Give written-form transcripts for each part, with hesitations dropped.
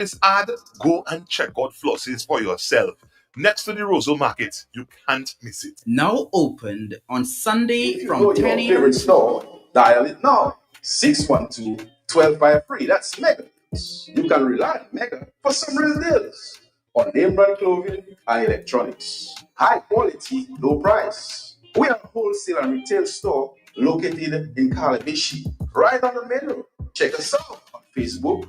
This ad, go and check out Flossie's for yourself. Next to the Roseau Market, you can't miss it. Now opened on Sunday If you from know 10 your a.m. favorite store, dial it now. 612-12 free. That's Mega. You can rely on Mega for some real deals on name brand clothing and electronics. High quality, low price. We are a wholesale and retail store located in Calabishi, right on the main road. Check us out on Facebook,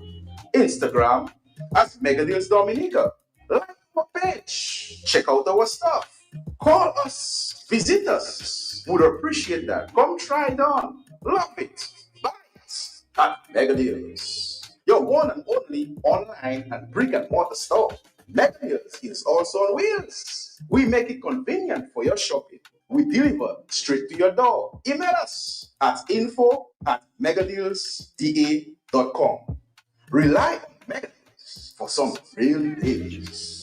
Instagram at Mega Deals Dominica. Like our page. Check out our stuff. Call us. Visit us. Would appreciate that. Come try it on. Love it. Buy it at Mega Deals. Your one and only online and brick and mortar store. Mega Deals is also on wheels. We make it convenient for your shopping. We deliver straight to your door. Email us at info@megadealsda.com. Rely on Mega Deals for some real deals.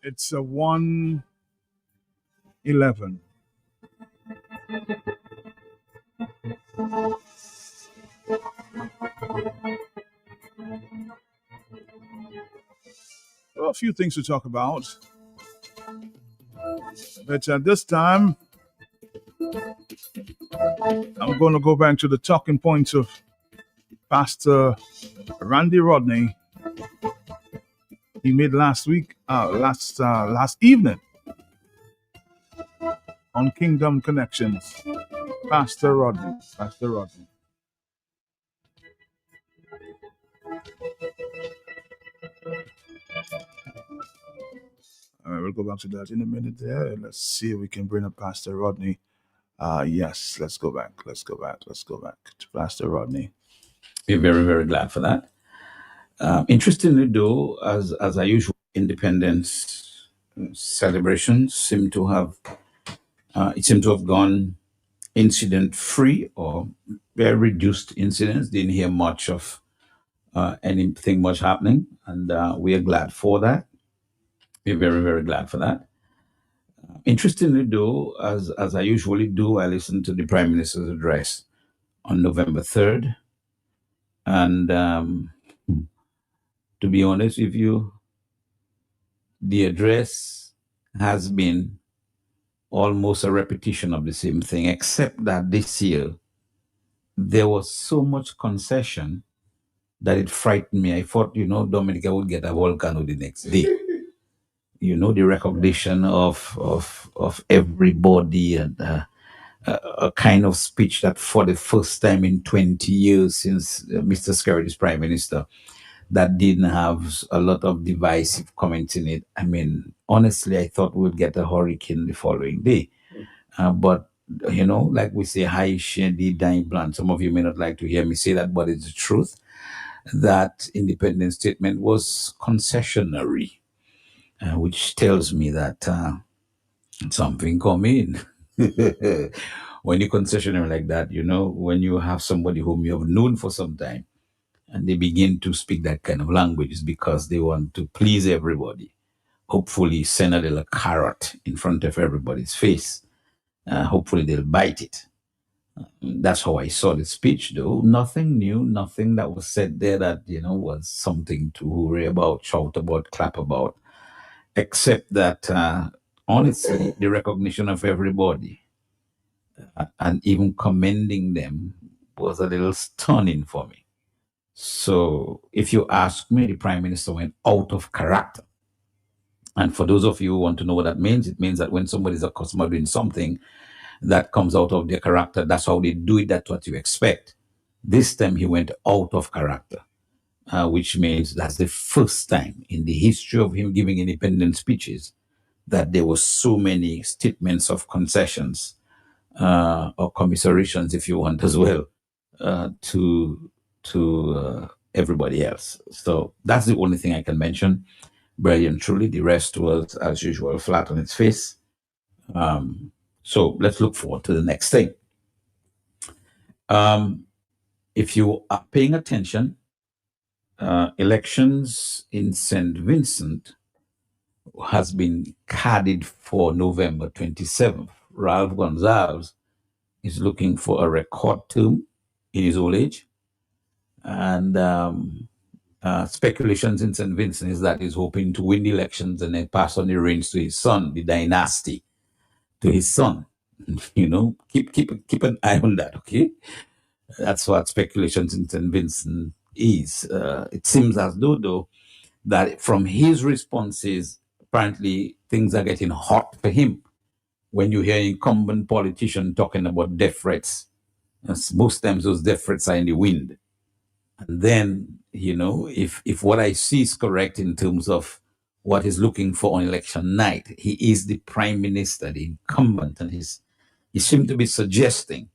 It's a 1:11. Well, a few things to talk about. But at this time, I'm going to go back to the talking points of Pastor Randy Rodney. He made last evening on Kingdom Connections. Pastor Rodney. All right, we'll go back to that in a minute there. Let's see if we can bring up Pastor Rodney. Yes, let's go back to Pastor Rodney. We're very, very glad for that. Interestingly, though, as our usual independence celebrations seem to have gone incident-free or very reduced incidents. Didn't hear much of anything much happening, and we are glad for that. We're very, very glad for that. Interestingly, though, as I usually do, I listened to the Prime Minister's address on November 3rd, and to be honest with you, the address has been almost a repetition of the same thing, except that this year there was so much concession that it frightened me. I thought, Dominica would get a volcano the next day. The recognition of everybody, and a kind of speech that for the first time in 20 years since Mr. Skerrit is Prime Minister, that didn't have a lot of divisive comments in it. I mean, honestly, I thought we'd get a hurricane the following day. But, like we say, high shady dying plant. Some of you may not like to hear me say that, but it's the truth. That independence statement was concessionary, which tells me that something coming. When you concessionary like that, when you have somebody whom you have known for some time, and they begin to speak that kind of language, is because they want to please everybody. Hopefully send a little carrot in front of everybody's face. Hopefully they'll bite it. That's how I saw the speech, though. Nothing new, nothing that was said there that, was something to hooray about, shout about, clap about, except that, honestly, the recognition of everybody and even commending them was a little stunning for me. So if you ask me, the Prime Minister went out of character. And for those of you who want to know what that means, it means that when somebody is accustomed to doing something that comes out of their character, that's how they do it, that's what you expect. This time he went out of character, which means that's the first time in the history of him giving independent speeches that there were so many statements of concessions or commiserations, if you want as well, to everybody else. So that's the only thing I can mention. Really and truly, the rest was, as usual, flat on its face. So let's look forward to the next thing. If you are paying attention, elections in St. Vincent has been carded for November 27th. Ralph Gonzalez is looking for a record term in his old age. And speculations in St. Vincent is that he's hoping to win the elections and then pass on the reins to his son, the dynasty, to his son. You know, keep an eye on that, okay? That's what speculations in St. Vincent is. It seems as though, that from his responses, apparently things are getting hot for him. When you hear incumbent politicians talking about death threats, most times those death threats are in the wind. And then, you know, if what I see is correct in terms of what he's looking for on election night, he is the prime minister, the incumbent, and he seemed to be suggesting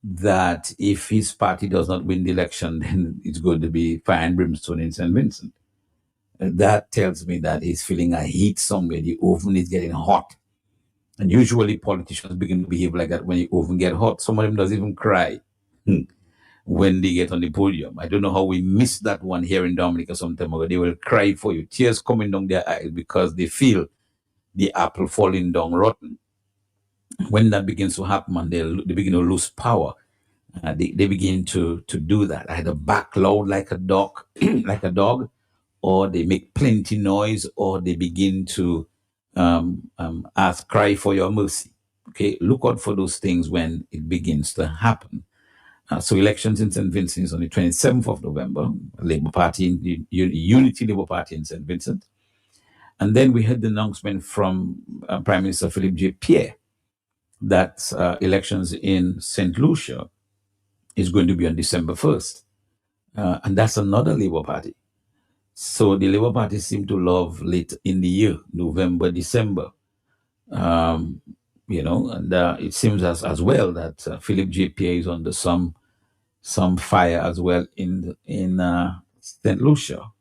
that if his party does not win the election, then it's going to be fire and brimstone in St. Vincent. That tells me that he's feeling a heat somewhere. The oven is getting hot. And usually politicians begin to behave like that when the oven get hot. Some of them doesn't even cry when they get on the podium. I don't know how we missed that one here in Dominica some time ago. They will cry for you, tears coming down their eyes because they feel the apple falling down rotten. When that begins to happen and they begin to lose power, they begin to do that. Either back loud like a dog, or they make plenty noise, or they begin to ask, cry for your mercy. Okay, look out for those things when it begins to happen. So elections in St. Vincent is on the 27th of November, Labour Party, the Unity Labour Party in St. Vincent. And then we had the announcement from Prime Minister Philip J. Pierre that elections in St. Lucia is going to be on December 1st. And that's another Labour Party. So the Labour Party seem to love late in the year, November, December. You know, and it seems as well that Philip J. Pierre is under some fire as well in St. Lucia.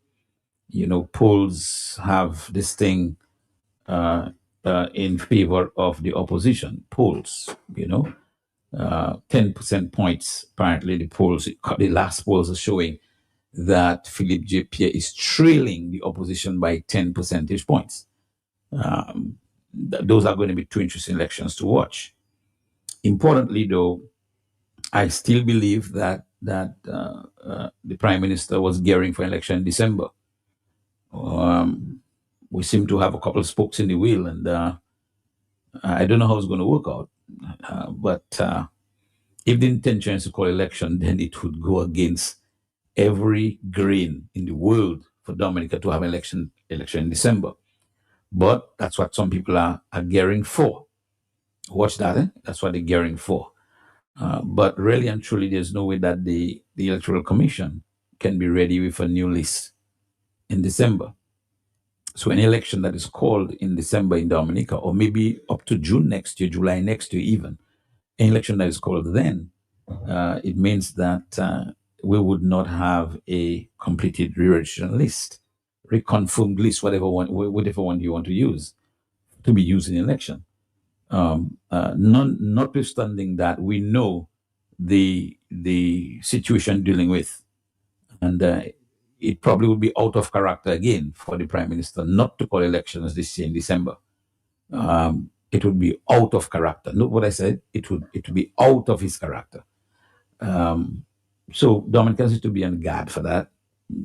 You know, polls have this thing in favor of the opposition. Polls, you know, 10% points. Apparently, the last polls are showing that Philip J. Pierre is trailing the opposition by 10 percentage points. Those are going to be two interesting elections to watch. Importantly, though, I still believe that the Prime Minister was gearing for election in December. We seem to have a couple of spokes in the wheel, and I don't know how it's going to work out. But if the intention is to call election, then it would go against every grain in the world for Dominica to have election in December. But that's what some people are gearing for. Watch that, eh? That's what they're gearing for. But really and truly, there's no way that the Electoral Commission can be ready with a new list in December. So an election that is called in December in Dominica, or maybe up to June next year, July next year even, an election that is called then, it means that we would not have a completed re-registration list, reconfirmed list, whatever one you want to use to be used in election. Notwithstanding that, we know the situation dealing with, and it probably would be out of character again for the Prime Minister not to call elections this year in December. It would be out of character. Note what I said. It would be out of his character. So Dominicans need to be on guard for that.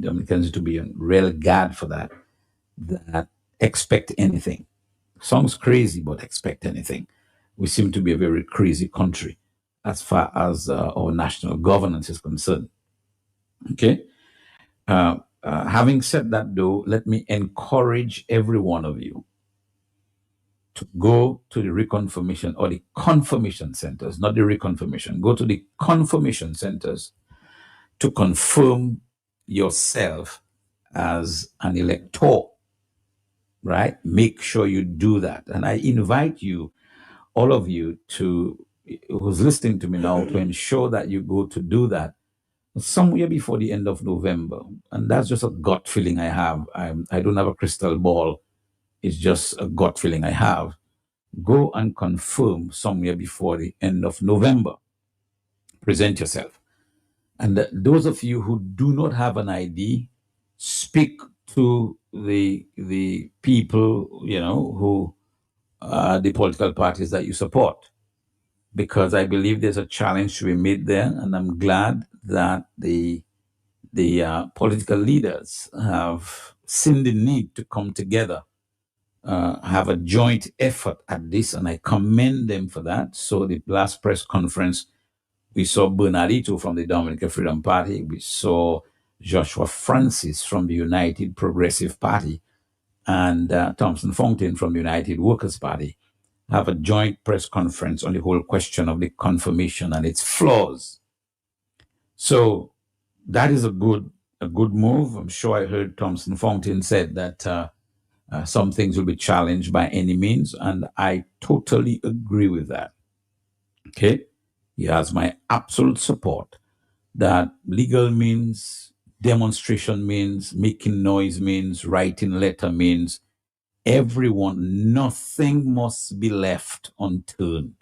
Dominicans need to be on real guard for that. That expect anything. Sounds crazy, but expect anything. We seem to be a very crazy country as far as our national governance is concerned. Okay. Having said that, though, let me encourage every one of you to go to the reconfirmation or the confirmation centers, not the reconfirmation. Go to the confirmation centers to confirm yourself as an elector, right? Make sure you do that. And I invite you, all of you, who's listening to me now, to ensure that you go to do that somewhere before the end of November. And that's just a gut feeling I have. I don't have a crystal ball. It's just a gut feeling I have. Go and confirm somewhere before the end of November. Present yourself. And those of you who do not have an ID, speak to the people, who are the political parties that you support. Because I believe there's a challenge to be made there, and I'm glad that the political leaders have seen the need to come together, have a joint effort at this, and I commend them for that. So the last press conference, we saw Bernardito from the Dominican Freedom Party, we saw Joshua Francis from the United Progressive Party, and Thompson Fontaine from the United Workers Party have a joint press conference on the whole question of the confirmation and its flaws. So that is a good move. I'm sure I heard Thompson Fontaine said that some things will be challenged by any means, and I totally agree with that. Okay, he has my absolute support. That legal means, demonstration means, making noise means, writing letter means, everyone, nothing must be left unturned.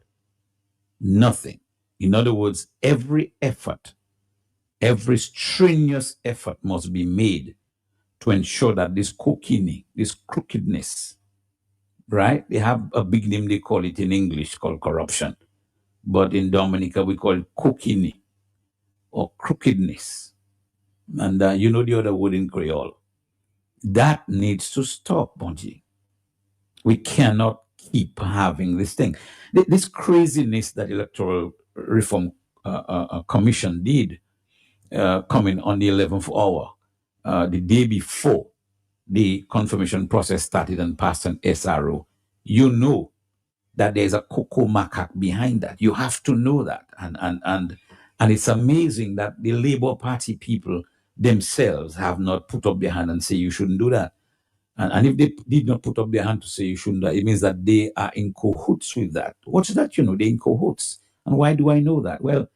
Nothing. In other words, every effort, every strenuous effort must be made to ensure that this cocaine, this crookedness, right? They have a big name, they call it in English, called corruption. But in Dominica, we call it cocaine or crookedness. And you know the other word in Creole. That needs to stop, Bonji. We cannot keep having this thing. This craziness that Electoral Reform Commission did coming on the 11th hour, the day before the confirmation process started and passed an SRO, you know that there's a cocoa macaque behind that. You have to know that. And it's amazing that the Labour Party people themselves have not put up their hand and say you shouldn't do that. And if they did not put up their hand to say you shouldn't do that, it means that they are in cahoots with that. What's that? They're in cahoots. And why do I know that? Well,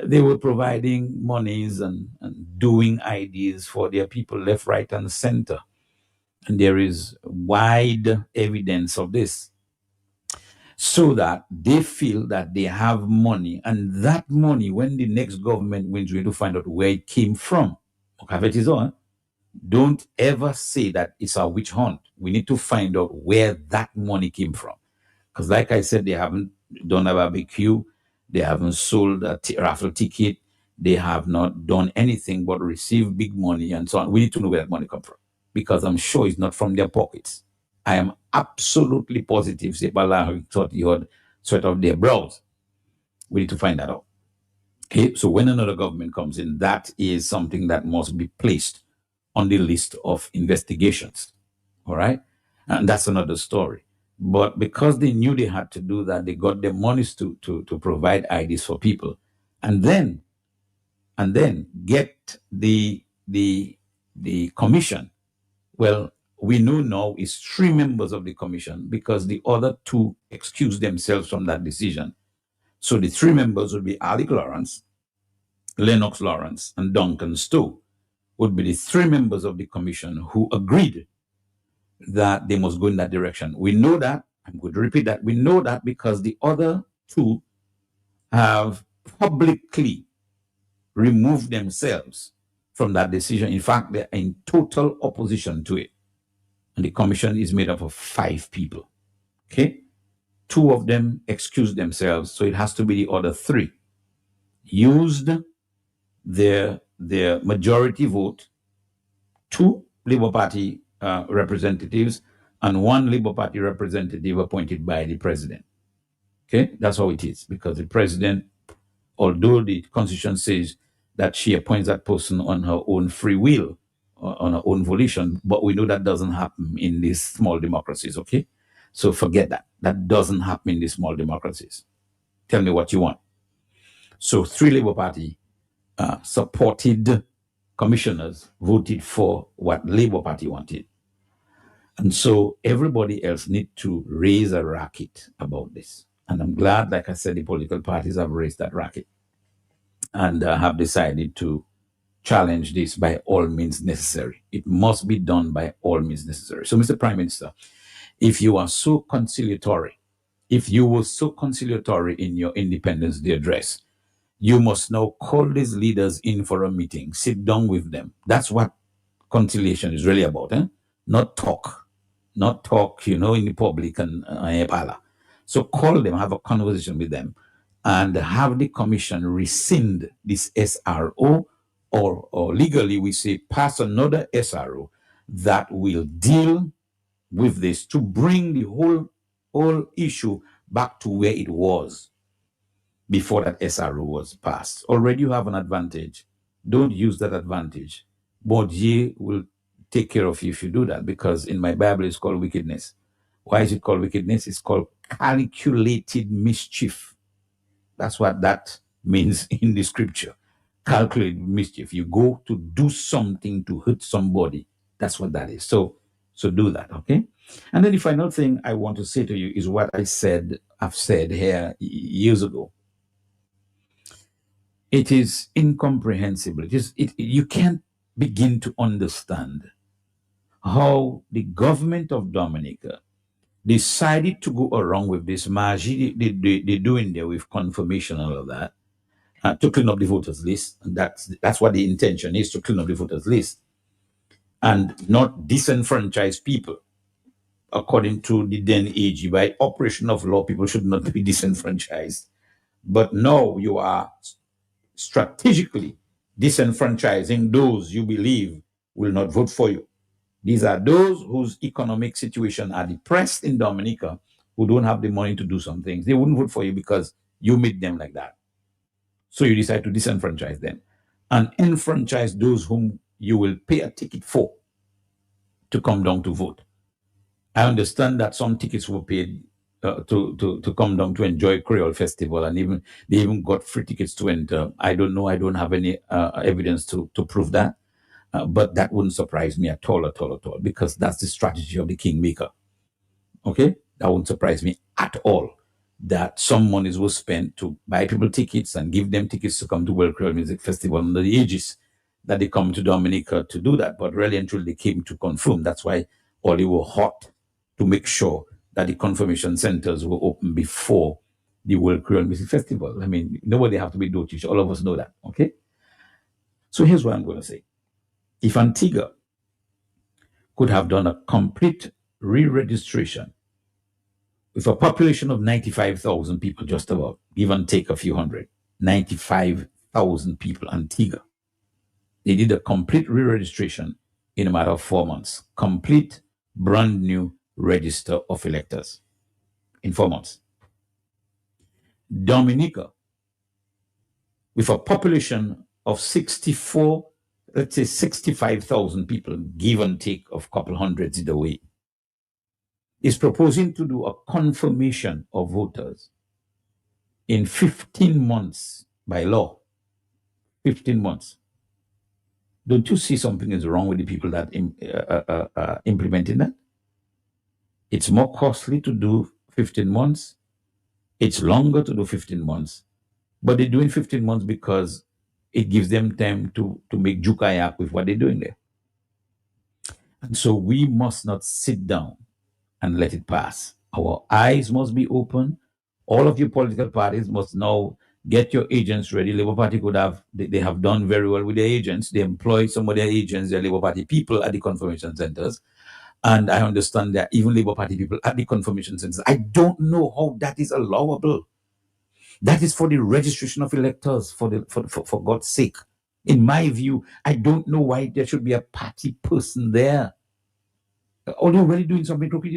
they were providing monies and doing ideas for their people left, right, and center. And there is wide evidence of this. So that they feel that they have money, and that money, when the next government wins, we need to find out where it came from. Don't ever say that it's a witch hunt. We need to find out where that money came from. Because like I said, they haven't done a barbecue, they haven't sold a raffle ticket, they have not done anything but receive big money and so on. We need to know where that money comes from, because I'm sure it's not from their pockets. I am absolutely positive Sebala thought he had sweat off their brows. We need to find that out. Okay, so when another government comes in, that is something that must be placed on the list of investigations. All right, and that's another story. But because they knew they had to do that, they got their monies to provide IDs for people, and then get the commission. Well, we know now is 3 members of the commission, because the other 2 excused themselves from that decision. So the 3 members would be Alec Lawrence, Lennox Lawrence, and Duncan Stowe would be the 3 members of the commission who agreed that they must go in that direction. We know that, I'm going to repeat that, we know that because the other 2 have publicly removed themselves from that decision. In fact, they're in total opposition to it. And the commission is made up of 5 people. Okay? 2 of them excused themselves, so it has to be the other 3. Used their majority vote, 2 Labour Party representatives, and 1 Labour Party representative appointed by the president. Okay? That's how it is, because the president, although the Constitution says that she appoints that person on her own free will, on her own volition, but we know that doesn't happen in these small democracies, okay? So forget that. That doesn't happen in these small democracies. Tell me what you want. So 3 Labour Party supported commissioners voted for what Labour Party wanted. And so everybody else need to raise a racket about this. And I'm glad, like I said, the political parties have raised that racket. and have decided to challenge this by all means necessary. It must be done by all means necessary. So, Mr. Prime Minister, if you are so conciliatory, if you were so conciliatory in your Independence Day address, you must now call these leaders in for a meeting, sit down with them. That's what conciliation is really about, eh? Not talk, in the public and pala. So call them, have a conversation with them, and have the commission rescind this SRO, or legally we say pass another SRO that will deal with this to bring the whole issue back to where it was before that SRO was passed. Already you have an advantage. Don't use that advantage. But ye will take care of you if you do that, because in my Bible it's called wickedness. Why is it called wickedness? It's called calculated mischief. That's what that means in the scripture. Calculated mischief. You go to do something to hurt somebody. That's what that is. So do that, okay? And then the final thing I want to say to you is what I've said here years ago. It is incomprehensible. You can't begin to understand how the government of Dominica decided to go along with this margin they're doing there with confirmation and all of that, to clean up the voters list. And that's what the intention is, to clean up the voters list and not disenfranchise people. According to the then AG, by operation of law, people should not be disenfranchised. But no, you are strategically disenfranchising those you believe will not vote for you. These are those whose economic situation are depressed in Dominica, who don't have the money to do some things. They wouldn't vote for you because you made them like that. So you decide to disenfranchise them and enfranchise those whom you will pay a ticket for to come down to vote. I understand that some tickets were paid to come down to enjoy Creole Festival, and they even got free tickets to enter. I don't know. I don't have any evidence to prove that, but that wouldn't surprise me at all, because that's the strategy of the Kingmaker. Okay, that wouldn't surprise me at all. That some monies were spent to buy people tickets and give them tickets to come to World Creole Music Festival under the aegis that they come to Dominica to do that. But really and truly, they came to confirm. That's why all they were hot to make sure that the confirmation centers were open before the World Creole Music Festival. I mean, nobody have to be dotish. All of us know that, okay? So here's what I'm going to say. If Antigua could have done a complete re-registration with a population of 95,000 people, just about, give and take a few hundred, 95,000 people, Antigua. They did a complete re-registration in a matter of 4 months. Complete, brand new register of electors in 4 months. Dominica, with a population of 65,000 people, give and take of a couple hundreds either way, is proposing to do a confirmation of voters in 15 months by law. 15 months. Don't you see something is wrong with the people that implementing that? It's more costly to do 15 months. It's longer to do 15 months. But they're doing 15 months because it gives them time to make jukayak with what they're doing there. And so we must not sit down and let it pass. Our eyes must be open. All of your political parties must now get your agents ready. Labour Party they have done very well with their agents. They employ some of their agents, their Labour Party people at the confirmation centers. And I understand there are even Labour Party people at the confirmation centers. I don't know how that is allowable. That is for the registration of electors, for God's sake. In my view, I don't know why there should be a party person there. Although really doing something crooked,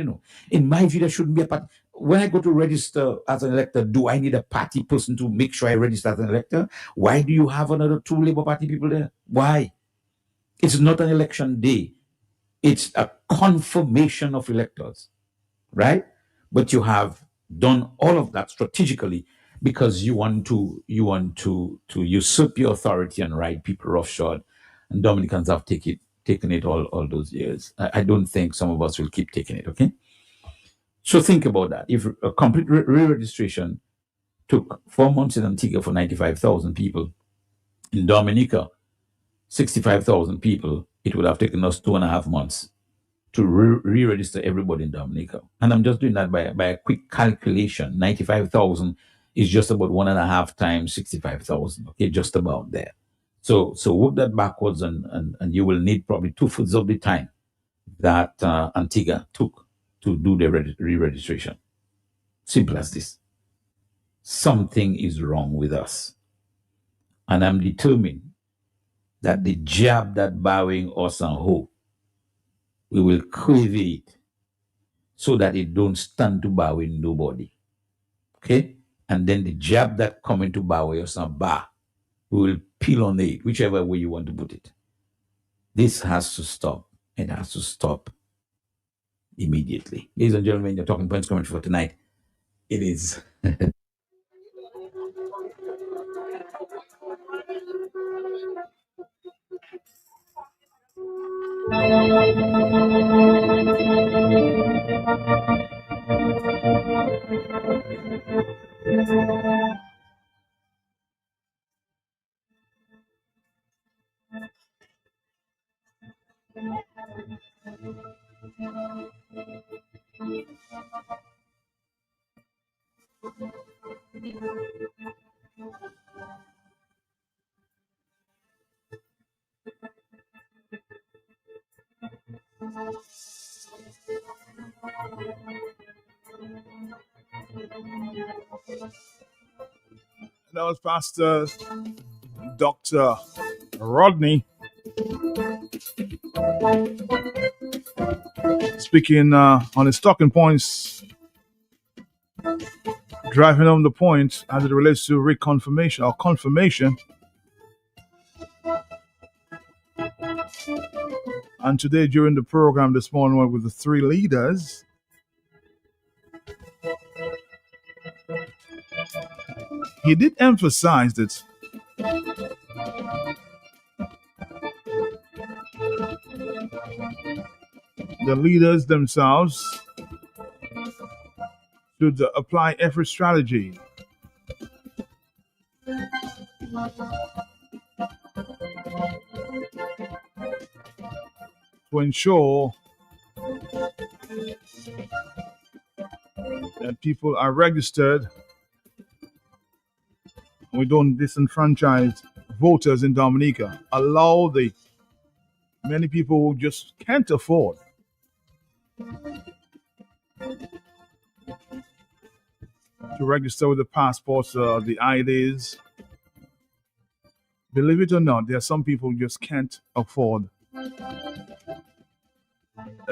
In my view, there shouldn't be a party. When I go to register as an elector, do I need a party person to make sure I register as an elector? Why do you have another 2 Labour Party people there? Why? It's not an election day. It's a confirmation of electors, right? But you have done all of that strategically because you want to usurp your authority and ride people roughshod. And Dominicans have taken it all those years. I don't think some of us will keep taking it, okay? So think about that. If a complete re-registration took 4 months in Antigua for 95,000 people, In Dominica, 65,000 people, it would have taken us 2.5 months to re-register everybody in Dominica. And I'm just doing that by a quick calculation. 95,000 is just about 1.5 times 65,000. Okay, just about there. So work that backwards, and you will need probably 2/5 of the time that Antigua took to do the re-registration. Simple as this. Something is wrong with us. And I'm determined that the jab that bowing us and ho, we will crave it so that it don't stand to bowing nobody. Okay? And then the jab that coming to bow us and bar, we will peel on it, whichever way you want to put it. This has to stop. It has to stop immediately. Ladies and gentlemen, your talking points coming for tonight. It is That was Pastor Dr. Rodney speaking on his talking points, driving home the point as it relates to reconfirmation or confirmation. And today, during the program this morning, with the three leaders, he did emphasize that the leaders themselves should apply every strategy to ensure that people are registered. We don't disenfranchise voters in Dominica. Allow the many people who just can't afford to register with the passports, the IDs. Believe it or not, there are some people who just can't afford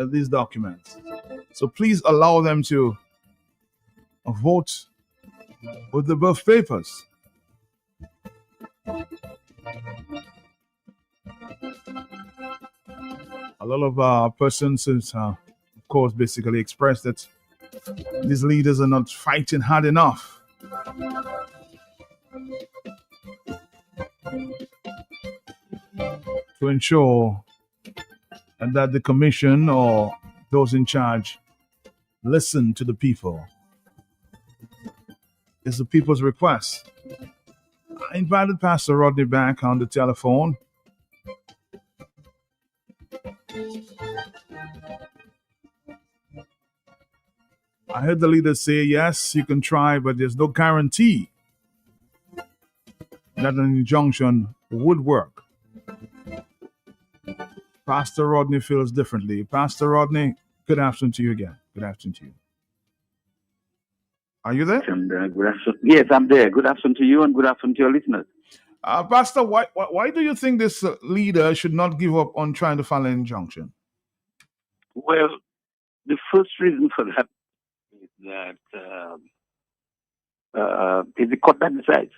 these documents. So please allow them to vote with the birth papers. A lot of persons, of course, basically expressed that these leaders are not fighting hard enough. To ensure that the commission or those in charge listen to the people. It's the people's request. I invited Pastor Rodney back on the telephone. I heard the leader say, yes, you can try, but there's no guarantee that an injunction would work. Pastor Rodney feels differently. Pastor Rodney, good afternoon to you again. Good afternoon to you. Are you there? Good afternoon. Yes, I'm there. Good afternoon to you and good afternoon to your listeners. Pastor, why do you think this leader should not give up on trying to file an injunction? Well, the first reason for that is that it's the court that decides.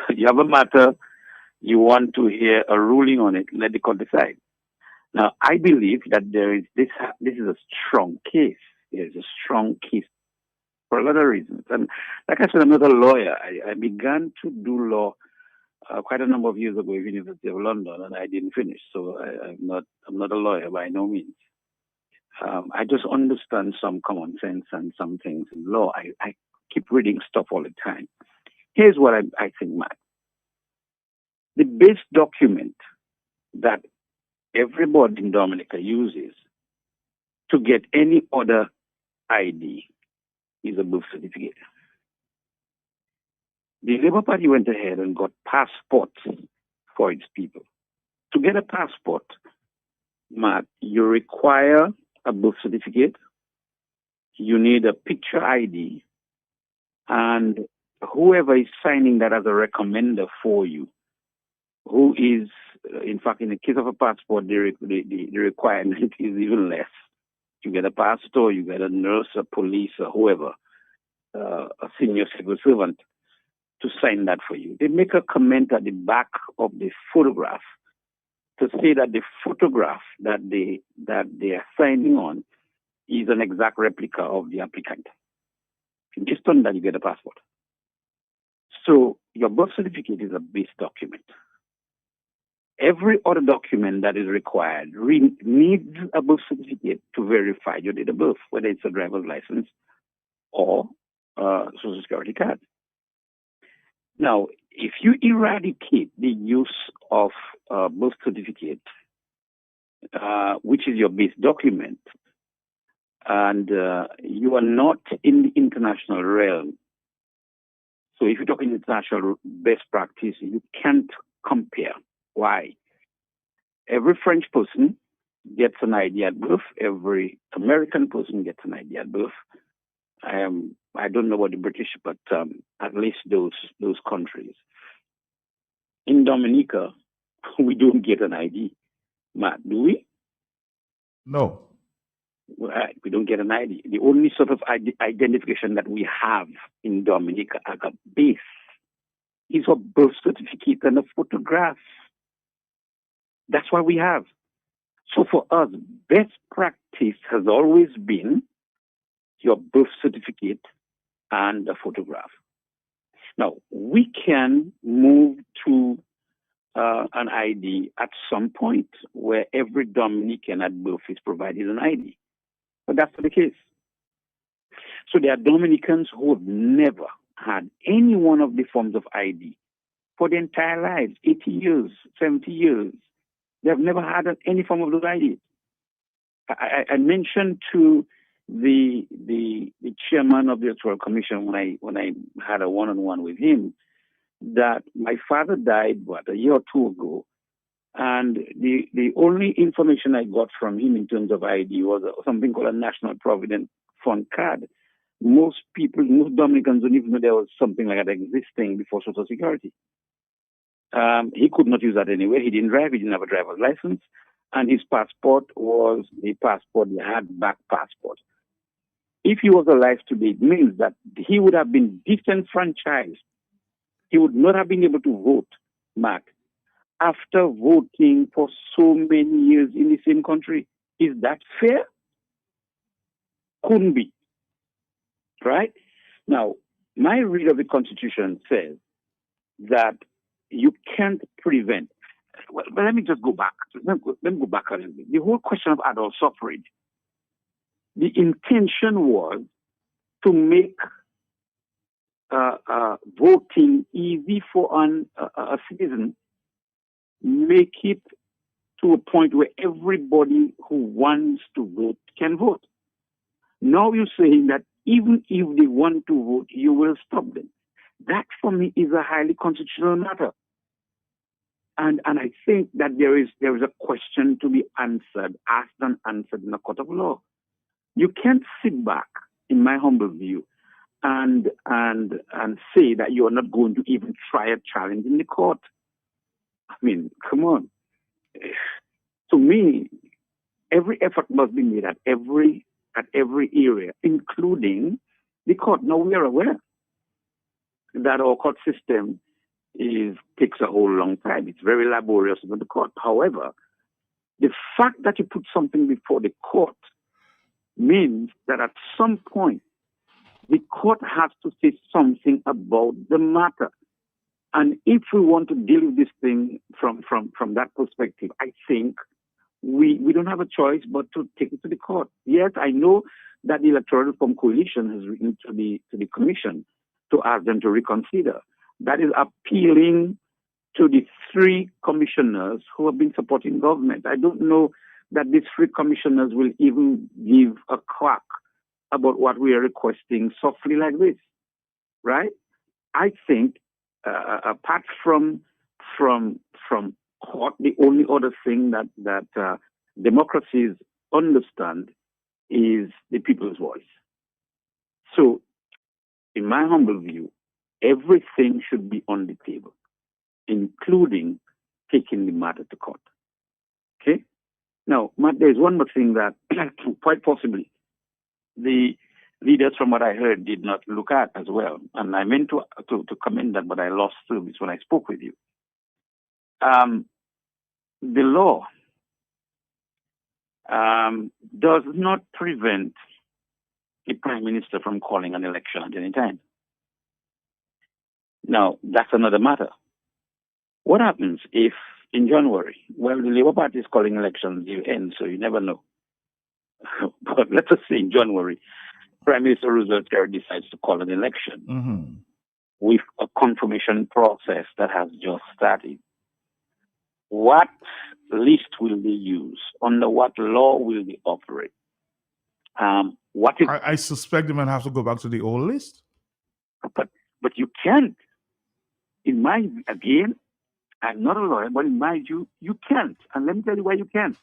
You have a matter, you want to hear a ruling on it, let the court decide. Now, I believe that this is a strong case. There's a strong case for a lot of reasons. And like I said, I'm not a lawyer. I began to do law quite a number of years ago at the University of London, and I didn't finish. So I'm not a lawyer by no means. I just understand some common sense and some things in law. I keep reading stuff all the time. Here's what I think, Matt. the base document that everybody in Dominica uses to get any other ID is a birth certificate. The Labour Party went ahead and got passports for its people. To get a passport, Matt, you require a birth certificate, you need a picture ID, and whoever is signing that as a recommender for you, who is, in fact, in the case of a passport, the requirement is even less. You get a pastor, you get a nurse, a police, or whoever, a senior civil servant to sign that for you. They make a comment at the back of the photograph to say that the photograph that they are signing on is an exact replica of the applicant. Based on that, you get a passport. So your birth certificate is a base document. Every other document that is required needs a birth certificate to verify your date of birth, whether it's a driver's license or a social security card. Now, if you eradicate the use of birth certificate, which is your base document, and you are not in the international realm, so if you're talking international best practice, you can't compare. Why? Every French person gets an ID at birth. Every American person gets an ID at birth. I don't know about the British, but at least those countries. In Dominica, we don't get an ID. Matt, do we? No. Right, we don't get an ID. The only sort of identification that we have in Dominica as a base is a birth certificate and a photograph. That's what we have. So for us, best practice has always been your birth certificate and a photograph. Now, we can move to an ID at some point where every Dominican at birth is provided an ID. But that's not the case. So there are Dominicans who have never had any one of the forms of ID for their entire lives, 80 years, 70 years. They have never had any form of those IDs. I mentioned to the chairman of the Electoral Commission when I had a one-on-one with him that my father died a year or two ago, and the only information I got from him in terms of ID was something called a National Provident Fund card. Most Dominicans don't even know there was something like that existing before Social Security. He could not use that anyway. He didn't drive. He didn't have a driver's license. And his passport was the passport, the hardback passport. If he was alive today, it means that he would have been disenfranchised. He would not have been able to vote, Mark, after voting for so many years in the same country. Is that fair? Couldn't be. Right? Now, my read of the Constitution says that you can't prevent. Well, let me just go back. Let me go back a little bit. The whole question of adult suffrage, the intention was to make voting easy for a citizen, make it to a point where everybody who wants to vote can vote. Now you're saying that even if they want to vote, you will stop them. That, for me, is a highly constitutional matter. And I think that there is a question to be answered, asked and answered in a court of law. You can't sit back, in my humble view, and say that you are not going to even try a challenge in the court. I mean, come on. To me, every effort must be made at every area, including the court. Now, we are aware that our court system takes a whole long time. It's very laborious in the court. However, the fact that you put something before the court means that at some point, the court has to say something about the matter. And if we want to deal with this thing from that perspective, I think we don't have a choice but to take it to the court. Yes, I know that the Electoral Reform Coalition has written to the commission to ask them to reconsider. That is appealing to the 3 commissioners who have been supporting government. I don't know that these 3 commissioners will even give a crack about what we are requesting softly like this, right? I think apart from court, the only other thing that democracies understand is the people's voice. So, in my humble view, everything should be on the table, including taking the matter to court. Okay? Now, Matt, there's one more thing that quite possibly the leaders, from what I heard, did not look at as well. And I meant to comment that, but I lost service when I spoke with you. The law does not prevent the Prime Minister from calling an election at any time. Now, that's another matter. What happens if in January, well, the Labour Party is calling elections, you end, so you never know. But let's just say in January, Prime Minister Roosevelt decides to call an election with a confirmation process that has just started. What list will they use? Under what law will they operate? I suspect they might have to go back to the old list. But you can't. In my, again, I'm not a lawyer, but in my view, you can't. And let me tell you why you can't.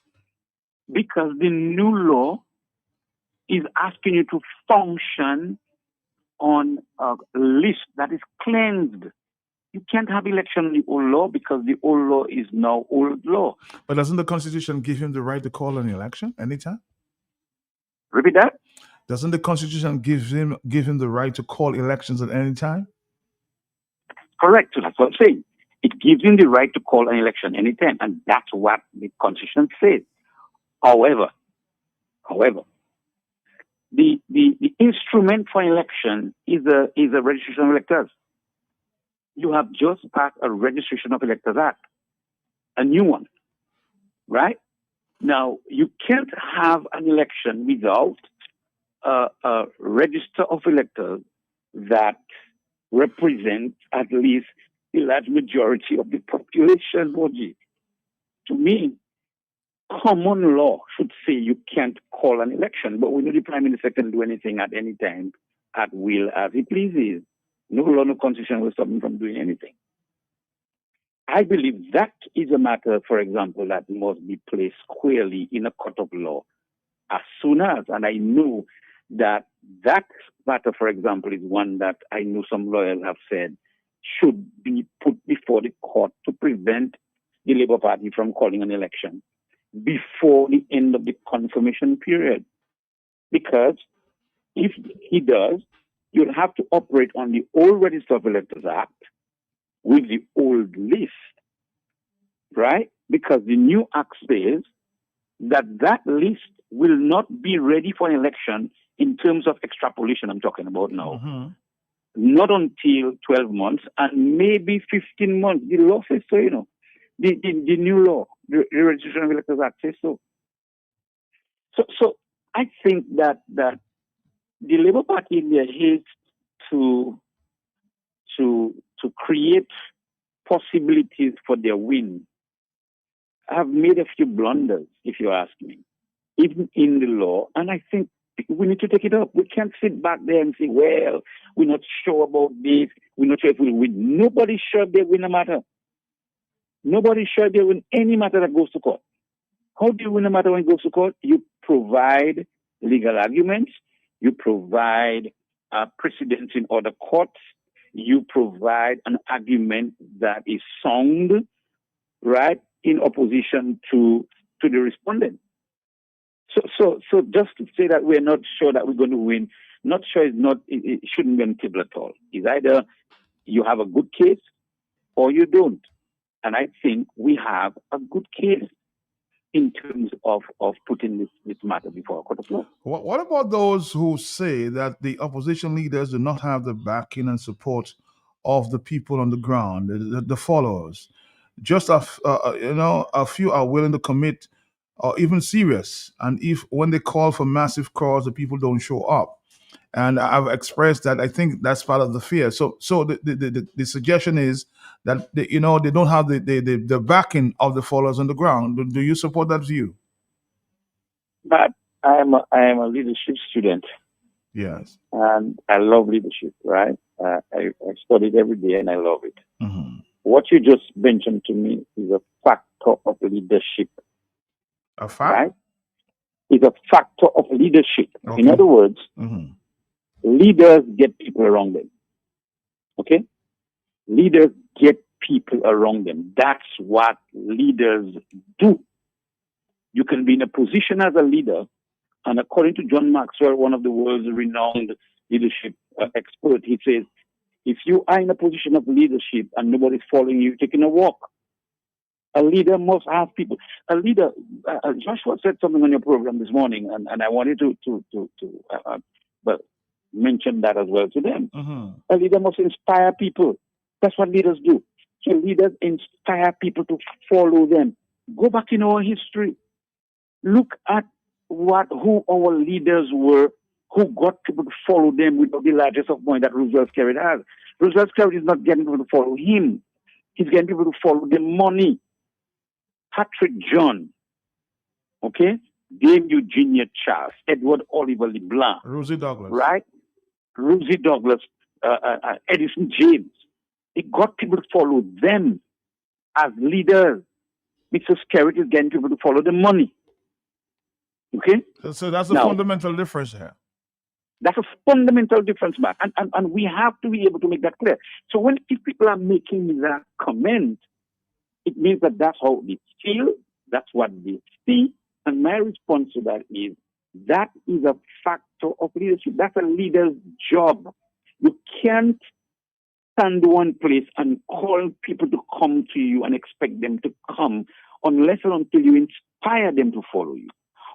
Because the new law is asking you to function on a list that is cleansed. You can't have election on the old law because the old law is now old law. But doesn't the Constitution give him the right to call an election anytime? Repeat that? Doesn't the Constitution give him the right to call elections at any time? Correct. So that's what I'm saying. It gives him the right to call an election anytime, and that's what the Constitution says. However, the instrument for election is a registration of electors. You have just passed a Registration of Electors Act, a new one, right? Now, you can't have an election without a register of electors that represents at least the large majority of the population body. To me, common law should say you can't call an election, but we know the Prime Minister can do anything at any time, at will, as he pleases. No law, no constitution will stop him from doing anything. I believe that is a matter, for example, that must be placed squarely in a court of law as soon as, and I know that matter, for example, is one that I know some lawyers have said should be put before the court to prevent the Labour Party from calling an election before the end of the confirmation period. Because if he does, you'll have to operate on the old Register of Electors Act with the old list, right? Because the new act says that list will not be ready for an election in terms of extrapolation I'm talking about now. Not until 12 months and maybe 15 months. The law says so, The new law, the Registration of Electors Act says so. So I think that the Labour Party in their haste to create possibilities for their win have made a few blunders, if you ask me, even in the law. And I think we need to take it up. We can't sit back there and say, well, we're not sure about this. We're not sure if we'll win. Nobody's sure they win a matter. Nobody's sure they win any matter that goes to court. How do you win a matter when it goes to court? You provide legal arguments. You provide precedents in other courts. You provide an argument that is sound, right, in opposition to the respondent. So just to say that we're not sure that we're going to win, not sure it shouldn't be on the table at all. It's either you have a good case or you don't. And I think we have a good case in terms of putting this matter before a court of law. What about those who say that the opposition leaders do not have the backing and support of the people on the ground, the followers? Just a few are willing to commit or even serious. And when they call for massive crowds, the people don't show up. And I've expressed that I think that's part of the fear. So the suggestion is that they, you know, they don't have the backing of the followers on the ground. Do you support that view? But I am a leadership student, Yes. and I love leadership, right? I study it every day, and I love it. Hmm. What you just mentioned to me is a factor of leadership, A fact. right? It's a factor of leadership. Okay. In other words, Hmm. leaders get people around them. Okay? Leaders get people around them. That's what leaders do. You can be in a position as a leader, and according to John Maxwell, one of the world's renowned leadership experts, he says, if you are in a position of leadership and nobody's following you, taking a walk. A leader must have people. A leader, Joshua said something on your program this morning, and I wanted but mention that as well to them. Hmm. A leader must inspire people. That's what leaders do. So leaders inspire people to follow them. Go back in our history. Look at who our leaders were, who got people to follow them without the largest of point that Roosevelt carried has. Roosevelt carried is not getting people to follow him. He's getting people to follow the money. Patrick John, okay? Dame Eugenia Charles, Edward Oliver LeBlanc, Rosie Douglas. right? Rosie Douglas, Edison James. It got people to follow them as leaders. Mr. Skerritt is getting people to follow the money. Okay? So that's the Now, fundamental difference here. That's a fundamental difference, man. And we have to be able to make that clear. So if people are making that comment, it means that that's how they feel, that's what they see. And my response to that is a factor of leadership. That's a leader's job. You can't stand one place and call people to come to you and expect them to come unless and until you inspire them to follow you.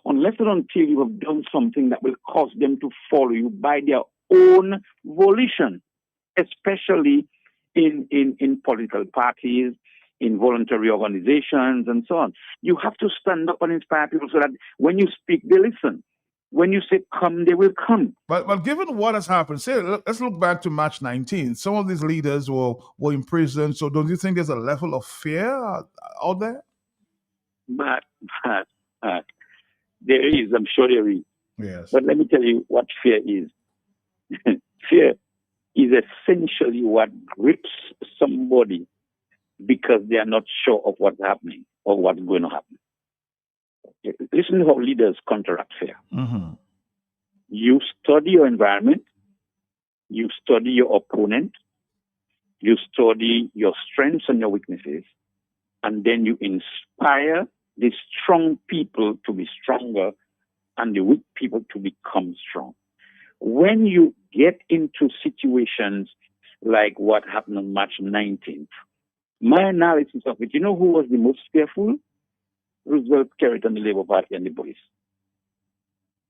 Unless and until you have done something that will cause them to follow you by their own volition, especially in political parties, in voluntary organizations, and so on. You have to stand up and inspire people so that when you speak, they listen. When you say come, they will come. But given what has happened, let's look back to March 19th. Some of these leaders were in prison. So don't you think there's a level of fear out there? But there is, I'm sure there is. Yes. But let me tell you what fear is. Fear is essentially what grips somebody because they are not sure of what's happening or what's going to happen. Listen to how leaders counteract fear. Mm-hmm. You study your environment, you study your opponent, you study your strengths and your weaknesses, and then you inspire the strong people to be stronger and the weak people to become strong. When you get into situations like what happened on March 19th, my analysis of it, you know who was the most fearful? Roosevelt, Skerritt, and the Labour Party and the police.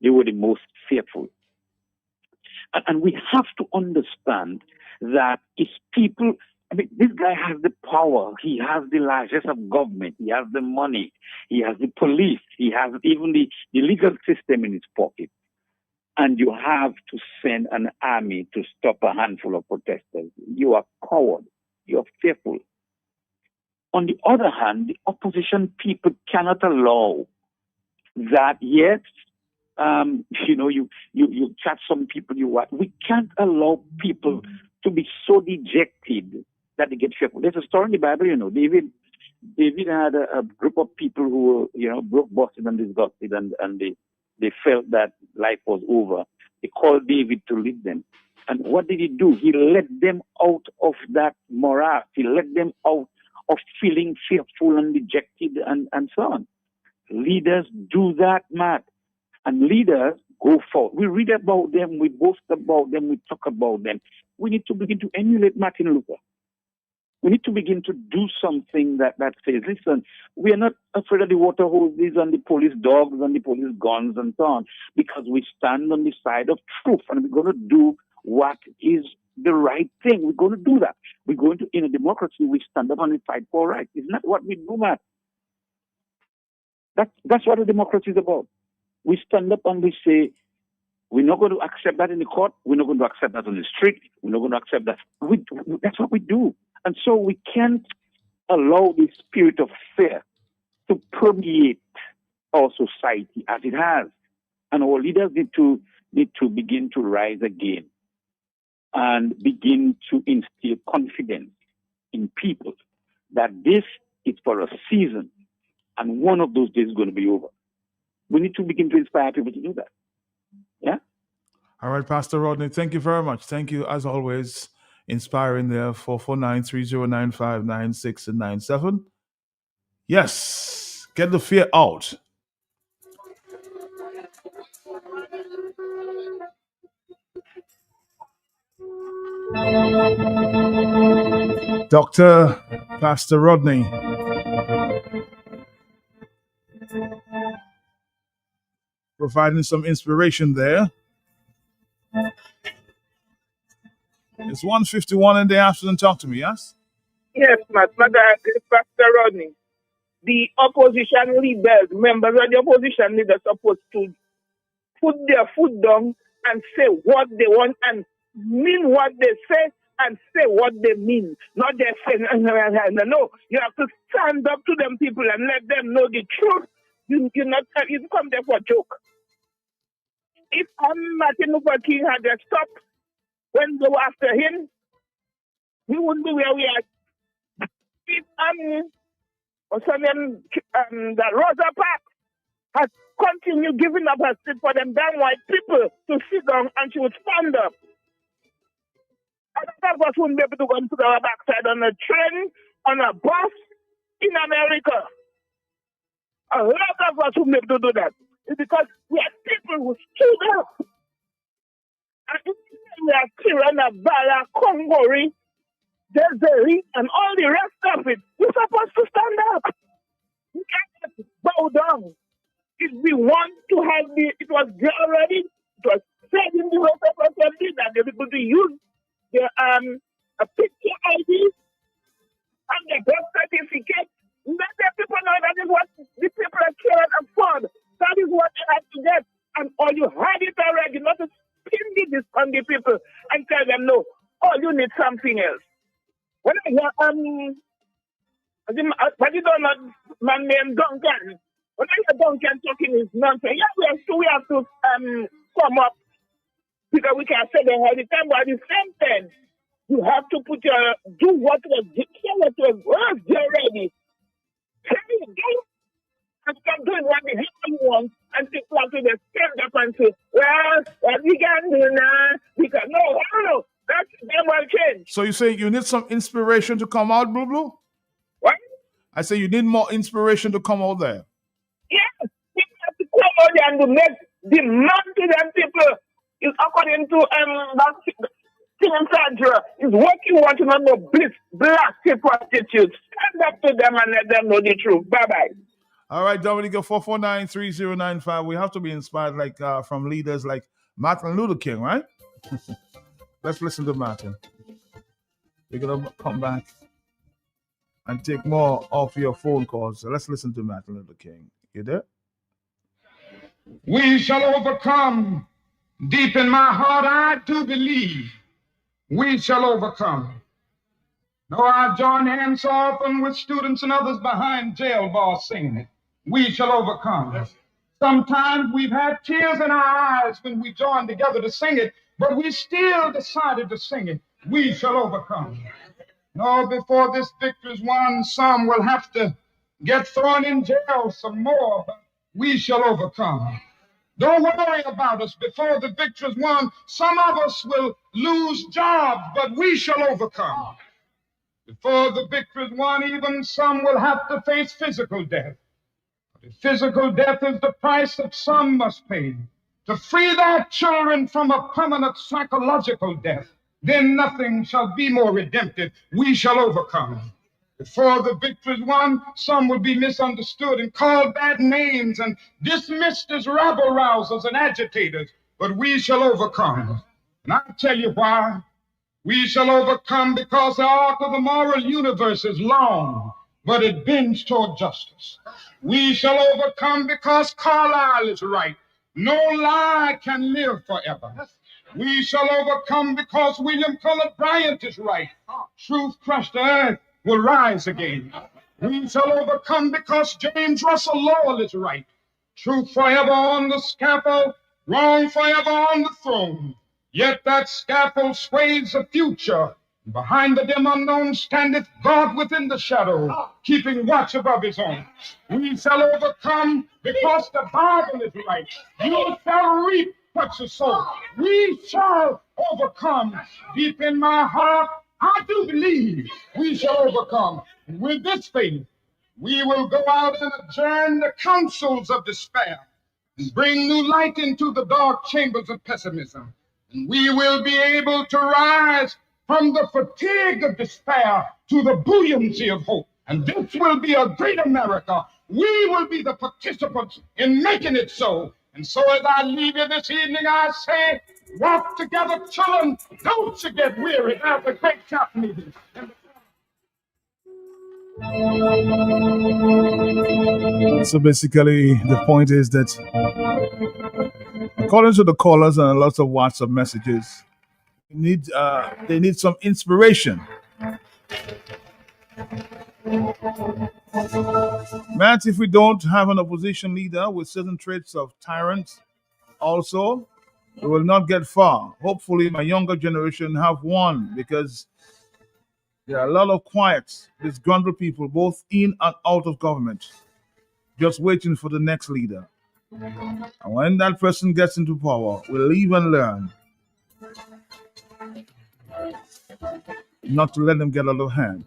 They were the most fearful. And we have to understand that it's people, I mean, this guy has the power. He has the largesse of government. He has the money. He has the police. He has even the legal system in his pocket. And you have to send an army to stop a handful of protesters. You are coward. You are fearful. On the other hand, the opposition people cannot allow that yet. You chat some people we can't allow people to be so dejected that they get fearful. There's a story in the Bible, David had a group of people who were, broke, busted, and disgusted, and they felt that life was over. They called David to lead them. And what did he do? He let them out of that morass. He let them out of feeling fearful and dejected and so on. Leaders do that, Matt. And leaders go forward. We read about them, we boast about them, we talk about them. We need to begin to emulate Martin Luther. We need to begin to do something that says, listen, we are not afraid of the water hoses and the police dogs and the police guns and so on, because we stand on the side of truth and we're going to do what is the right thing. We're going to do that. We're going to, in a democracy, we stand up and we fight for rights. Isn't that what we do, Matt? That's what a democracy is about. We stand up and we say, we're not going to accept that in the court. We're not going to accept that on the street. We're not going to accept that. That's what we do. And so we can't allow the spirit of fear to permeate our society as it has. And our leaders need to begin to rise again and begin to instill confidence in people that this is for a season and one of those days is going to be over. We need to begin to inspire people to do that. Yeah? All right, Pastor Rodney, thank you very much. Thank you, as always, inspiring there. 449-3095-96 and 97. Yes, get the fear out. Dr. Pastor Rodney. Providing some inspiration there. It's 1:51 in the afternoon. Talk to me, yes? Yes, Pastor Rodney. The opposition leaders, members of the opposition leaders, are supposed to put their foot down and say what they want and mean what they say and say what they mean. Not just say, no. You have to stand up to them people and let them know the truth. You come there for a joke. If Martin Luther King had just stopped when they were after him, we wouldn't be where we are. If the Rosa Parks has continued giving up her seat for them damn white people to sit down and she would stand up. A lot of us wouldn't be able to go and put our backside on a train, on a bus in America. A lot of us wouldn't be able to do that. It's because we are people who stood up. And we are Tirana, Bala, Kongori, Desiree, and all the rest of it. We're supposed to stand up. We can't bow down. If we want to have it was there already, it was said in the House of Assembly that they were going to use their a picture ID and the birth certificate. Let the people know that is what the people can afford. That is what they have to get. And all you had it already, not to spin this on the people and tell them no. Oh, you need something else. When I hear but you don't know man named Duncan. When I hear Duncan talking his nonsense, yeah, we have to come up because we can say them all the time, but at the same time, you have to do what was there already. And stop doing what the hell you want and people have to just stand up and say, well, what we can do now, because no, that's them will change. So you say you need some inspiration to come out, Blue Blue? What? I say you need more inspiration to come out there. Yes, people have to come out there and to make demand to them people. It's according to Tim Sandra, is what you want to know black prostitutes. Stand up to them and let them know the truth. Bye-bye. All right, Dominica, 449-3095. We have to be inspired from leaders like Martin Luther King, right? Let's listen to Martin. We're going to come back and take more of your phone calls. So let's listen to Martin Luther King. You there? We shall overcome. Deep in my heart, I do believe we shall overcome. Though I join hands so often with students and others behind jail bars singing it, we shall overcome. Yes. Sometimes we've had tears in our eyes when we joined together to sing it, but we still decided to sing it. We shall overcome. No, before this victory's won, some will have to get thrown in jail some more, but we shall overcome. Don't worry about us. Before the victory's won, some of us will lose jobs, but we shall overcome. Before the victory's won, even some will have to face physical death. But physical death is the price that some must pay to free their children from a permanent psychological death. Then nothing shall be more redemptive. We shall overcome. Before the victory's won, some will be misunderstood and called bad names and dismissed as rabble-rousers and agitators. But we shall overcome. And I'll tell you why. We shall overcome because the arc of the moral universe is long, but it bends toward justice. We shall overcome because Carlyle is right. No lie can live forever. We shall overcome because William Cullen Bryant is right. Truth crushed the earth will rise again. We shall overcome because James Russell Lowell is right. Truth forever on the scaffold, wrong forever on the throne. Yet that scaffold sways the future. Behind the dim unknown standeth God within the shadow, keeping watch above his own. We shall overcome because the Bible is right. You shall reap what you sow. We shall overcome. Deep in my heart, I do believe we shall overcome. With this faith, we will go out and adjourn the councils of despair and bring new light into the dark chambers of pessimism. And we will be able to rise from the fatigue of despair to the buoyancy of hope. And this will be a great America. We will be the participants in making it so. And so as I leave you this evening, I say, walk together, children. Don't you get weary after great camp meeting. So basically, the point is that according to the callers and lots of WhatsApp messages, they need some inspiration. Matt, if we don't have an opposition leader with certain traits of tyrants, also, we will not get far. Hopefully, my younger generation have one, because there are a lot of quiet, disgruntled people, both in and out of government, just waiting for the next leader. And when that person gets into power, we'll live and learn not to let them get out of hand.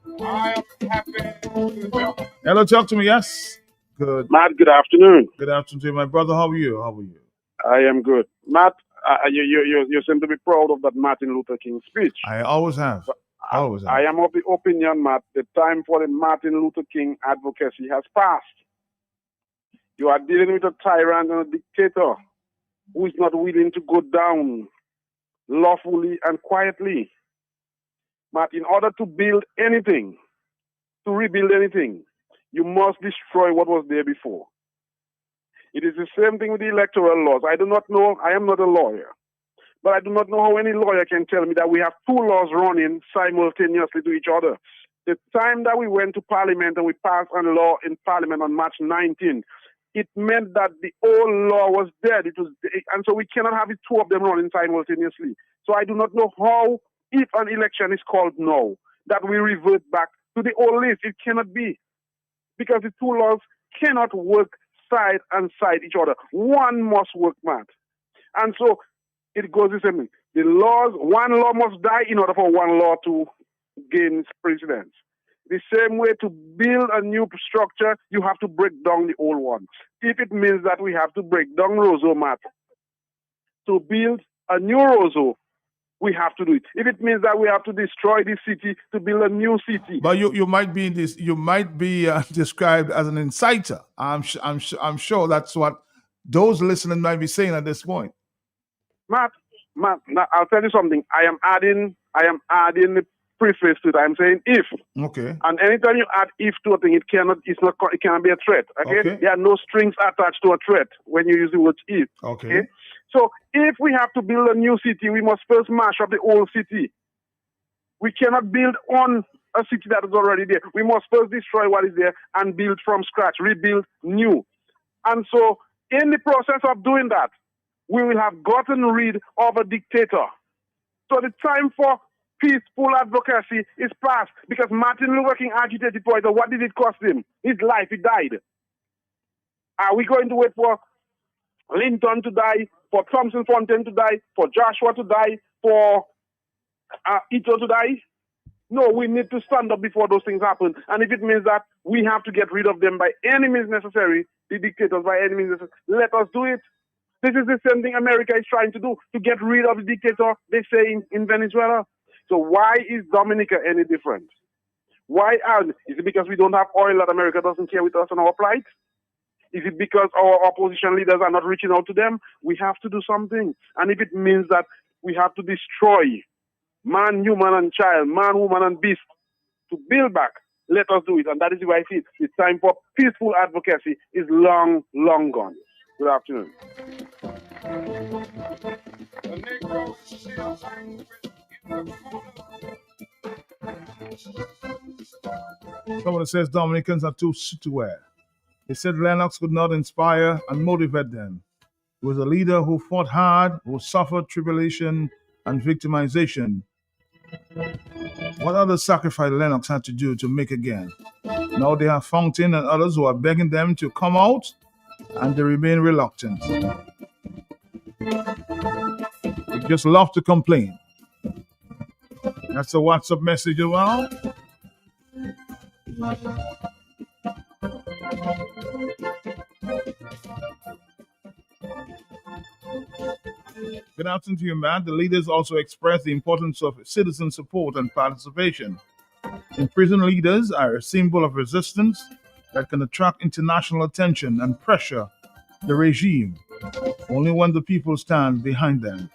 Hello, talk to me. Yes. Good. Matt, good afternoon. Good afternoon to you, my brother. How are you? I am good. Matt, you seem to be proud of that Martin Luther King speech. I always have. I am of the opinion, Matt, the time for the Martin Luther King advocacy has passed. You are dealing with a tyrant and a dictator who is not willing to go down lawfully and quietly. Matt, in order to build anything, to rebuild anything, you must destroy what was there before. It is the same thing with the electoral laws. I do not know, I am not a lawyer, but I do not know how any lawyer can tell me that we have two laws running simultaneously to each other. The time that we went to Parliament and we passed a law in Parliament on March 19th, it meant that the old law was dead. And so we cannot have the two of them running simultaneously. So I do not know how, if an election is called now, that we revert back to the old list. It cannot be, because the two laws cannot work side and side each other. One must work, Matt. And so it goes the same way. The laws, one law must die in order for one law to gain precedence. The same way, to build a new structure, you have to break down the old one. If it means that we have to break down Roseau, Matt, to build a new Roseau, we have to do it. If it means that we have to destroy this city to build a new city, but you might be described as an inciter. I'm sure that's what those listening might be saying at this point. Matt, I'll tell you something. I am adding the preface to it. I'm saying if. Okay. And anytime you add if to a thing, it cannot be a threat. Okay? There are no strings attached to a threat when you use the word if. Okay. So if we have to build a new city, we must first mash up the old city. We cannot build on a city that is already there. We must first destroy what is there and build from scratch, rebuild new. And so in the process of doing that, we will have gotten rid of a dictator. So the time for peaceful advocacy is past, because Martin Luther King agitated for it. What did it cost him? His life. He died. Are we going to wait for Linton to die, for Thompson Fontaine to die, for Joshua to die, for Ito to die? No, we need to stand up before those things happen. And if it means that we have to get rid of them by any means necessary, the dictators by any means necessary, let us do it. This is the same thing America is trying to do, to get rid of the dictator, they say, in Venezuela. So why is Dominica any different? Why is it because we don't have oil that America doesn't care with us and our plight? Is it because our opposition leaders are not reaching out to them? We have to do something. And if it means that we have to destroy man, human, and child, man, woman, and beast to build back, let us do it. And that is why I feel the time for peaceful advocacy is long, long gone. Good afternoon. The Negro is still languid in the corner. Someone says Dominicans are too wear. They said Lennox could not inspire and motivate them. He was a leader who fought hard, who suffered tribulation and victimization. What other sacrifice Lennox had to do to make again? Now they have Fountain and others who are begging them to come out, and they remain reluctant. They just love to complain. That's a WhatsApp message as well. Good afternoon to you, man. The leaders also expressed the importance of citizen support and participation. Imprisoned leaders are a symbol of resistance that can attract international attention and pressure the regime only when the people stand behind them.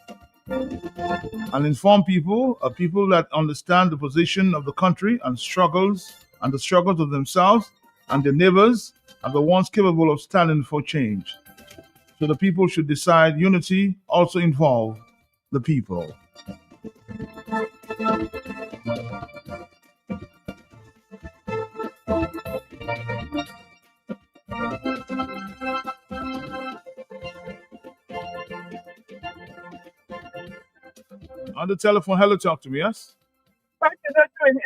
And informed people are people that understand the position of the country and the struggles of themselves and their neighbors are the ones capable of standing for change. So the people should decide unity also involve the people. On the telephone, hello, talk to me, yes?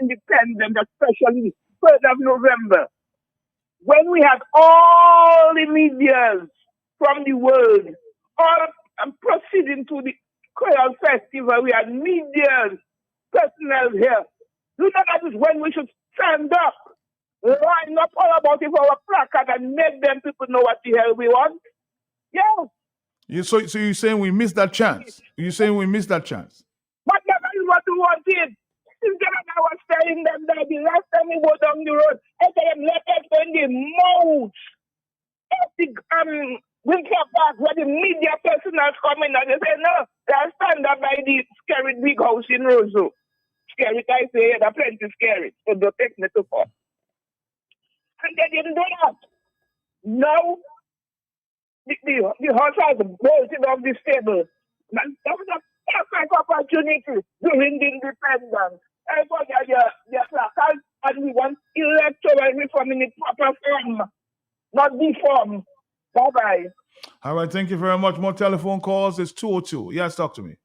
Independent, especially 3rd of November, when we had all the medias from the world, all proceeding to the Creole Festival, we had medias, personnel here. You know that is when we should stand up, line up all about it for our placard and make them people know what the hell we want. Yes. So you're saying we missed that chance? You're saying we missed that chance? But never is what we wanted. Since then I was telling them that the last time we go down the road, I tell them let us go in the mouth. Winter Park, where the media personnel come in and they say, no, they'll stand up by the scary big house in Roseau. Scary, I say, they're plenty scary, so don't take me too far. And they didn't do that. Now, the house has bolted off the stable. And that was a perfect opportunity during the independence. Everybody had their placards, and we want electoral reform in the proper form, not deform. Bye-bye. All right, thank you very much. More telephone calls. It's 202. Yes, talk to me.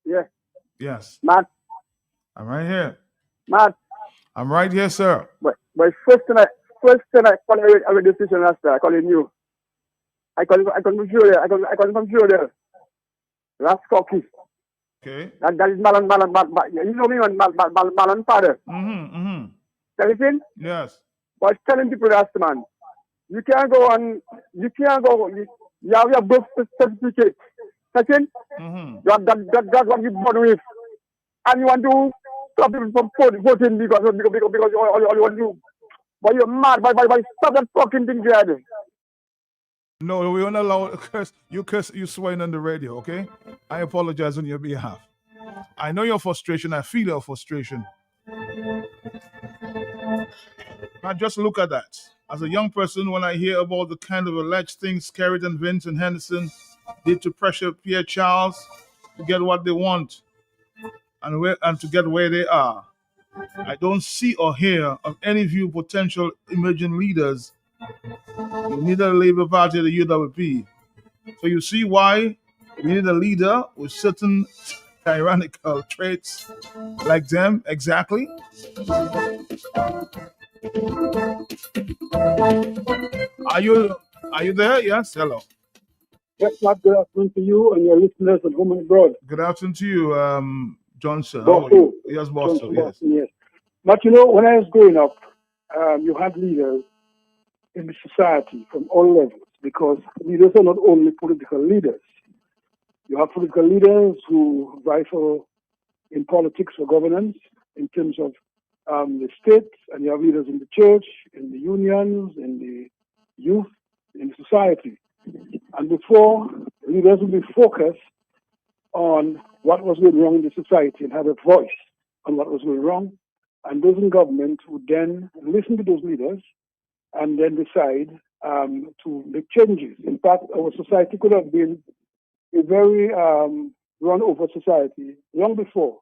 Yeah. Yes. Matt. I'm right here. Matt. I'm right here, sir. But first thing I call a decision last time. I call you. I call from Florida. I call from Florida. That's cocky. Okay. That is Malon. You know me, Malon father. Telephone? Yes. But telling people that's the man. You can't go. You have your birth certificate. Second, you have that's what you're born with. And you want to stop people from voting because all you want to do. But you're mad. But stop that fucking thing, Jed. No, we won't allow you swearing on the radio, okay? I apologize on your behalf. I know your frustration. I feel your frustration. Now just look at that. As a young person, when I hear about the kind of alleged things Skerritt and Vince and Henderson did to pressure Pierre Charles to get what they want and to get where they are, I don't see or hear of any few potential emerging leaders in neither the Labour Party or the UWP. So you see why we need a leader with certain tyrannical traits like them, exactly. Are you there? Yes, hello. Yes, Matt, good afternoon to you and your listeners at home and abroad. Good afternoon to you, Johnson. Boston. Yes, Boston. Yes. Yes. But you know, when I was growing up, you had leaders in the society from all levels, because leaders are not only political leaders. You have political leaders who vie in politics for governance in terms of the state, and you have leaders in the church, in the unions, in the youth, in the society. And before, leaders would be focused on what was going wrong in the society and have a voice on what was going wrong. And those in government would then listen to those leaders and then decide to make changes. In fact, our society could have been a very run-over society long before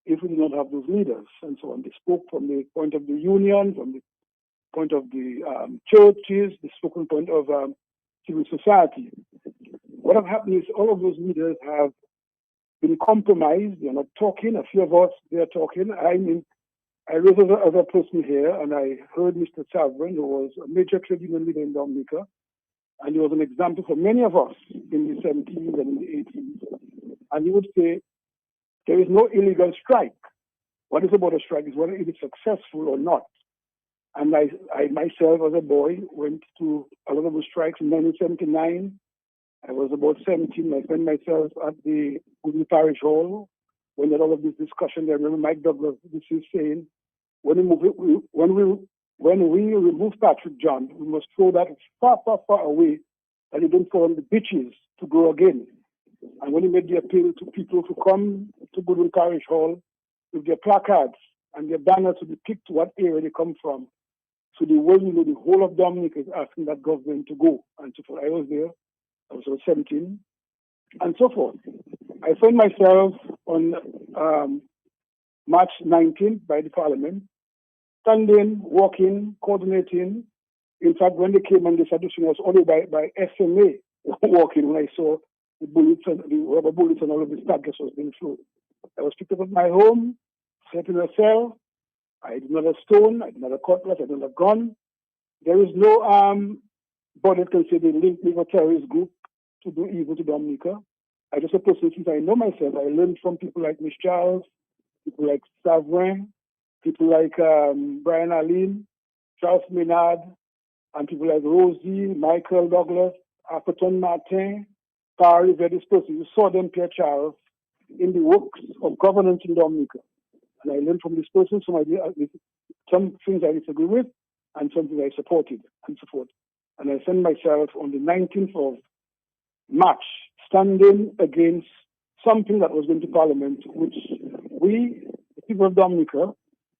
if we did not have those leaders and so on. They spoke from the point of the union, from the point of the churches, the spoken point of civil society. What have happened is all of those leaders have been compromised. They're not talking. A few of us, they're talking. I mean, I was as a person here, and I heard Mr. Sovereign, who was a major trade union leader in Dominica, and he was an example for many of us in the 70s and in the 80s. And he would say, there is no illegal strike. What is about a strike is whether it is successful or not. And I myself, as a boy, went to a lot of the strikes in 1979. I was about 17. I found myself at the Goodwin Parish Hall when there all of this discussion. I remember Mike Douglas saying, when we remove Patrick John, we must throw that far, far, far away that he don't fall on the beaches to grow again. And when he made the appeal to people to come to Goodwin Parish Hall with their placards and their banners to depict what area they come from, so the world, the whole of Dominica is asking that government to go and so forth. I was there. I was 17, and so forth. I found myself on March 19th by the Parliament, standing, walking, coordinating. In fact, when they came and they started shooting us only by SMA walking, when I saw the bullets and the rubber bullets and all of the staggers was being thrown. I was picked up at my home, set in a cell. I did not have a stone, I did not have a cutlass, I did not have a gun. There is no body that can say they linked me with a terrorist group to do evil to Dominica. I just a person, since I know myself, I learned from people like Miss Charles, people like Sovereign, people like Brian Allen, Charles Menard, and people like Rosie, Michael Douglas, Atherton Martin, Paris, various persons. You saw them, Pierre Charles, in the works of governance in Dominica. And I learned from this person some things I disagree with and some things I supported and so forth. And I found myself on the 19th of March standing against something that was going to Parliament, which we, the people of Dominica,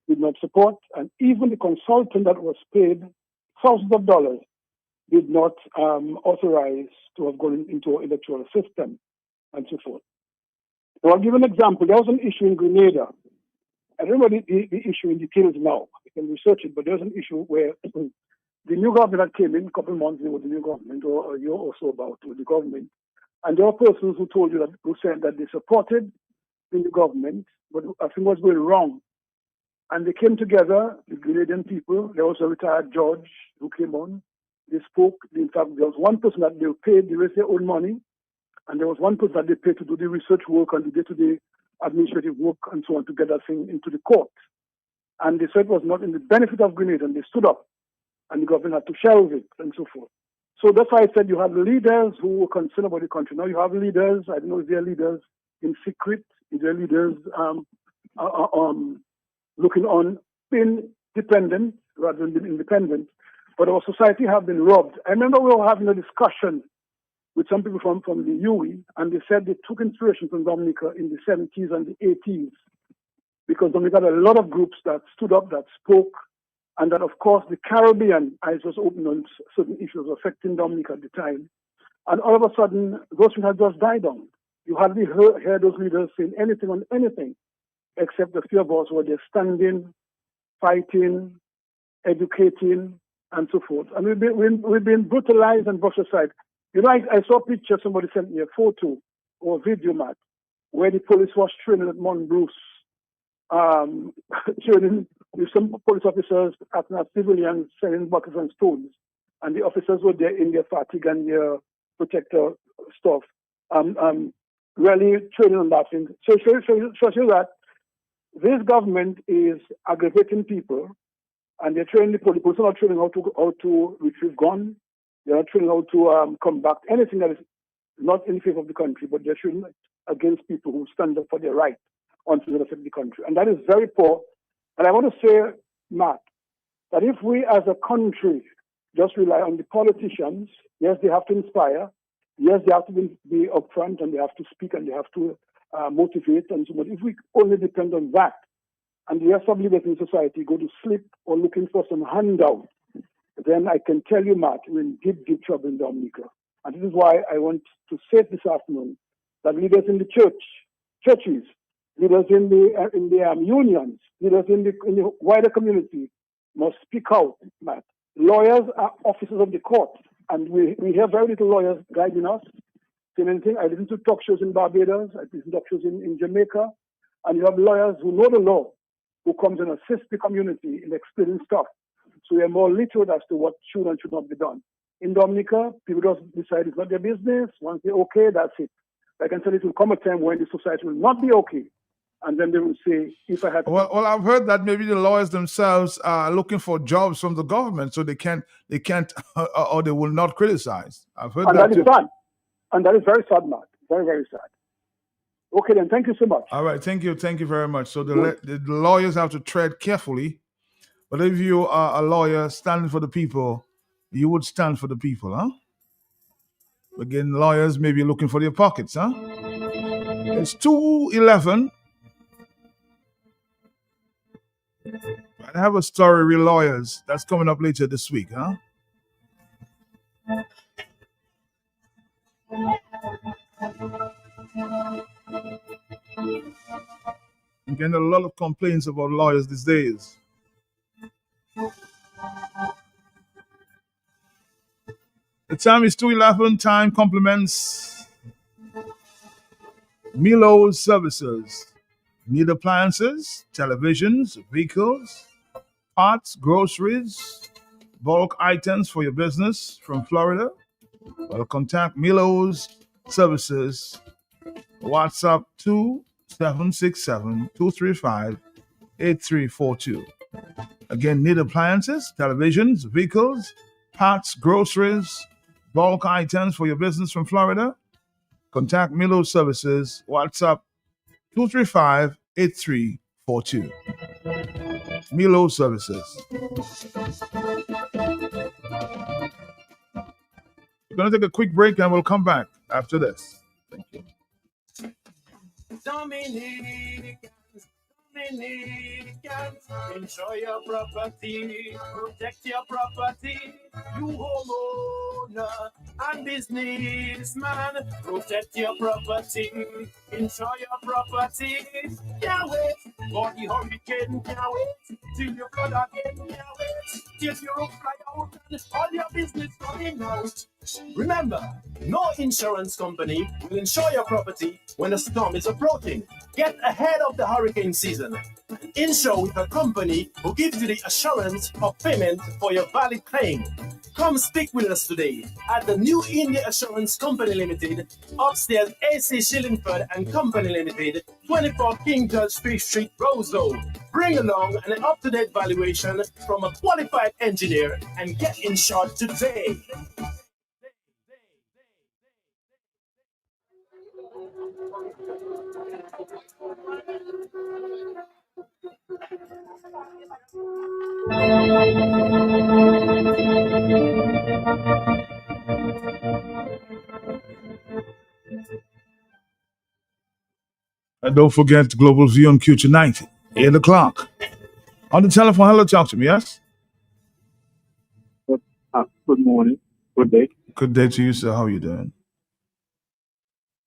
did not support, and even the consultant that was paid thousands of dollars did not authorize to have gone into an electoral system and so forth. So I'll give an example. There was an issue in Grenada. I don't know the issue in details now. You can research it, but there was an issue where the new government that came in a couple of months ago, the new government, or a year or so about with the government, and there were persons who told you that, who said that they supported the new government, but I think was going wrong. And they came together, the Grenadian people. There was a retired judge who came on. They spoke. In fact, there was one person that they paid the rest of their own money, and there was one person that they paid to do the research work and the day-to-day administrative work and so on to get that thing into the court. And they said it was not in the benefit of Grenada, and they stood up, and the government had to shelve it and so forth. So that's why I said you have leaders who were concerned about the country. Now you have leaders, I don't know if they're leaders in secret, if they're leaders looking on, being dependent rather than being independent. But our society have been robbed. I remember we were having a discussion with some people from the UE, and they said they took inspiration from Dominica in the 70s and the 80s, because Dominica had a lot of groups that stood up, that spoke, and that, of course, the Caribbean eyes was open on certain issues affecting Dominica at the time. And all of a sudden, those things had just died down. You hardly heard those leaders saying anything on anything, except a few of us were there standing, fighting, educating, and so forth. And we've been brutalized and brushed aside. You know, I saw a picture, somebody sent me a photo or a video, Matt, where the police was training at Mount Bruce, training with some police officers acting as civilians, selling buckets and stones. And the officers were there in their fatigue and their protector stuff, really training on that thing. So that this government is aggravating people, and they're training the police. Police are not training how to retrieve guns. They're not training how to combat anything that is not in favor of the country, but they're training against people who stand up for their right on things that affect the country. And that is very poor. And I want to say, Matt, that if we as a country just rely on the politicians, yes, they have to inspire, yes, they have to be upfront, and they have to speak, and they have to motivate, and so on. If we only depend on that, and the rest of leaders in society go to sleep or looking for some handout, then I can tell you, Matt, we're in deep, deep trouble in Dominica. And this is why I want to say this afternoon that leaders in the churches, leaders in the unions, leaders in the wider community must speak out, Matt. Lawyers are officers of the court, and we hear very little lawyers guiding us. Saying anything. I listen to talk shows in Barbados, I listen to talk shows in Jamaica, and you have lawyers who know the law, who comes and assist the community in explaining stuff. So we are more literate as to what should and should not be done. In Dominica, people just decide it's not their business. Once they're okay, that's it. I can tell you it will come a time when the society will not be okay. And then they will say, if I had... Well, I've heard that maybe the lawyers themselves are looking for jobs from the government, so they can't, or they will not criticize. I've heard that too. Sad. And that is very sad, Matt. Very, very sad. Okay, then. Thank you so much. All right. Thank you. Thank you very much. So the lawyers have to tread carefully. But if you are a lawyer standing for the people, you would stand for the people, huh? Again, lawyers may be looking for their pockets, huh? It's 2:11. I have a story with lawyers that's coming up later this week, huh? I'm getting a lot of complaints about lawyers these days. The time is 2:11. Time compliments Milo's services. Need appliances, televisions, vehicles, parts, groceries, bulk items for your business from Florida? Well, contact Milo's services. WhatsApp 2767-235-8342. Again, need appliances, televisions, vehicles, parts, groceries, bulk items for your business from Florida? Contact Milo Services. WhatsApp 235-8342. Milo Services. We're going to take a quick break and we'll come back after this. Thank you. Dominicans, enjoy your property, protect your property. You homeowner and businessman, protect your property, enjoy your property. Can't wait for the hurricane, can't wait till you flood again, can't wait till your roof fly out and all your business coming out. Remember, no insurance company will insure your property when a storm is approaching. Get ahead of the hurricane season. Insure with a company who gives you the assurance of payment for your valid claim. Come speak with us today at the New India Assurance Company Limited, upstairs AC Shillingford and Company Limited, 24 King George Street, Roseau. Bring along an up-to-date valuation from a qualified engineer and get insured today. And don't forget Global View on Q tonight, 8 o'clock. On the telephone, hello, talk to me, yes? Good morning. Good day. Good day to you, sir. How are you doing?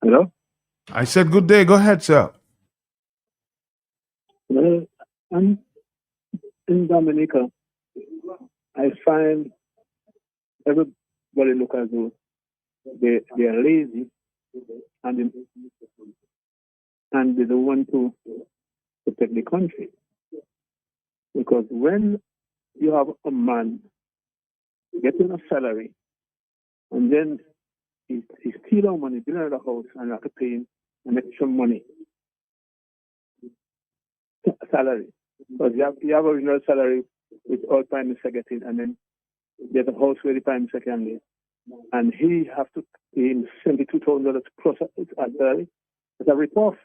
Hello? I said good day. Go ahead, sir. Well, I'm in Dominica. I find everybody look as though they are lazy and they don't want to protect the country. Because when you have a man getting a salary and then he steal our money, build another house and have to pay him an extra money salary. Because you have original salary which all Prime Minister getting, and then there's a house where the Prime Minister can live. And he have to pay him $72,000 plus a salary. It's a rip-off.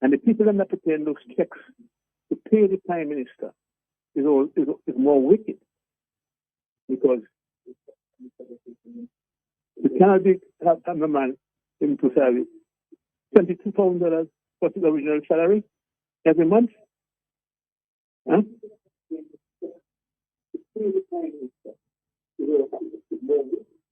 And the people that are paying those checks to pay the Prime Minister is more wicked. Because you cannot have a man into salary $22,000 plus his original salary every month. Huh?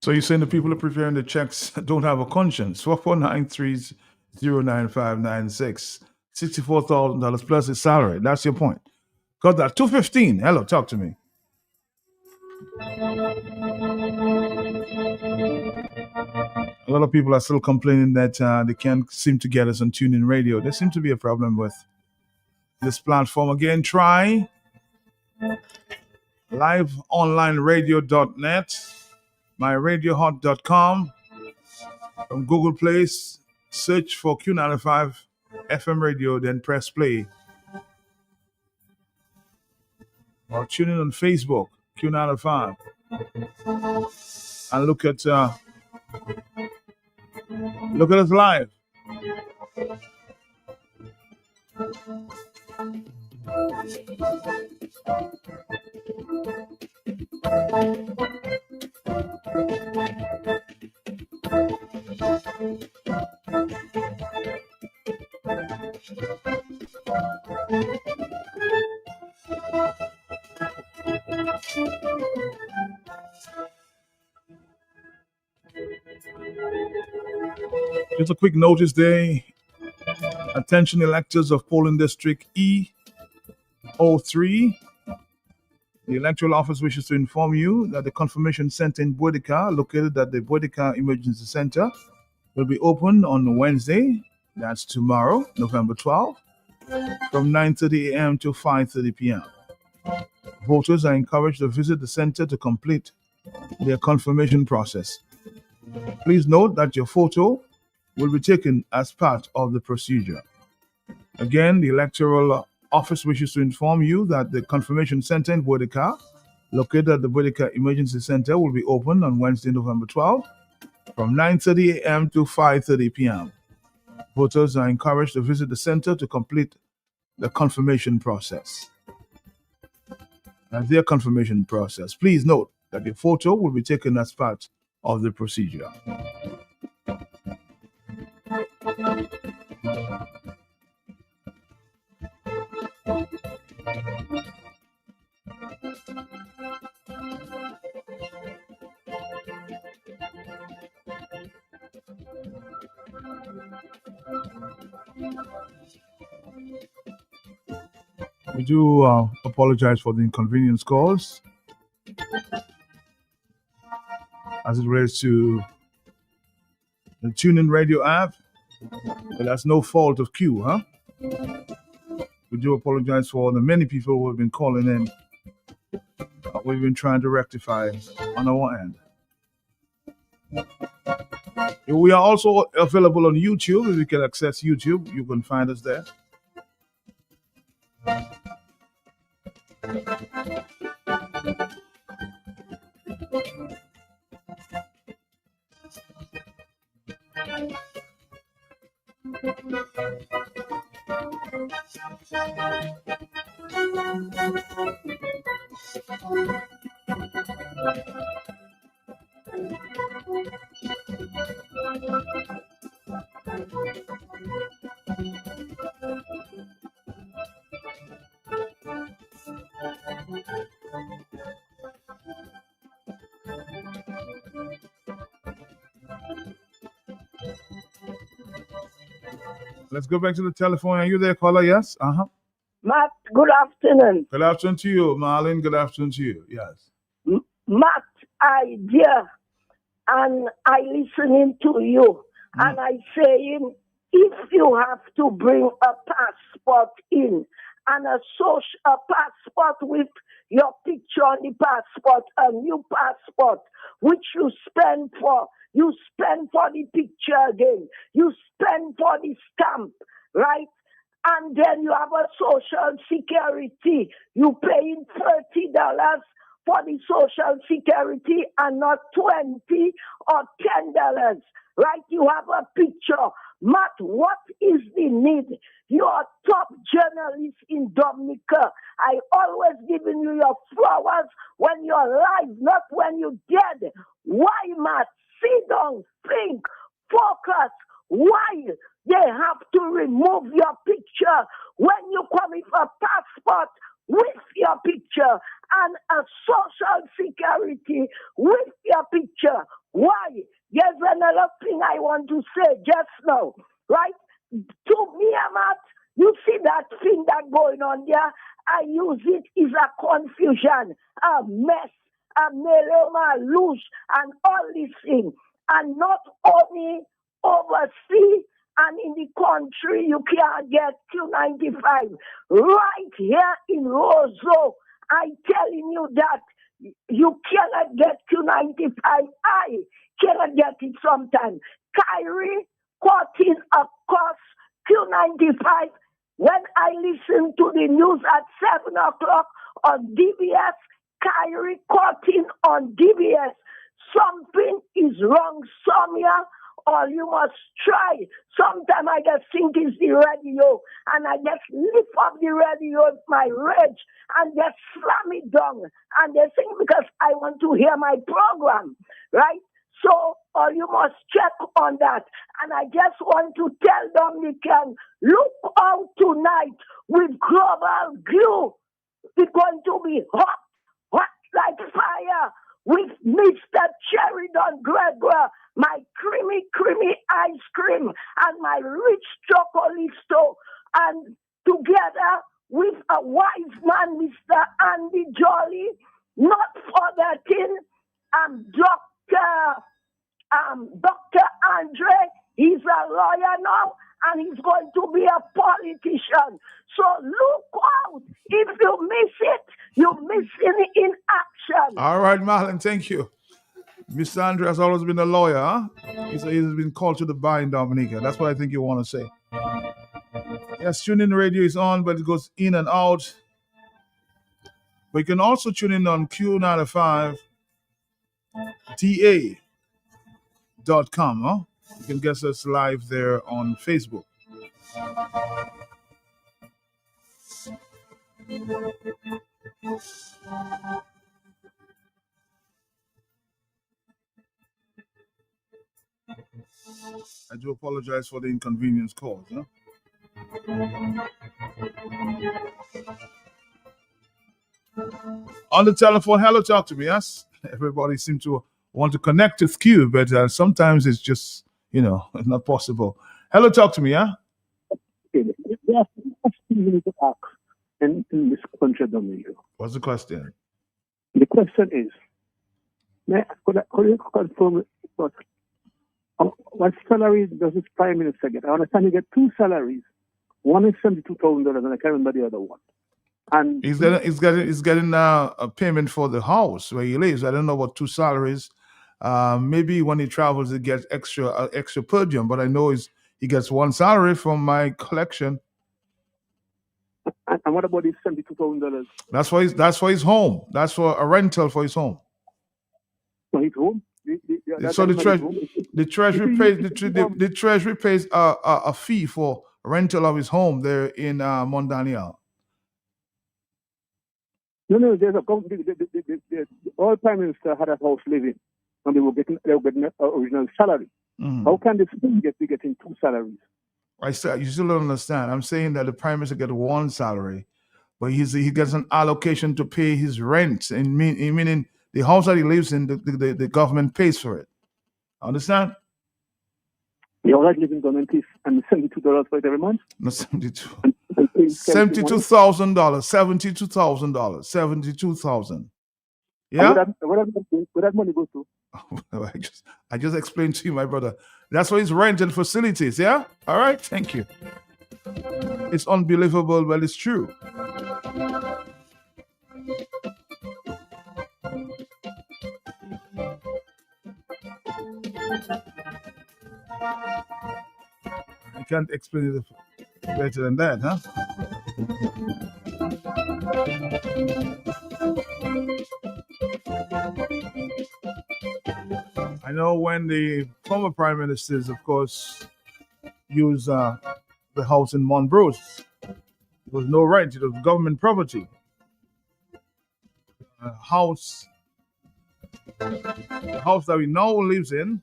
So you're saying the people who are preparing the checks don't have a conscience? 4493-09596. $64,000 plus his salary. That's your point. Got that. 215. Hello, talk to me. A lot of people are still complaining that they can't seem to get us on TuneIn Radio. There seems to be a problem with this platform. Again, try liveonlineradio.net, myradiohot.com. From Google Play, search for Q95 FM radio, then press play. Or tune in on Facebook, Q95. And look at us live. Just a quick notice there. Attention electors of polling district E03. The electoral office wishes to inform you that the confirmation center in Boudica, located at the Boudica Emergency Center, will be open on Wednesday, that's tomorrow, November 12th, from 9:30 a.m. to 5:30 p.m. Voters are encouraged to visit the center to complete their confirmation process. Please note that your photo will be taken as part of the procedure. Again, the electoral office wishes to inform you that the confirmation center in Boudica, located at the Boudica Emergency Center, will be open on Wednesday, November 12th, from 9:30 a.m. to 5:30 p.m. Voters are encouraged to visit the center to complete the confirmation process. As their confirmation process, please note that your photo will be taken as part of the procedure. We do apologize for the inconvenience caused as it relates to the TuneIn Radio app, but that's no fault of Q, huh? We do apologize for the many people who have been calling in. We've been trying to rectify on our end. We are also available on YouTube. If you can access YouTube, you can find us there. Let's go back to the telephone. Are you there, caller? Yes? Uh-huh. Matt, good afternoon. Good afternoon to you, Marlene. Good afternoon to you. Yes. Matt, I hear and I listening to you and I saying if you have to bring a passport in and a passport with your picture on the passport, a new passport, which you spend for the picture again, you spend for the stamp, right? And then you have a social security. You paying $30 for the social security and not $20 or $10, right? You have a picture. Matt, what is the need? You are top journalist in Dominica. I always giving you your flowers when you're alive, not when you're dead. Why, Matt? Sit down, think, focus. Why they have to remove your picture when you come with a passport with your picture and a social security with your picture. Why? There's another thing I want to say just now, right? To me, Amat, you see that thing that going on there? I use it is a confusion, a mess, a meloma, loose, and all these things. And not only overseas and in the country, you can't get Q95. Right here in Roseau, I'm telling you that you cannot get Q95. I cannot get it sometimes. Kyrie caught in a course Q95. When I listen to the news at 7 o'clock on DBS, Kyrie caught in on DBS. Something is wrong somewhere, or you must try. Sometimes I just think it's the radio, and I just lift up the radio with my rage and just slam it down. And they think because I want to hear my program, right? So, or you must check on that. And I just want to tell Dominican, look out tonight with global glue. It's going to be hot, hot like fire with Mr. Sheridan Gregoire, my creamy ice cream, and my rich chocolisto, and together with a wise man, Mr. Andy Jolly, not forgetting Dr. Andre. He's a lawyer now, and he's going to be a politician. So look out. If you miss it, you're missing in action. All right, Marlon, thank you. Mr. Andre has always been a lawyer, huh? He's been called to the bar in Dominica. That's what I think you want to say. Yes, TuneIn Radio is on, but it goes in and out. But you can also tune in on Q95 TA.com, huh? You can get us live there on Facebook. I do apologize for the inconvenience caused. Huh? On the telephone, hello, talk to me, yes? Everybody seems to want to connect with Q, but sometimes it's just, it's not possible. Hello, talk to me, yeah? There's a question you need to ask in this country, Dominica. What's the question? The question is, could you confirm what salary does this Prime Minister get? I understand he get two salaries. One is $72,000, and I can't remember the other one. And he's getting a payment for the house where he lives. I don't know what two salaries. Maybe when he travels, he gets extra per diem. But I know he gets one salary from my collection. And what about his $72,000? That's for his home. That's for a rental for his home. For his home. So the treasury pays a fee for rental of his home there in Mont Daniel. No. There's all Prime Minister had a house living, and they were getting an original salary. Mm-hmm. How can this be getting two salaries? You still don't understand. I'm saying that the Prime Minister gets one salary, but he gets an allocation to pay his rent. And meaning the house that he lives in, the government pays for it. Understand? The all right living government pays and $72 for it every month? No, $72,000. $72,000. Yeah? Where that money goes to? I just explained to you, my brother. That's for his rent and facilities, yeah? All right, thank you. It's unbelievable, but it's true. I can't explain it better than that, huh? I know when the former prime ministers, of course, used the house in Montrose, there was no rent, it was government property. The house that we now lives in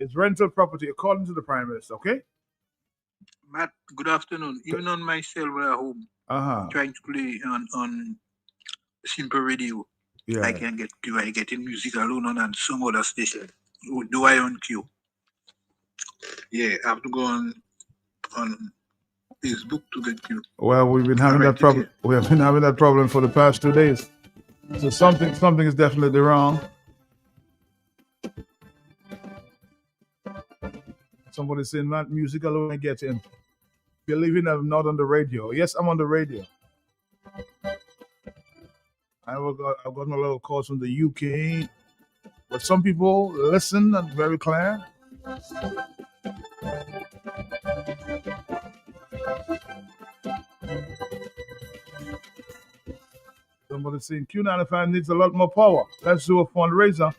is rental property according to the prime minister, okay? Matt, good afternoon. Even on my cellular home, trying to play on Simple Radio, Yeah. I can get getting music alone on and some other station. Do I on queue? Yeah, I have to go on Facebook to get queue. Well, we've been having that problem. We have been having that problem for the past 2 days. So something is definitely wrong. Somebody saying that music alone I get in. Believing I'm not on the radio. Yes, I'm on the radio. I've gotten a lot of calls from the UK, but some people listen and very clear. Somebody saying Q95 needs a lot more power. Let's do a fundraiser.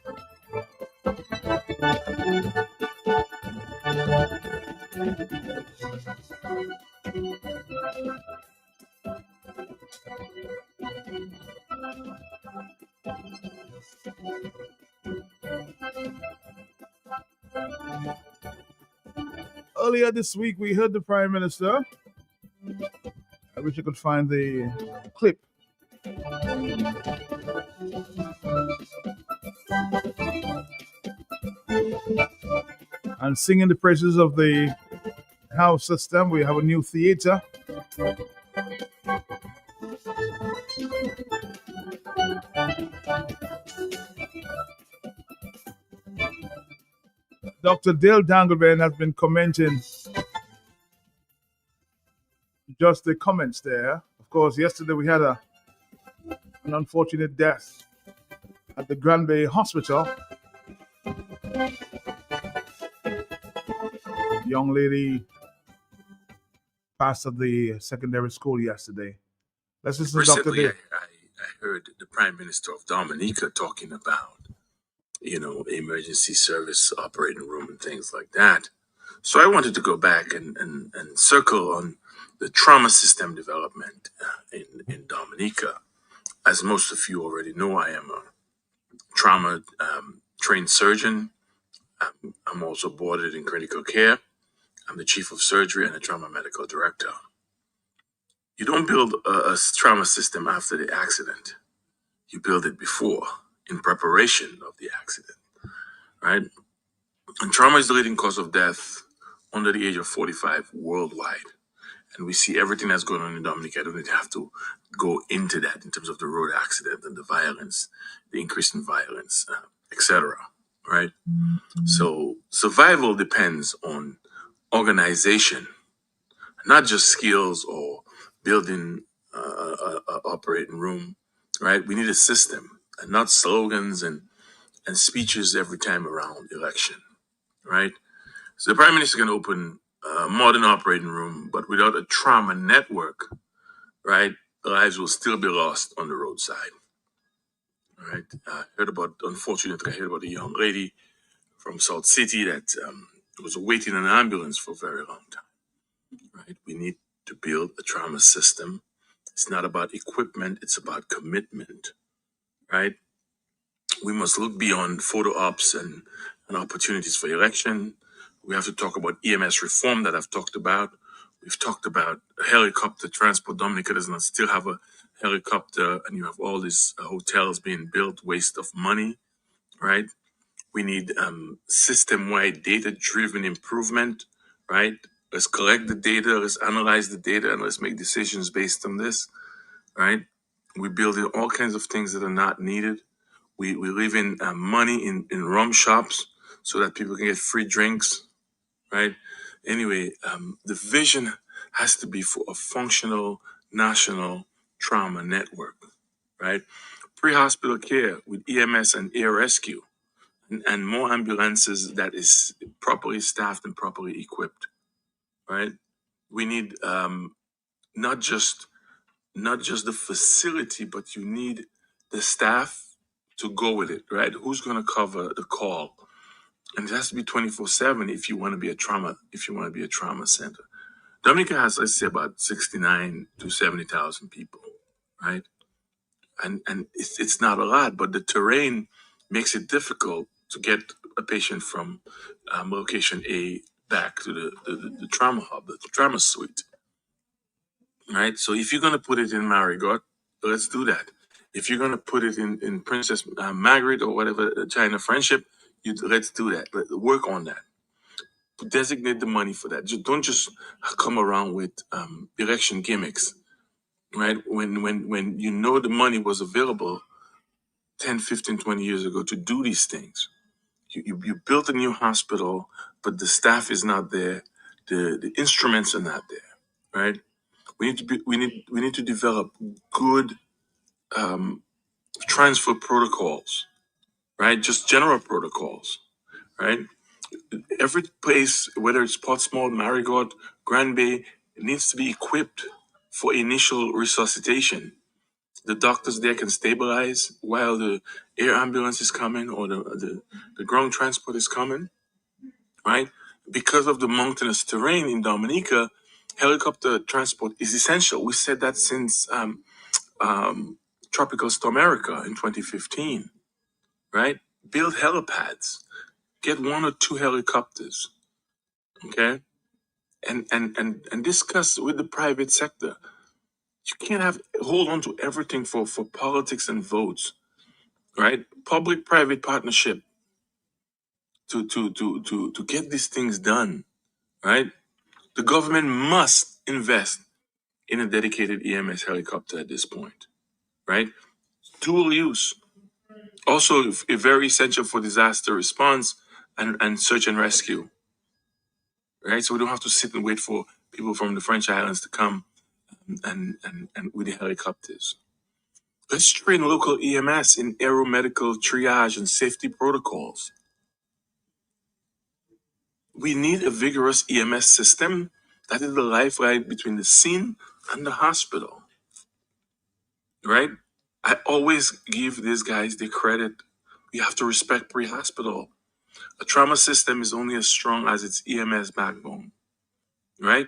Earlier this week, we heard the Prime Minister. I wish I could find the clip. And singing the praises of the house system. We have a new theater. Dr. Dale Dangleman has been commenting just the comments there. Of course, yesterday we had an unfortunate death at the Grand Bay Hospital. Young lady passed at the secondary school yesterday. Let's listen to Dr. Dale. I heard the Prime Minister of Dominica talking about, emergency service operating room and things like that. So I wanted to go back and circle on the trauma system development in Dominica. As most of you already know, I am a trauma trained surgeon. I'm also boarded in critical care. I'm the chief of surgery and a trauma medical director. You don't build a trauma system after the accident. You build it before, in preparation of the accident, right? And trauma is the leading cause of death under the age of 45 worldwide. And we see everything that's going on in Dominica. I don't even have to go into that in terms of the road accident and the violence, the increase in violence, etc. Right? So survival depends on organization, not just skills or building an operating room, right? We need a system and not slogans and speeches every time around election, right? So the Prime Minister can open a modern operating room, but without a trauma network, right, lives will still be lost on the roadside, right? Unfortunately, I heard about a young lady from South City that was waiting in an ambulance for a very long time, right? We need to build a trauma system. It's not about equipment, it's about commitment, right? We must look beyond photo ops and opportunities for election. We have to talk about EMS reform that I've talked about. We've talked about helicopter transport. Dominica does not still have a helicopter, and you have all these hotels being built, waste of money, right? We need system-wide data-driven improvement, right? Let's collect the data, let's analyze the data, and let's make decisions based on this, right? We're building all kinds of things that are not needed. We live in money in rum shops so that people can get free drinks, right? Anyway, the vision has to be for a functional national trauma network, right? Pre-hospital care with EMS and air rescue and more ambulances that is properly staffed and properly equipped, right? We need not just the facility, but you need the staff to go with it, right? Who's going to cover the call? And it has to be 24/7 if you want to be a trauma center. Dominica has, let's say, about 69 to 70,000 people, right? And it's not a lot, but the terrain makes it difficult to get a patient from location A back to the trauma hub, the trauma suite. Right? So if you're going to put it in Marigot, let's do that. If you're going to put it in Princess Margaret or whatever, China Friendship, let's do that. Work on that. Designate the money for that. Don't just come around with election gimmicks, right? When you know the money was available 10, 15, 20 years ago to do these things. You built a new hospital, but the staff is not there. The instruments are not there, right? We need to develop good transfer protocols, right? Just general protocols, right? Every place, whether it's Portsmouth, Marigot, Grand Bay, it needs to be equipped for initial resuscitation. The doctors there can stabilize while the air ambulance is coming or the ground transport is coming, right? Because of the mountainous terrain in Dominica, helicopter transport is essential. We said that since Tropical Storm Erica in 2015, right? Build helipads. Get 1 or 2 helicopters, okay? And discuss with the private sector. You can't hold on to everything for politics and votes, right? Public-private partnership to get these things done, right? The government must invest in a dedicated EMS helicopter at this point, right? Dual use. Also, very essential for disaster response and search and rescue, right? So we don't have to sit and wait for people from the French Islands to come and with the helicopters. Let's train local EMS in aeromedical triage and safety protocols. We need a vigorous EMS system that is the lifeline between the scene and the hospital, right? I always give these guys the credit. We have to respect pre-hospital. A trauma system is only as strong as its EMS backbone, right?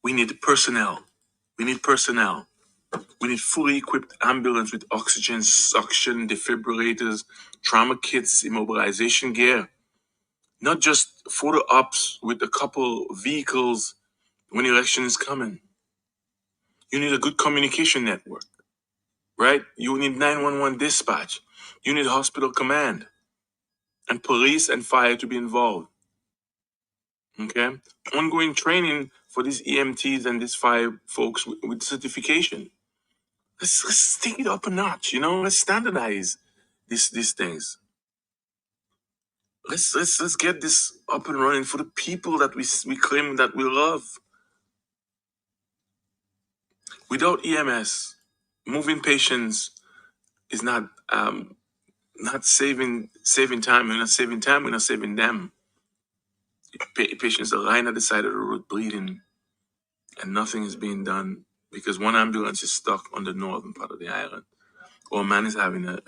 We need personnel. We need personnel. We need fully equipped ambulance with oxygen, suction, defibrillators, trauma kits, immobilization gear. Not just photo ops with a couple vehicles when election is coming. You need a good communication network, right? You need 911 dispatch. You need hospital command and police and fire to be involved. Okay? Ongoing training for these EMTs and these fire folks with certification. Let's take it up a notch, you know? Let's standardize these things. Let's get this up and running for the people that we claim that we love. Without EMS, moving patients is not saving time. We're not saving time. We're not saving them. Patients are lying at the side of the road bleeding, and nothing is being done because one ambulance is stuck on the northern part of the island, or a man is having a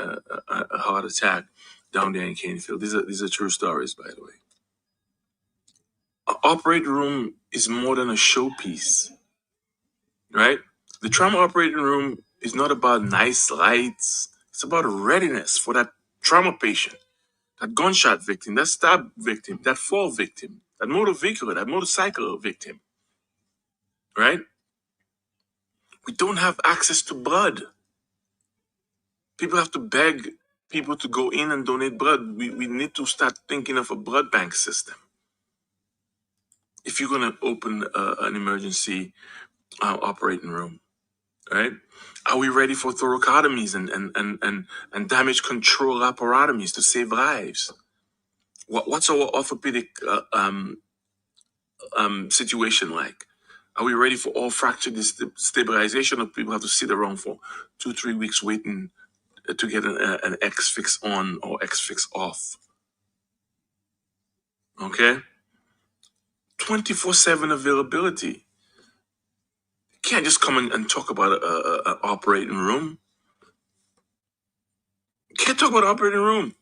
heart attack down there in Canefield. These are true stories, by the way. An operating room is more than a showpiece, right? The trauma operating room is not about nice lights. It's about readiness for that trauma patient, that gunshot victim, that stab victim, that fall victim, that motor vehicle, that motorcycle victim, right? We don't have access to blood. People have to beg people to go in and donate blood. We need to start thinking of a blood bank system. If you're going to open an emergency operating room, right? Are we ready for thoracotomies and damage control laparotomies to save lives? What's our orthopedic situation like? Are we ready for all fracture stabilization, or people have to sit around for 2-3 weeks waiting to get an X fix on or X fix off? Okay? 24/7 availability. You can't just come and talk about an operating room. You can't talk about an operating room.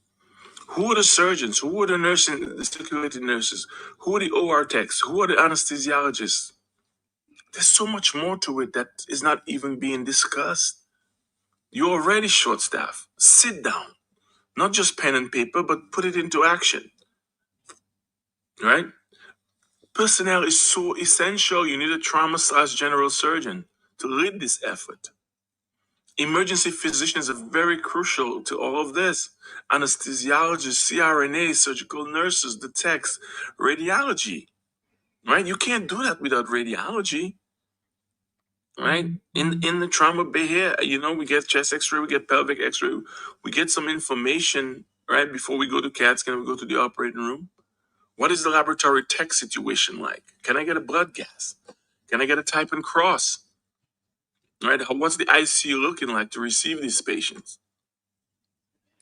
Who are the surgeons? Who are the nursing, the circulating nurses? Who are the OR techs? Who are the anesthesiologists? There's so much more to it that is not even being discussed. You're already short-staffed. Sit down. Not just pen and paper, but put it into action. Right? personnel is so essential. You need a trauma/general surgeon to lead this effort. Emergency physicians are very crucial to all of this. Anesthesiologists, CRNAs, surgical nurses, the techs, radiology, right? You can't do that without radiology, right? In the trauma bay here, we get chest x-ray, we get pelvic x-ray, we get some information, right? Before we go to CAT scan, we go to the operating room. What is the laboratory tech situation like? Can I get a blood gas? Can I get a type and cross? Right? What's the ICU looking like to receive these patients?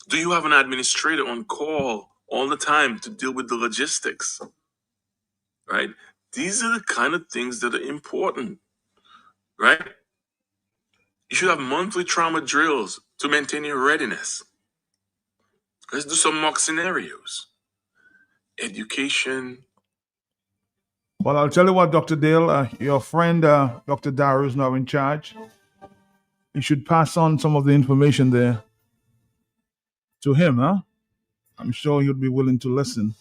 Do you have an administrator on call all the time to deal with the logistics? Right? These are the kind of things that are important. Right? You should have monthly trauma drills to maintain your readiness. Let's do some mock scenarios. Education. Well, I'll tell you what, Dr. Dale, your friend, Dr. Daru, is now in charge. You should pass on some of the information there to him, huh? I'm sure he'll be willing to listen.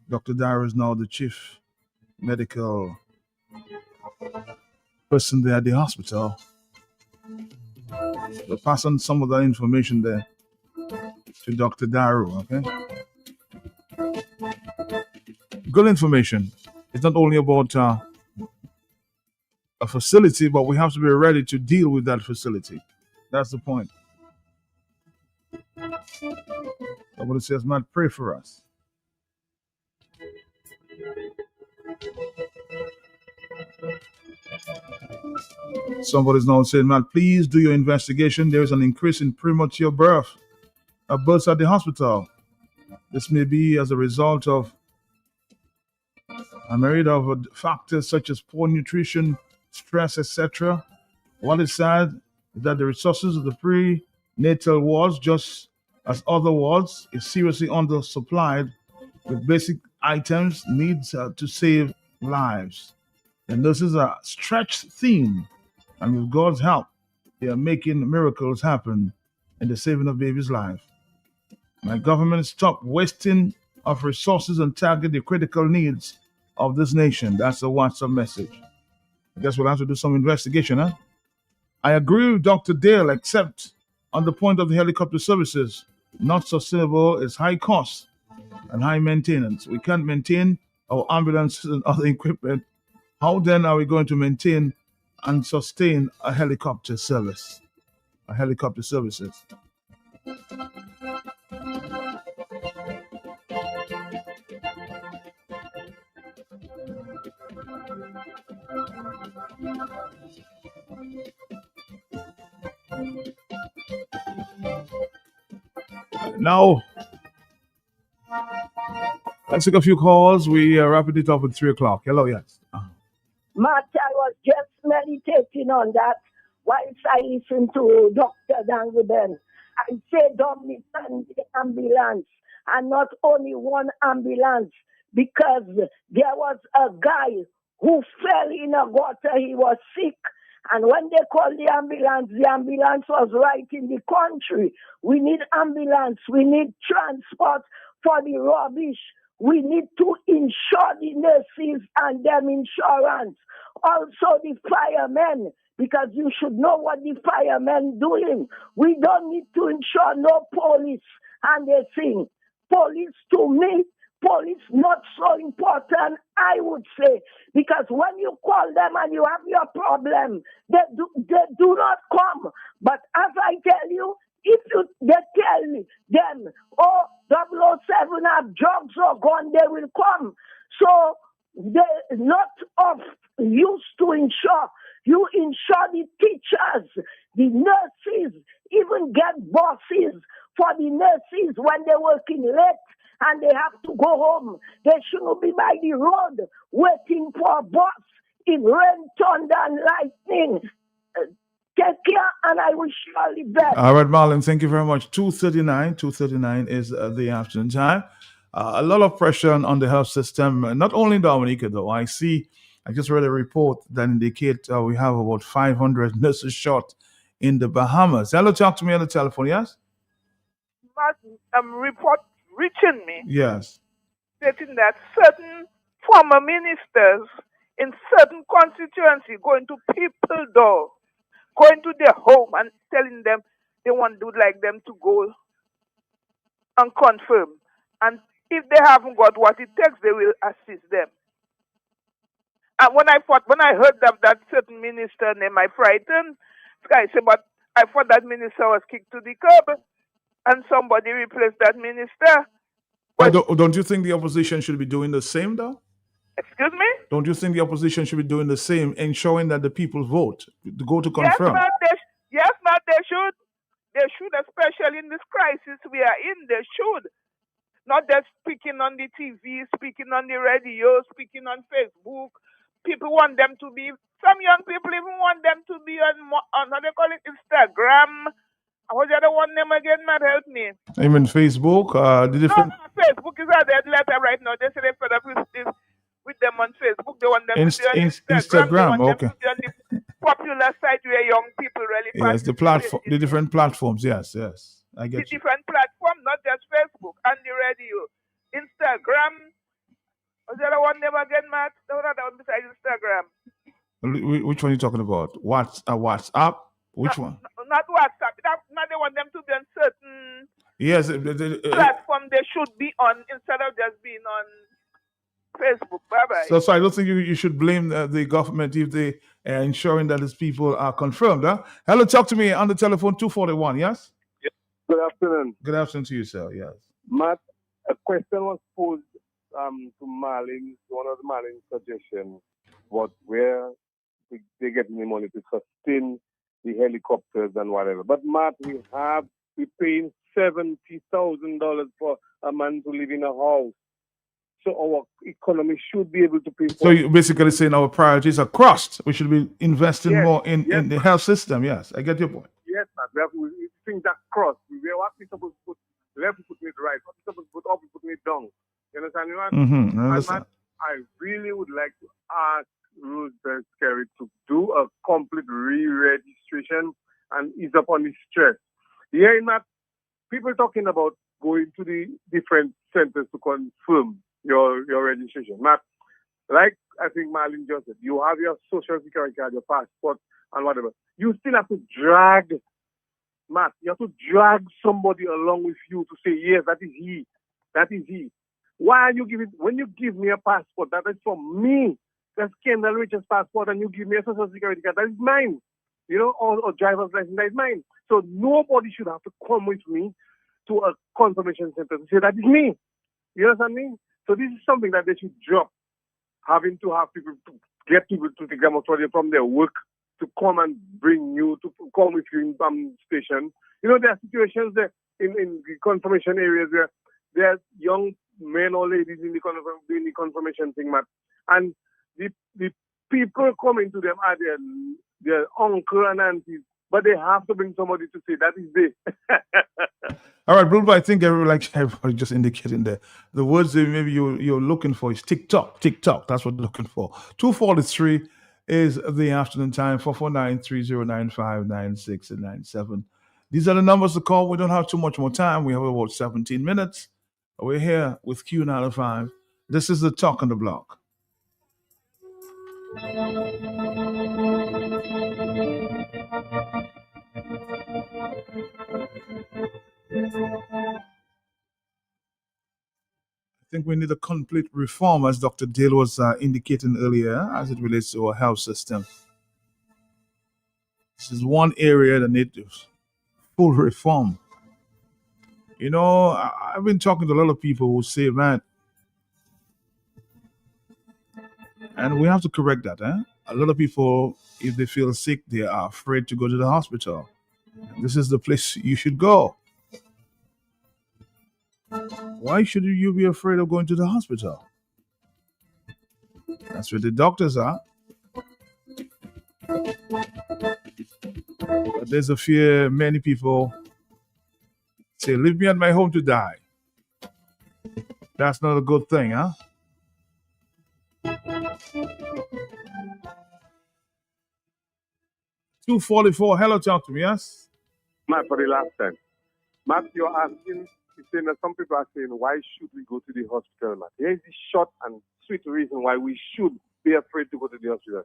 Dr. Daru is now the chief medical person there at the hospital. So pass on some of that information there to Dr. Daru, okay? Good information. It's not only about a facility, but we have to be ready to deal with that facility. That's the point. Somebody says, Matt, pray for us. Somebody's now saying, Matt, please do your investigation. There is an increase in premature births at the hospital. This may be as a result of a myriad of factors such as poor nutrition, stress, etc. What is sad is that the resources of the prenatal wards, just as other wards, is seriously undersupplied with basic items needs to save lives. And this is a stretched theme, and with God's help, they are making miracles happen in the saving of babies' life. My government stop wasting of resources and target the critical needs of this nation. That's a WhatsApp message. I guess we'll have to do some investigation, huh? I agree with Dr. Dale, except on the point of the helicopter services. Not sustainable is high cost and high maintenance. We can't maintain our ambulances and other equipment. How then are we going to maintain and sustain a helicopter service? Helicopter services. Now, let's take a few calls. We wrap it up at 3 o'clock. Hello, yes. Matt, I was just meditating on that whilst I listened to Dr. Danguben. I say Dominic and the ambulance, and not only one ambulance, because there was a guy who fell in a gutter. He was sick. And when they called the ambulance was right in the country. We need ambulance. We need transport for the rubbish. We need to insure the nurses and them insurance. Also the firemen, because you should know what the firemen doing. We don't need to insure no police. And they sing, police to me, police not so important, I would say, because when you call them and you have your problem, they do not come. But as I tell you, if they tell me them, 007 have drugs or gun, they will come. So they're not of use to insure. You insure the teachers, the nurses, even get bosses for the nurses when they're working late and they have to go home. They shouldn't be by the road waiting for a bus in rain, thunder, and lightning. Take care, and I wish you all the best. All right, Marlon, thank you very much. 2:39 is the afternoon time. A lot of pressure on the health system, not only in Dominica, though. I just read a report that indicates we have about 500 nurses short in the Bahamas. Hello, talk to me on the telephone, yes? Report reaching me. Yes. Stating that certain former ministers in certain constituency going to people door, going to their home and telling them they want to like them to go and confirm. And if they haven't got what it takes, they will assist them. And when I heard that certain minister named I frightened, I said, but I thought that minister was kicked to the curb and somebody replaced that minister. But don't you think the opposition should be doing the same, though? Excuse me? Don't you think the opposition should be doing the same, ensuring that the people vote to go to confirm? Yes, ma'am, they should. They should, especially in this crisis we are in. They should. Not just speaking on the TV, speaking on the radio, speaking on Facebook. People want them to be, some young people even want them to be on how they call it, Instagram. What's the other one name again, man? Help me. I mean, Facebook, the different... No, Facebook is a dead letter right now. They say they're fed up with them on Facebook. They want them to be on Instagram. They want them to be on the popular site where young people really Yes, the platform, the different platforms. Yes, I get the different platforms, not just Facebook and the radio, Instagram. What's the other one name again, Matt? The other one besides Instagram. Which one are you talking about? WhatsApp? Which one? Not WhatsApp. Now they want them to be on certain platform they should be on instead of just being on Facebook. Bye-bye. So I don't think you should blame the government if they are ensuring that these people are confirmed. Huh? Hello, talk to me on the telephone 241, yes? Yes. Good afternoon. Good afternoon to you, sir, yes. Matt, a question was posed to Marlin, one of the Marlin suggestions, was where they get the money to sustain the helicopters and whatever. But Matt, we're paying $70,000 for a man to live in a house. So our economy should be able to pay for. So you're basically saying our priorities are crossed. We should be investing more in the health system. Yes, I get your point. Yes, Matt. We think that's crossed. We have to put left foot it right. What we supposed to put up, we put it down. You understand me, man? Mm-hmm, I understand. Matt, I really would like to ask Roosevelt Kerry to do a complete re-registration and ease up on the stress. Here in Matt, people talking about going to the different centers to confirm your registration. Matt, like I think Marlin just said, you have your social security card, your passport, and whatever. You still have to drag, Matt, you have to drag somebody along with you to say, yes, that is he. That is he. Why are you giving, when you give me a passport, that is for me, that's Kendall Richard's passport, and you give me a social security card, that is mine. You know, or driver's license, that is mine. So nobody should have to come with me to a confirmation center to say that is me. You understand me? So this is something that they should drop. Having to have people to get people to take them out from their work to come and bring you, to come with you in some station. You know, there are situations there in the confirmation areas where there are young men or ladies in doing the confirmation thing, Matt. And the people coming to them are their uncle and aunties, but they have to bring somebody to say that is they. All right, Bruno, I think everybody just indicating there. The words that maybe you're looking for is TikTok. That's what they're looking for. 2:43 is the afternoon time. 449-3095-96 and 97. These are the numbers to call. We don't have too much more time. We have about 17 minutes. We're here with Q95. This is the Talk on the Block. I think we need a complete reform, as Dr. Dale was indicating earlier, as it relates to our health system. This is one area that needs full reform. You know, I've been talking to a lot of people who say, man, and we have to correct that. A lot of people, if they feel sick, they are afraid to go to the hospital. This is the place you should go. Why should you be afraid of going to the hospital? That's where the doctors are. But there's a fear many people say, leave me at my home to die. That's not a good thing, huh? $244, hello, talk to me, yes? Matt, for the last time. Matt, you're asking is saying that some people are saying, why should we go to the hospital, man? Here is the short and sweet reason why we should be afraid to go to the hospital.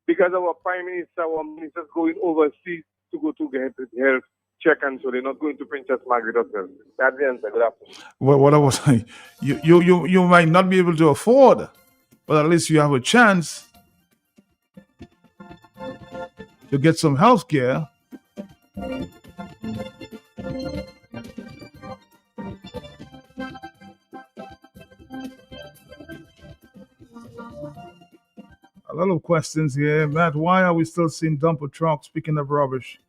Because our Prime Minister, our ministers going overseas to go to get health check, and so they're not going to Princess Margaret Hospital. That's the answer. Good afternoon. Well, what I was saying, you might not be able to afford, but at least you have a chance to get some health care. A lot of questions here. Matt, why are we still seeing dumper trucks picking up rubbish?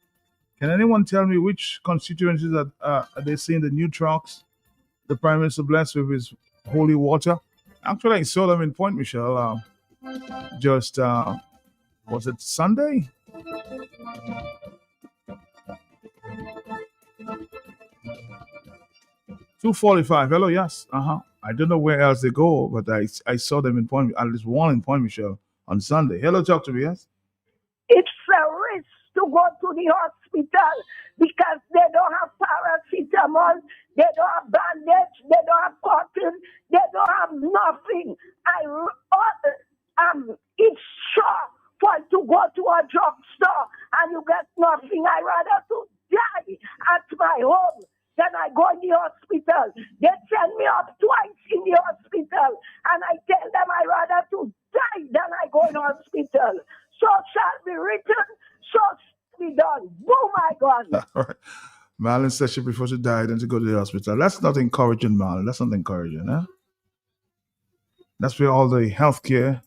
Can anyone tell me which constituencies are they seeing the new trucks the Prime Minister blessed with his holy water? Actually, I saw them in Point Michelle was it Sunday? $2.45. Hello, yes. I don't know where else they go, but I saw them in Point, at least one in Point Michelle on Sunday. Hello, talk to me, yes? It's a risk to go to the hospital because they don't have paracetamol, they don't have bandage, they don't have cotton, they don't have nothing. It's sure for to go to a drugstore and you get nothing. I rather to die at my home than I go in the hospital. They send me up twice in the hospital and I tell them I rather to die than I go in hospital. So shall be written, so be done. Boom, my God. All right. Marlon said she prefers to die than to go to the hospital. That's not encouraging, Marlon. That's not encouraging, huh? That's where all the health care.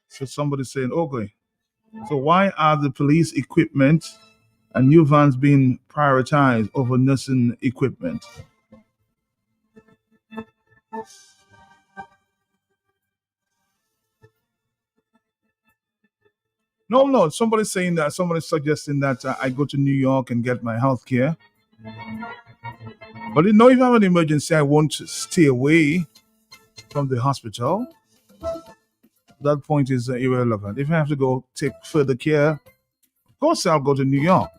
So somebody's saying, okay, so why are the police equipment and new vans being prioritized over nursing equipment? No. Somebody's saying that. Somebody's suggesting that I go to New York and get my health care. But if I have an emergency, I won't stay away from the hospital. That point is irrelevant. If I have to go take further care, of course I'll go to New York.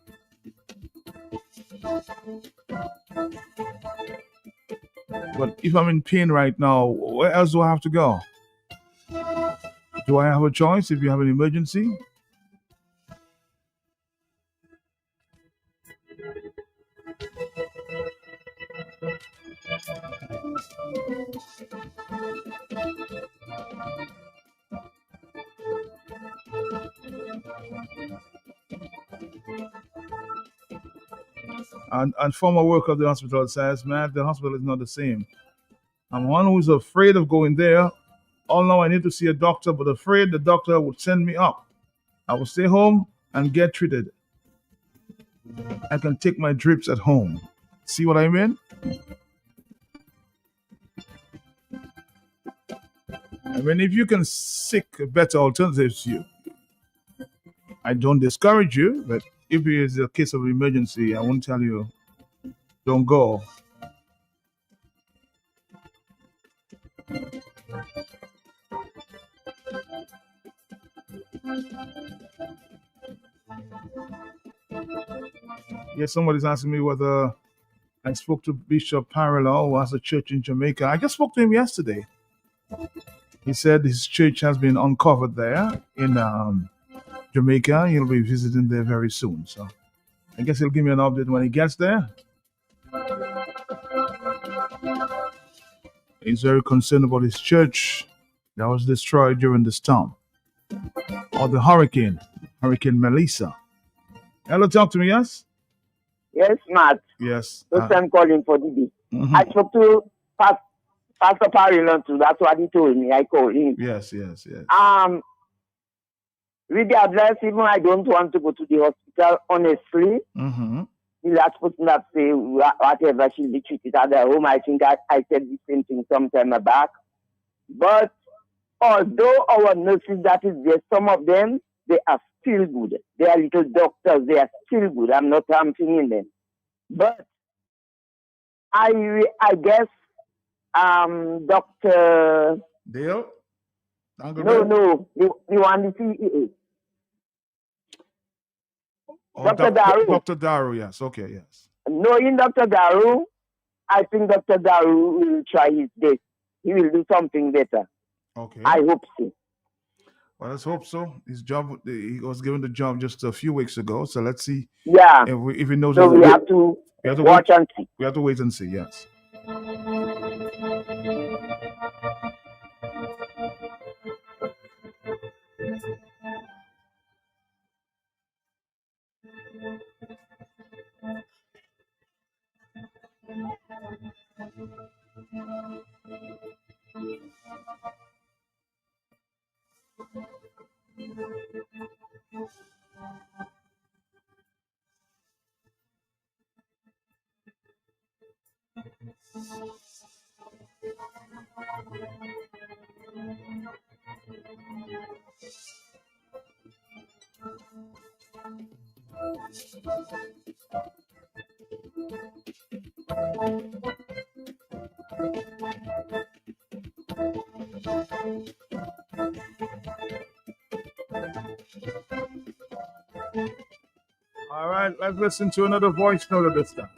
But if I'm in pain right now, where else do I have to go? Do I have a choice if you have an emergency? And former worker of the hospital says, man, the hospital is not the same. I'm one who's afraid of going there. All now I need to see a doctor, but afraid the doctor would send me up. I will stay home and get treated. I can take my drips at home. See what I mean? I mean, if you can seek better alternatives, I don't discourage you, but if it is a case of emergency, I won't tell you, don't go. Yes, somebody's asking me whether I spoke to Bishop Parallel, who has a church in Jamaica. I just spoke to him yesterday. He said his church has been uncovered there in Jamaica. He'll be visiting there very soon. So I guess he'll give me an update when he gets there. He's very concerned about his church that was destroyed during the storm or the Hurricane Melissa. Hello, talk to me, yes? Yes, Matt. Yes. First time calling for DB. I spoke to Pastor Parillon too. That's what he told me. I called him. Yes. Regardless, even I don't want to go to the hospital, honestly. The last person that say whatever she'll be treated at her home, I think I said the same thing some time back. But although our nurses that is there, some of them, they are still good. They are little doctors, they are still good. I'm not in them. But I guess Dr. Dale? No, the one the CEO. Oh, Dr. Daru. Dr. Daru, yes. Okay, yes. Knowing Dr. Daru, I think Dr. Daru will try his best. He will do something better. Okay. I hope so. Well, let's hope so. He was given the job just a few weeks ago, so let's see. Yeah. If he knows. So we have to watch and see. We have to wait and see. Yes. All right, let's listen to another voice note at this time.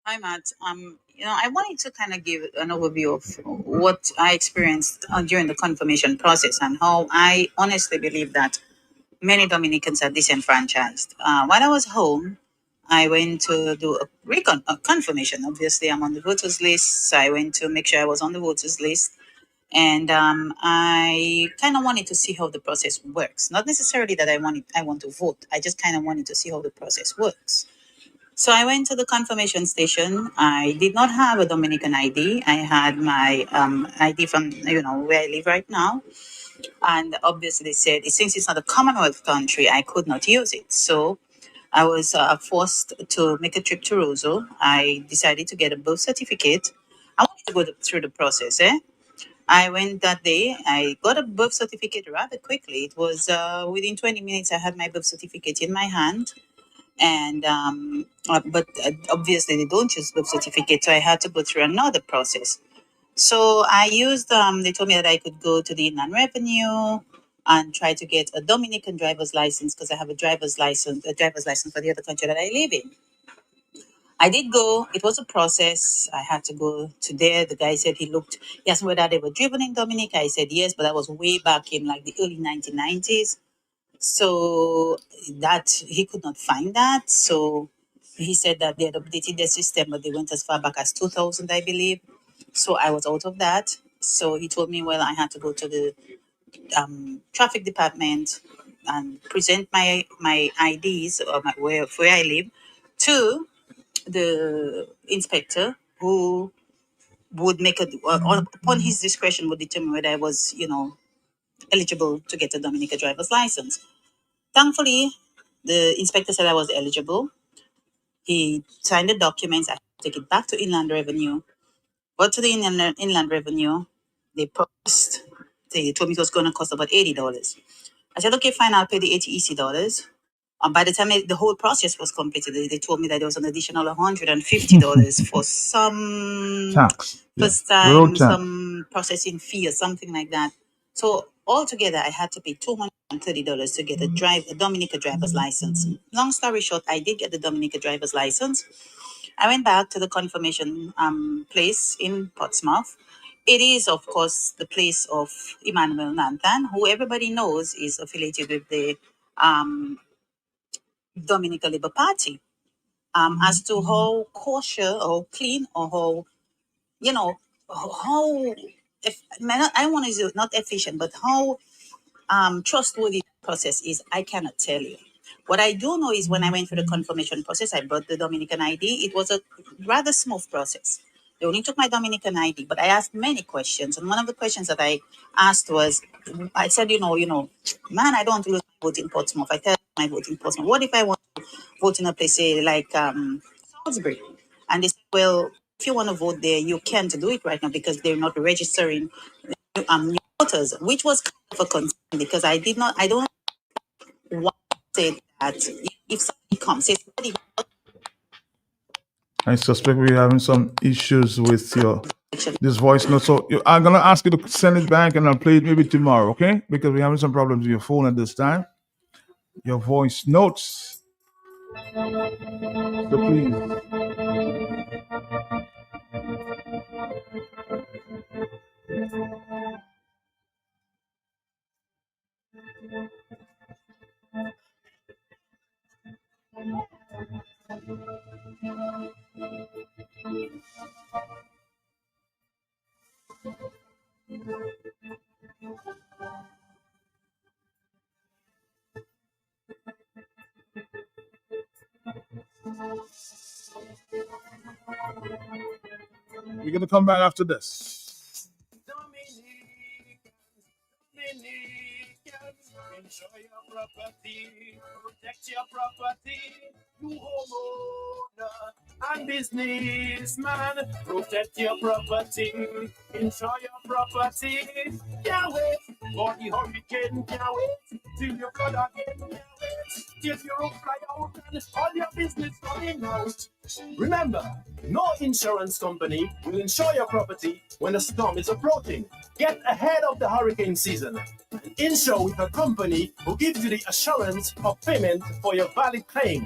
Hi, Matt. I wanted to kind of give an overview of what I experienced during the confirmation process and how I honestly believe that many Dominicans are disenfranchised. While I was home, I went to do a confirmation. Obviously, I'm on the voters list, so I went to make sure I was on the voters list. And I kind of wanted to see how the process works. Not necessarily that I want to vote. I just kind of wanted to see how the process works. So I went to the confirmation station. I did not have a Dominican ID. I had my ID from where I live right now, and obviously they said since it's not a Commonwealth country, I could not use it. So I was forced to make a trip to Roseau. I decided to get a birth certificate. I wanted to go through the process. I went that day. I got a birth certificate rather quickly. It was within 20 minutes. I had my birth certificate in my hand. And but obviously they don't use birth certificate, so I had to go through another process. So I used they told me that I could go to the Inland Revenue and try to get a Dominican driver's license because I have a driver's license for the other country that I live in. I did go. It was a process. I had to go to there. The guy said he asked me whether they were driven in Dominica. I said yes, but that was way back in like the early 1990s. So that he could not find that. So he said that they had updated their system, but they went as far back as 2000, I believe. So I was out of that. So he told me, well, I had to go to the traffic department and present my IDs or where I live to the inspector, who would make upon his discretion would determine whether I was, eligible to get a Dominica driver's license. Thankfully, the inspector said I was eligible. He signed the documents. I had to take it back to Inland Revenue. Got to the Inland Revenue. They told me it was going to cost about $80. I said, okay, fine, I'll pay the $80 EC. By the time the whole process was completed, they told me that there was an additional $150 for some tax, first road time, tax. some processing fee or something like that. So altogether, I had to pay $230 to get a Dominica driver's license. Long story short, I did get the Dominica driver's license. I went back to the confirmation place in Portsmouth. It is, of course, the place of Emmanuel Nantan, who everybody knows is affiliated with the Dominica Labour Party. As to how kosher or clean or how, I want to use not efficient, but how trustworthy the process is, I cannot tell you. What I do know is when I went through the confirmation process, I brought the Dominican ID. It was a rather smooth process. They only took my Dominican ID, but I asked many questions. And one of the questions that I asked was, I said, man, I don't want to lose my vote in Portsmouth. I tell my vote in Portsmouth. What if I want to vote in a place, say, like Salisbury? And they said, well, if you want to vote there, you can't do it right now because they're not registering new voters, which was kind of a concern because I don't want to say that if somebody comes, say somebody. I suspect we're having some issues with this voice note. So I'm gonna ask you to send it back, and I'll play it maybe tomorrow, okay? Because we're having some problems with your phone at this time. Your voice notes. So please. We're gonna come back after this. Enjoy your property, protect your property. You homeowner and businessman, protect your property, enjoy your property. Can't wait for the hurricane, can't wait till you flood again, can't wait till your roof fly out and all your business running out. Remember, no insurance company will insure your property when a storm is approaching. Get ahead of the hurricane season. Insure with a company who gives you the assurance of payment for your valid claim.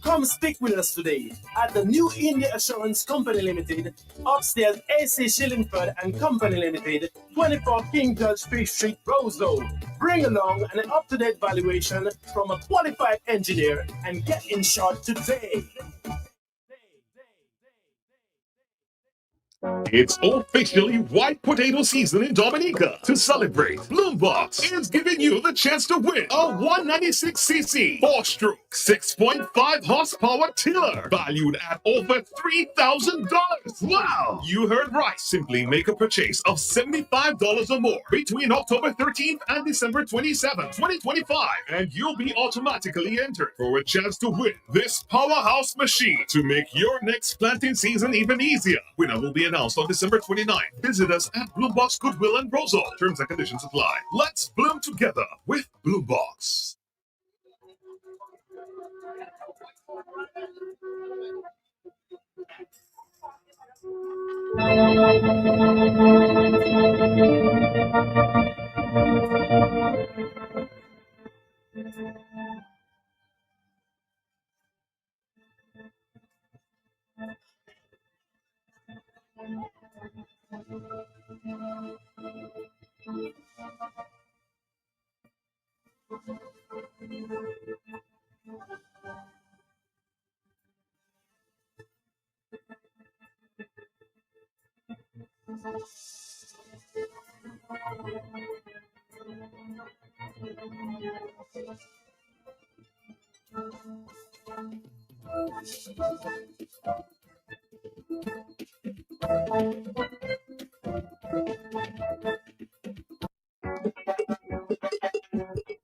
Come speak with us today at the New India Assurance Company Limited, upstairs AC Shillingford and Company Limited, 24 King George Street, Roseville. Bring along an up-to-date valuation from a qualified engineer and get insured today. It's officially white potato season in Dominica. To celebrate, Bloombox is giving you the chance to win a 196cc 4-stroke 6.5 horsepower tiller valued at over $3,000. Wow! You heard right. Simply make a purchase of $75 or more between October 13th and December 27th, 2025, and you'll be automatically entered for a chance to win this powerhouse machine to make your next planting season even easier. Winner will be announced on December 29th. Visit us at Bloombox Goodwill and Rosal. Terms and conditions apply. Let's bloom together with Bloombox.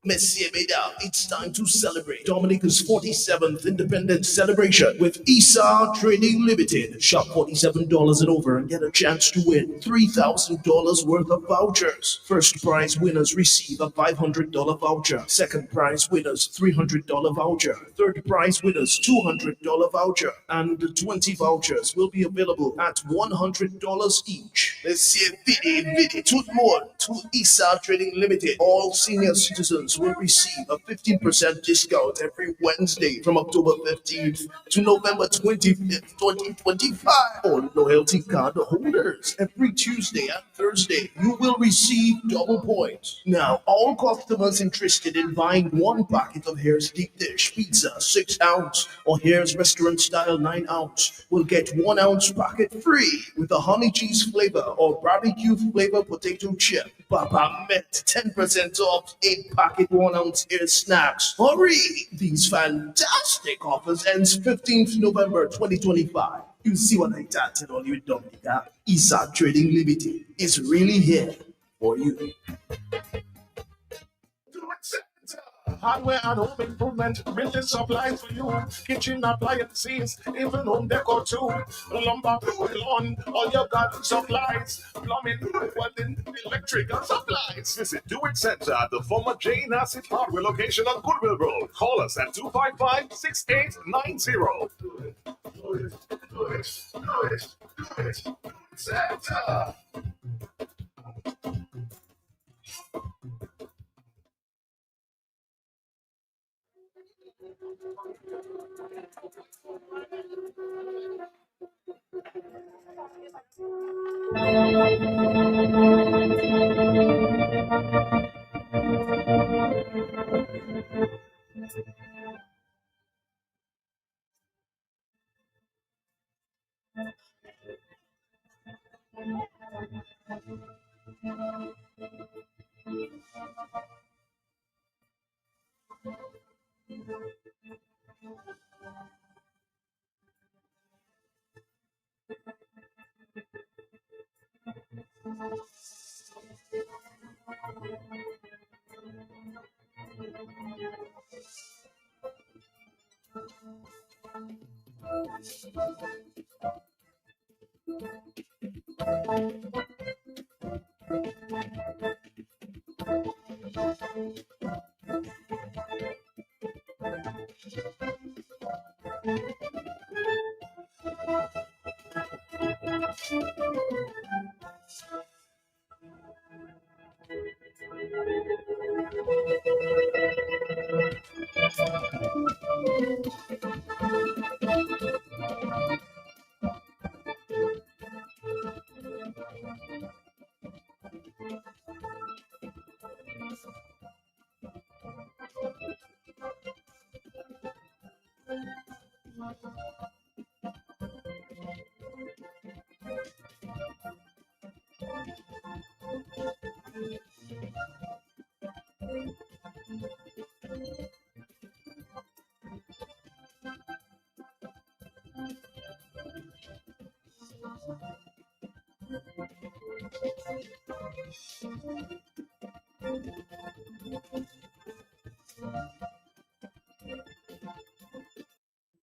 Messieurs, mesdames, it's time to celebrate Dominica's 47th Independence Celebration with ESA Trading Limited. Shop $47 and over and get a chance to win $3,000 worth of vouchers. First prize winners receive a $500 voucher. Second prize winners $300 voucher. Third prize winners $200 voucher. And 20 vouchers will be available at $100 each. Messieurs, vite, tout le monde to ESA Trading Limited. All senior citizens will receive a 15% discount every Wednesday from October 15th to November 25th, 2025. All loyalty card holders, every Tuesday and Thursday, you will receive double points. Now, all customers interested in buying one packet of Hare's Deep Dish Pizza 6 ounce or Hare's Restaurant Style 9 ounce will get 1 ounce packet free with a honey cheese flavor or barbecue flavor potato chip. Papa met 10% off 8 packet 1 ounce Hair snacks. Hurry! These fantastic offers ends 15th November 2025. You see what I did on you, Dominica? ESA Trading Limited is really here for you. Hardware and home improvement, really supplies for you. Kitchen appliances, even home decor too. Lumber, lawn, all your garden supplies. Plumbing, welding, electrical supplies. Visit Do It Center at the former J. Nassif Hardware location on Goodwill Road. Call us at 255-6890. Santa.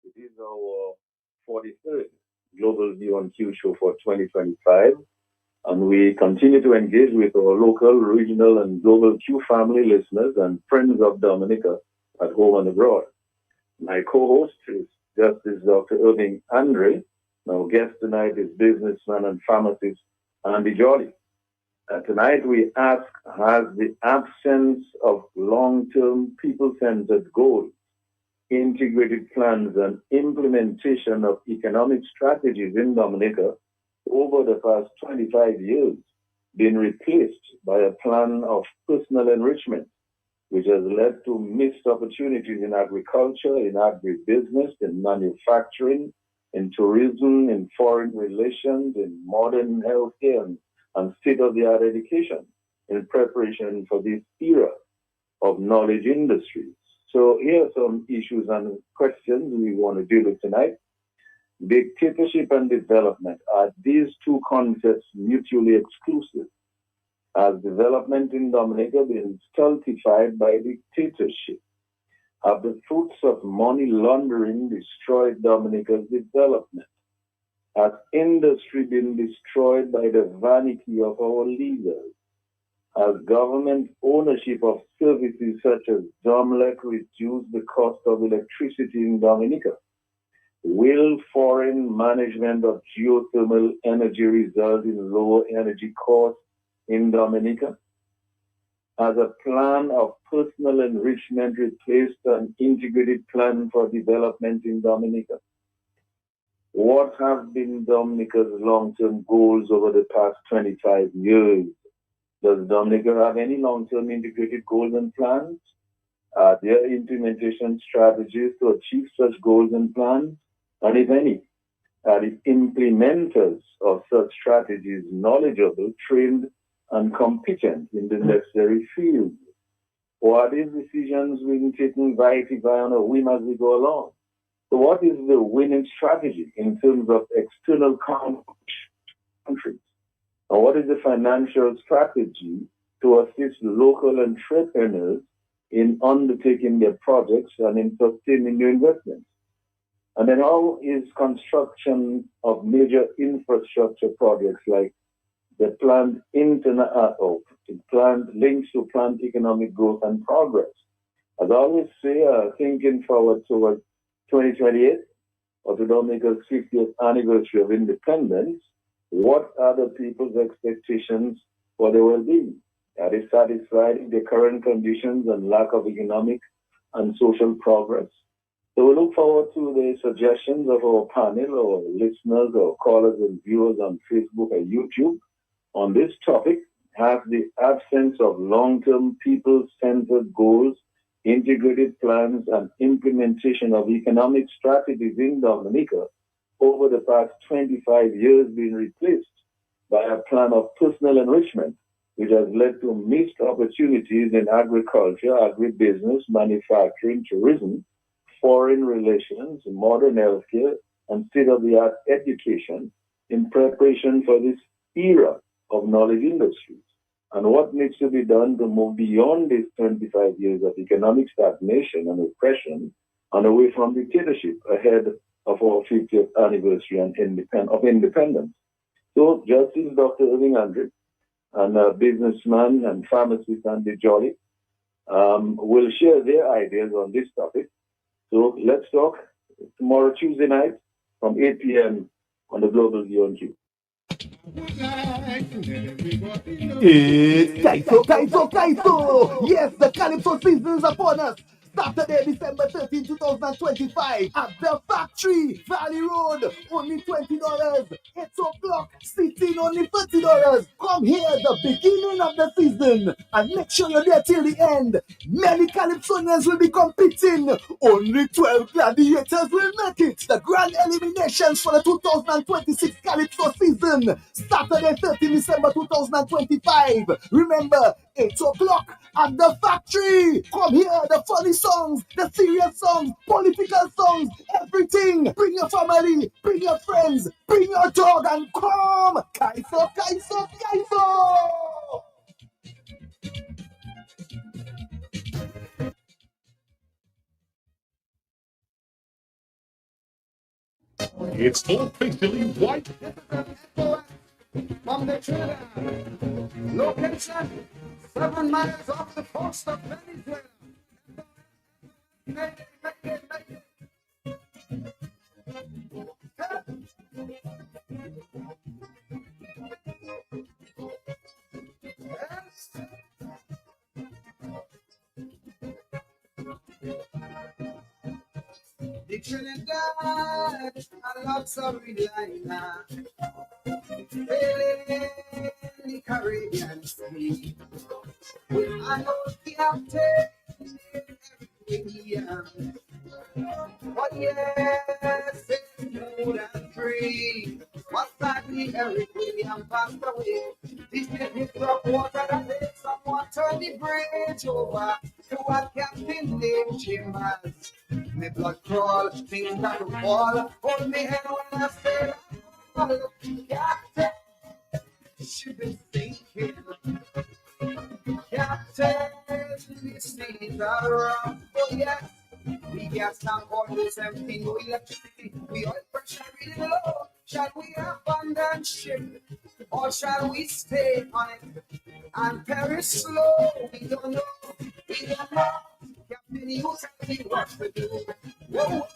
It is our 43rd Global View on Q show for 2025, and we continue to engage with our local, regional, and global Q family listeners and friends of Dominica at home and abroad. My co-host is Justice Dr. Irving Andre. Our guest tonight is businessman and pharmacist Andy Jolly. Tonight we ask, has the absence of long-term people-centered goals, integrated plans, and implementation of economic strategies in Dominica over the past 25 years been replaced by a plan of personal enrichment, which has led to missed opportunities in agriculture, in agribusiness, in manufacturing, in tourism, in foreign relations, in modern healthcare, and state-of-the-art education in preparation for this era of knowledge industries. So here are some issues and questions we want to deal with tonight. Dictatorship and development. Are these two concepts mutually exclusive? Has development in Dominica been stultified by dictatorship? Have the fruits of money laundering destroyed Dominica's development? Has industry been destroyed by the vanity of our leaders? Has government ownership of services such as Domlec reduced the cost of electricity in Dominica? Will foreign management of geothermal energy result in lower energy costs in Dominica? Has a plan of personal enrichment replaced an integrated plan for development in Dominica? What have been Dominica's long-term goals over the past 25 years? Does Dominica have any long-term integrated goals and plans? Are there implementation strategies to achieve such goals and plans? And if any, are the implementers of such strategies knowledgeable, trained, and competent in the necessary fields? Or are these decisions being taken by on a whim as we go along? So what is the winning strategy in terms of external countries? And what is the financial strategy to assist local entrepreneurs in undertaking their projects and in sustaining new investments? And then how is construction of major infrastructure projects like the planned links to planned economic growth and progress? As I always say, thinking forward towards 2028, or to Dominica's 50th anniversary of independence, what are the people's expectations for their well-being? Are they satisfied in their current conditions and lack of economic and social progress? So we look forward to the suggestions of our panel or listeners or callers and viewers on Facebook and YouTube on this topic. Has the absence of long-term people-centered goals, integrated plans, and implementation of economic strategies in Dominica over the past 25 years been replaced by a plan of personal enrichment, which has led to missed opportunities in agriculture, agribusiness, manufacturing, tourism, foreign relations, modern healthcare, and state-of-the-art education in preparation for this era of knowledge industries? And what needs to be done to move beyond these 25 years of economic stagnation and oppression and away from dictatorship ahead of our 50th anniversary of independence? So Justice Dr. Irving Andre and a businessman and pharmacist Andy Jolly will share their ideas on this topic. So let's talk tomorrow, Tuesday night, from 8 p.m. on the Global View on Q. It's Kaiso! Yes, the Calypso season is upon us. Saturday, December 13, 2025 at the Factory, Valley Road, only $20. 8 o'clock, seating only $30. Come here, the beginning of the season, and make sure you're there till the end. Many Calypsonians will be competing. Only 12 gladiators will make it. The grand eliminations for the 2026 Calypso season, Saturday, 13 December 2025. Remember, 8 o'clock at the Factory. Come here, the funny songs, the serious songs, political songs, everything. Bring your family, bring your friends, bring your dog, and come. Kaiso! It's officially white. From the Trinidad, location 7 miles off the coast of Venezuela. The Trinidad, I love Carolina, sailing the Caribbean Sea. I know Captain William, but yes, it's smooth and free. But sadly, Eric William passed away. This made me drop water that made someone turn the bridge over to a captain named Chambers. My blood crawl, things that fall. Hold me head when I say Captain, she been thinking. Captain, this things are wrong. Oh yes, we got some almost everything. No electricity, we oil pressure really low. Shall we abandon ship, or shall we stay on it and perish slow? We don't know. Captain, you tell me what to do. Whoa.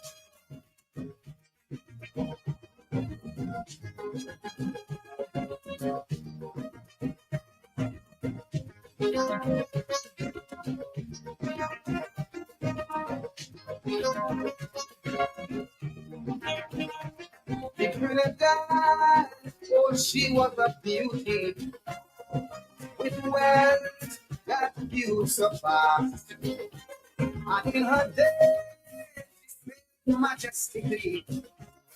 The Trinidad, oh, she was a beauty with wealth that few surpassed. And in her day, she spent majestically.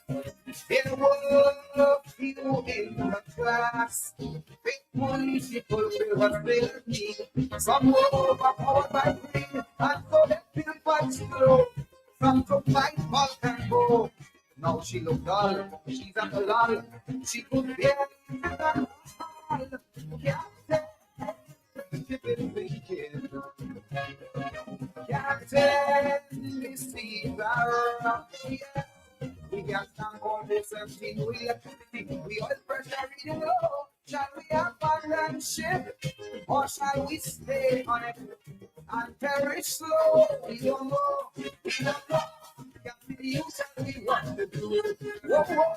There were few in her class. Faithful people will her still need. Some were overpowered by greed, and so they feel but slow. Some took fight, bulk and go. Now she looked dull, she's at the lull. She could barely sit on her Captain, she been thinking. Captain, this seas are rough, yes. We got some almost everything we electricity. We oil pressure really low. Shall we abandon ship, or shall we stay on it and perish slow? We don't know. We don't know. Captain, you tell me what to do. Whoa, whoa.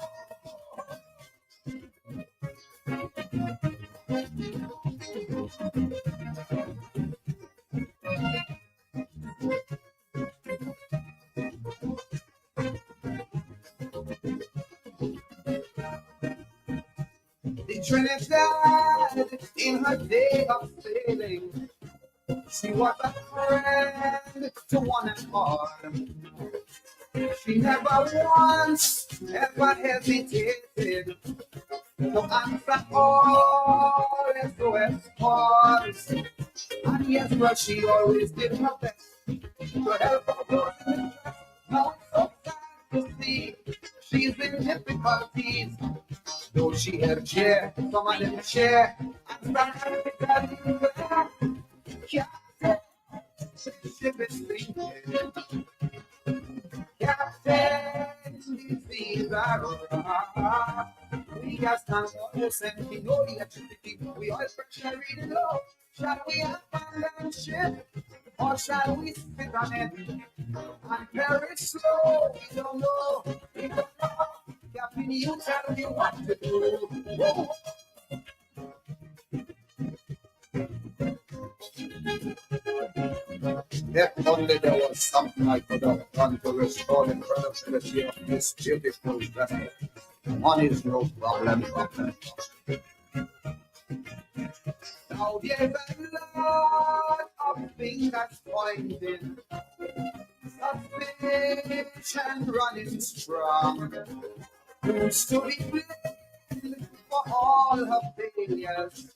The Trinidad in her day of sailing, she was a friend to one and all. She never once ever hesitated to answer all SOS calls. And yes, but she always did her best to help her those in distress. Now it's so sad to see she's in difficulties. Though she helped share, some of them share, and sometimes because Captain, ship is sinking. Captain, these seas are rough. We got stand for no safety, no electricity. We all pressure reading low. Shall we abandon ship, or shall we sit on it and perish slow? We don't know. We don't know. Captain, you tell me what to do. Whoa. If only there was something I could have done to restore the credibility of this beautiful vessel. Money's no problem. Now there's a lot of fingers pointing, suspicion running strong. Who's to be blamed for all her failures?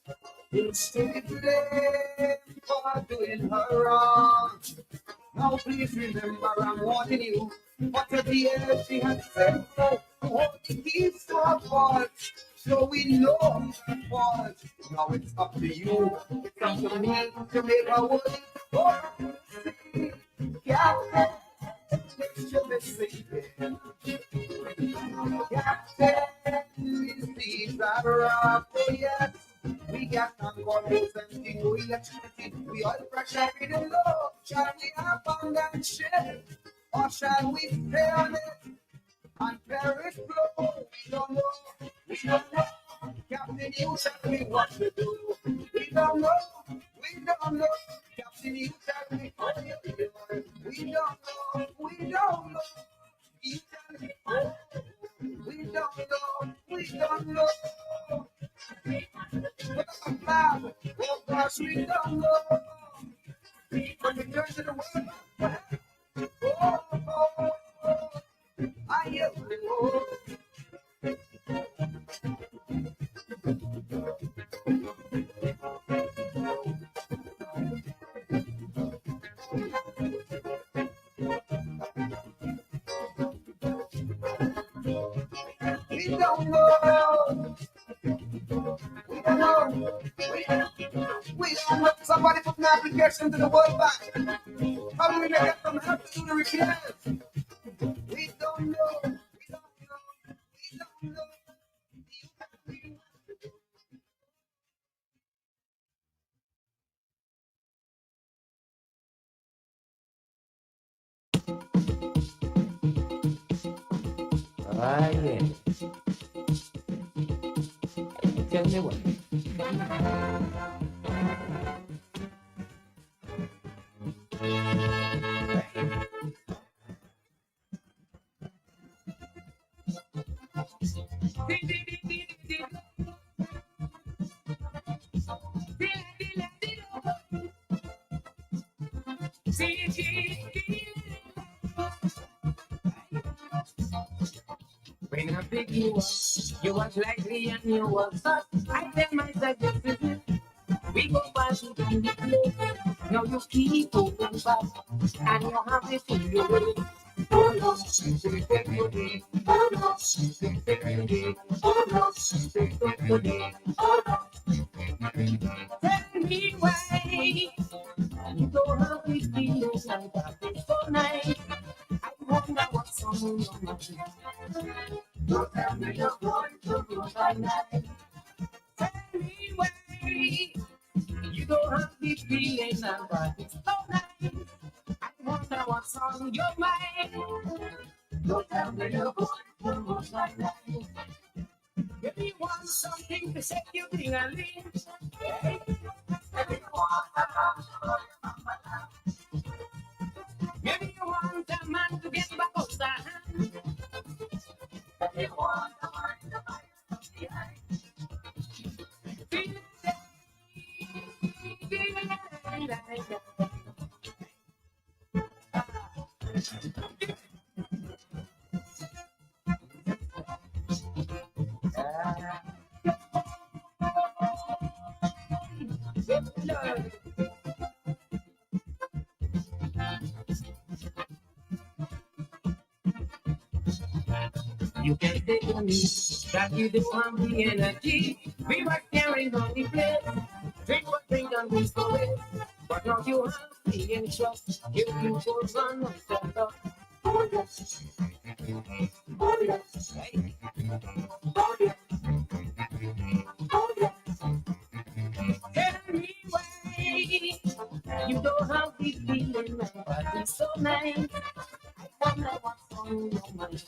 Who's to be blamed for doing her wrong? Now please remember I'm warning you, but at the end she has said no. Hold the keys to her fault, so we know who's at fault. Now it's up to you, it's up to me to make her work. Oh, see, Captain, this ship is sinking. Captain, these seas are rough, oh yes. We got non-warriors and king, we electricity, we all pressure in the low. Shall we abandon ship, or shall we stay on it and perish slow? We don't know, we don't know. Captain, you tell me what to do. We don't know, we don't know. Captain, you tell me what to do. We don't know, we don't know. You tell me, we don't know, we don't know. Oh gosh, we don't know. When we turn to the world, I hear the Lord. We don't know. We don't know. We don't know. Somebody put an application to the World Bank. How do we get them help to do the repairs? We don't know. We don't know. We don't know. Ah, yeah. Tell me what. When I pick you up, you was like me and you was up. I tell myself this is it. We go back to the place. Now you keep moving back, and you have to feel your way. Oh no, something take your day. Oh no, something take your day. Oh no, something take your day. Oh no. Tell me why you don't have these feelings like that. It's so nice. I wonder what's on your mind. Don't tell me you're going to go by night. Tell me why you don't have these feelings like that. It's so nice. I wonder what's on your mind. Don't tell me you're going to lose my life. If you want something to set you thing and leave, hey. If you want a man to get back up the hand. If you want a man to buy behind. You can take on me that you don't have the energy. We were carrying on the place. Drink what drink and we go away. But now you have me in trust. You can go run and stand up. Oh yes. Oh yes. Hey. Oh yes. Oh yes. Tell me why you don't have the feeling that it's so nice. I wonder what's on your mind.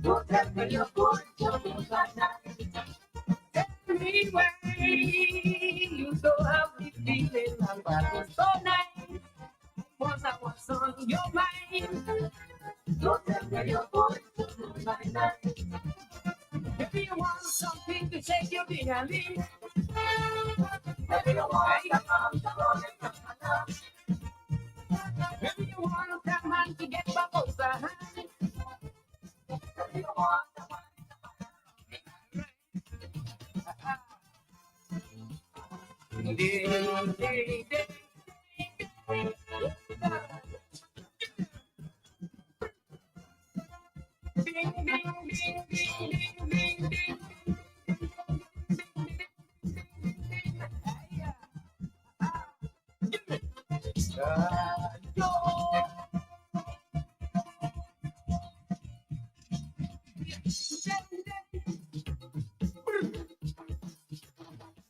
Don't tell me you're going to lose my night. Tell me why you don't have the feeling that it's so nice. I wonder what's on your mind. Don't tell me you're going to lose my night. If you want something to shake your big and leave. If you want if you want that man to get bubbles behind. If you want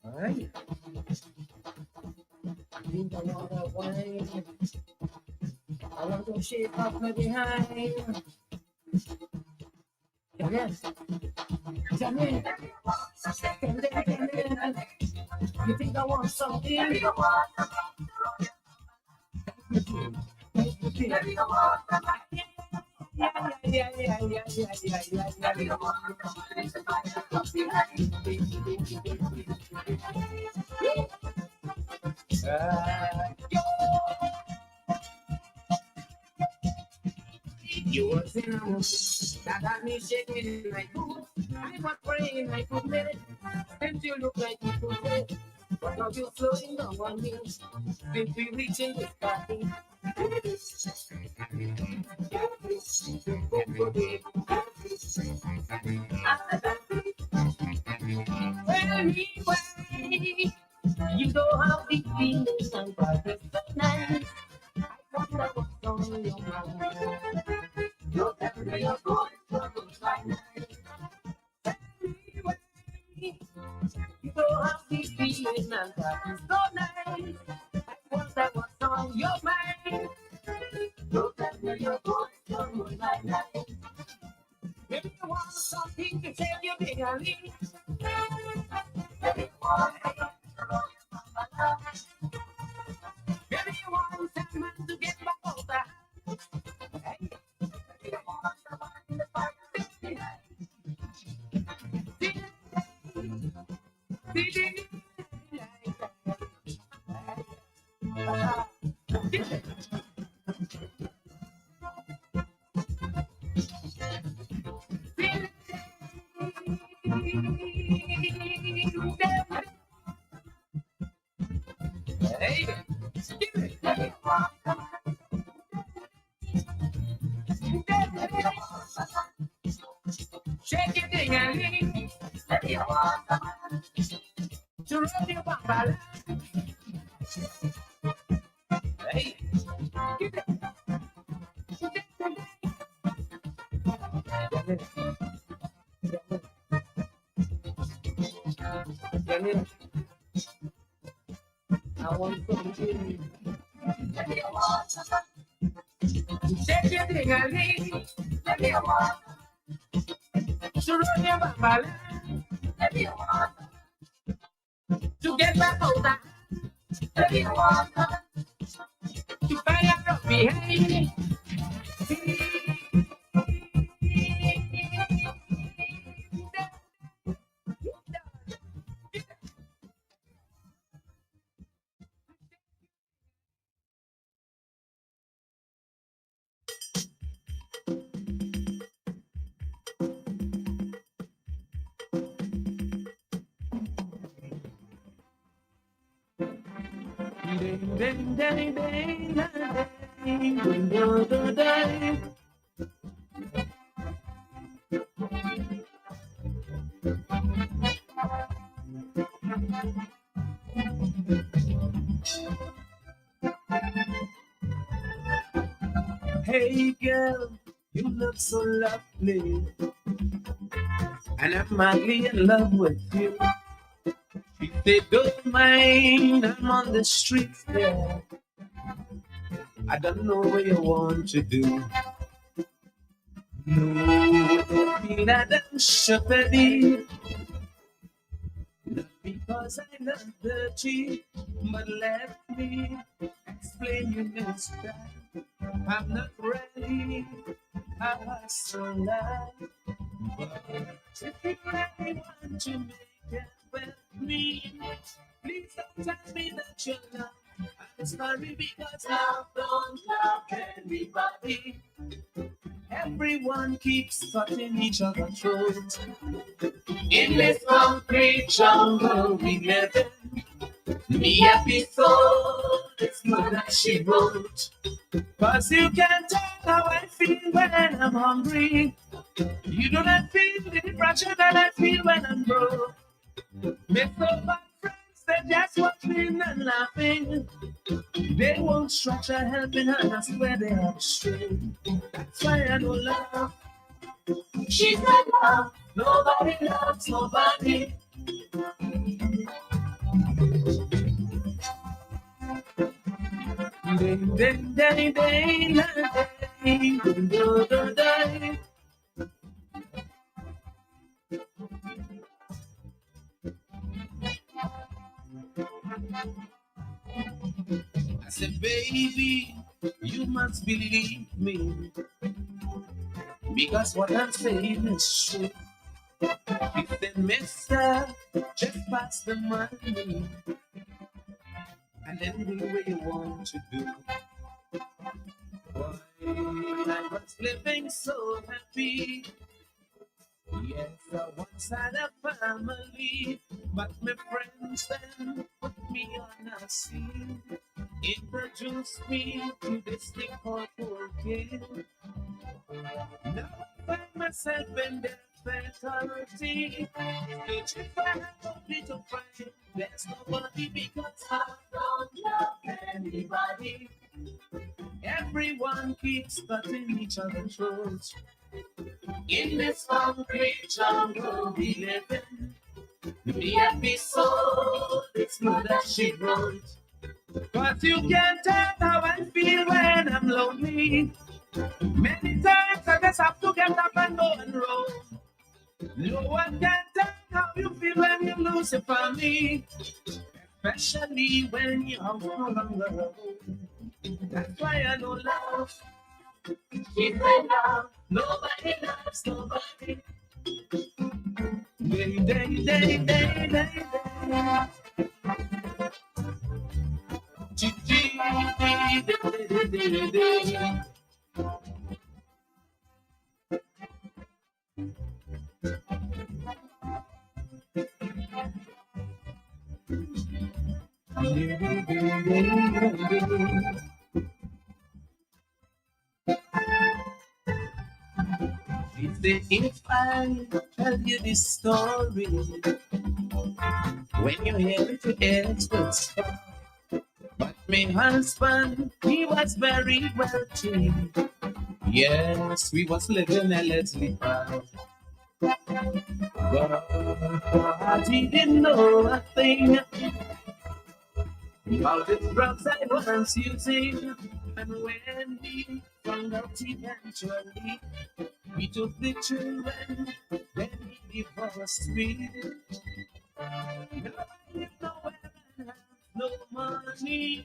Alright. I think I want to wine. I want to shake up my behind. Yes. Jamil. You think I want something? You were saying that got me shaking in my boots. I was praying I could make it. And you look like you could make it. But now you're slowing down on me. Since we reaching this party. Tell me why you don't have the feeling and practice so nice. I wonder what's on your mind. Don't tell me you're going to lose my night. Tell me why you don't have the feeling and practice so nice. I wonder what's on your mind. Don't tell me you're going to lose my night. Maybe you want something to tell you big and leave. Maybe you want maybe you want some man to get back over. Hey. Maybe you want someone in the fire. Shake your thing and leave. If you want someone to run your bumper. Hey, give it. I want something. If you want someone Take your thing and leave. Let me walk. To run your bambala. Let me walk. To get back over. Let me walk. To find out of behind. Hey girl, you look so lovely, and I'm madly in love with you. If they don't mind, I'm on the streets there. I don't know what you want to do. No, don't feel that I'm shepherding. Not because I love the cheap, but let me explain you this time. I'm not ready, I still love. But if you really want to make it with me, please don't tell me that you're not. I'm sorry because love don't love anybody. Everyone keeps cutting each other's throats. In this concrete jungle we live in, the episode is good that she wrote. Cause you can't tell how I feel when I'm hungry. You do not feel the depression that I feel when I'm broke. Make so bad friends, they just watching and laughing. They won't stretch a helping hand, I swear they have strength. That's why I don't love. She said love, nobody loves nobody. I said, baby, you must believe me, because what I'm saying is true. If they mister, just pass the money, and then do what you want to do. Boy, I was living so happy. Yes, I once had a family, but my friends then put me on a scene, introduced me to this thing called cocaine. Now I find myself in the fatality, searching for only to find there's nobody, because I don't love anybody. Everyone keeps cutting each other's throats. In this concrete jungle we live in, the episode it's good that she wrote. But you can't tell how I feel when I'm lonely. Many times I just have to get up and go and roll. No one can tell how you feel when you lose your family, especially when you're no longer home. That's why I know love. She said love, nobody loves nobody. Day, day, day, day, day, day. If I tell you this story, when you hear it, your ears will stop. But my husband, he was very wealthy. Yes, we was living a little proud. But he didn't know a thing about the drugs I was using. And when we found out eventually, we took the children, then he divorced me. Now I live nowhere and have no money.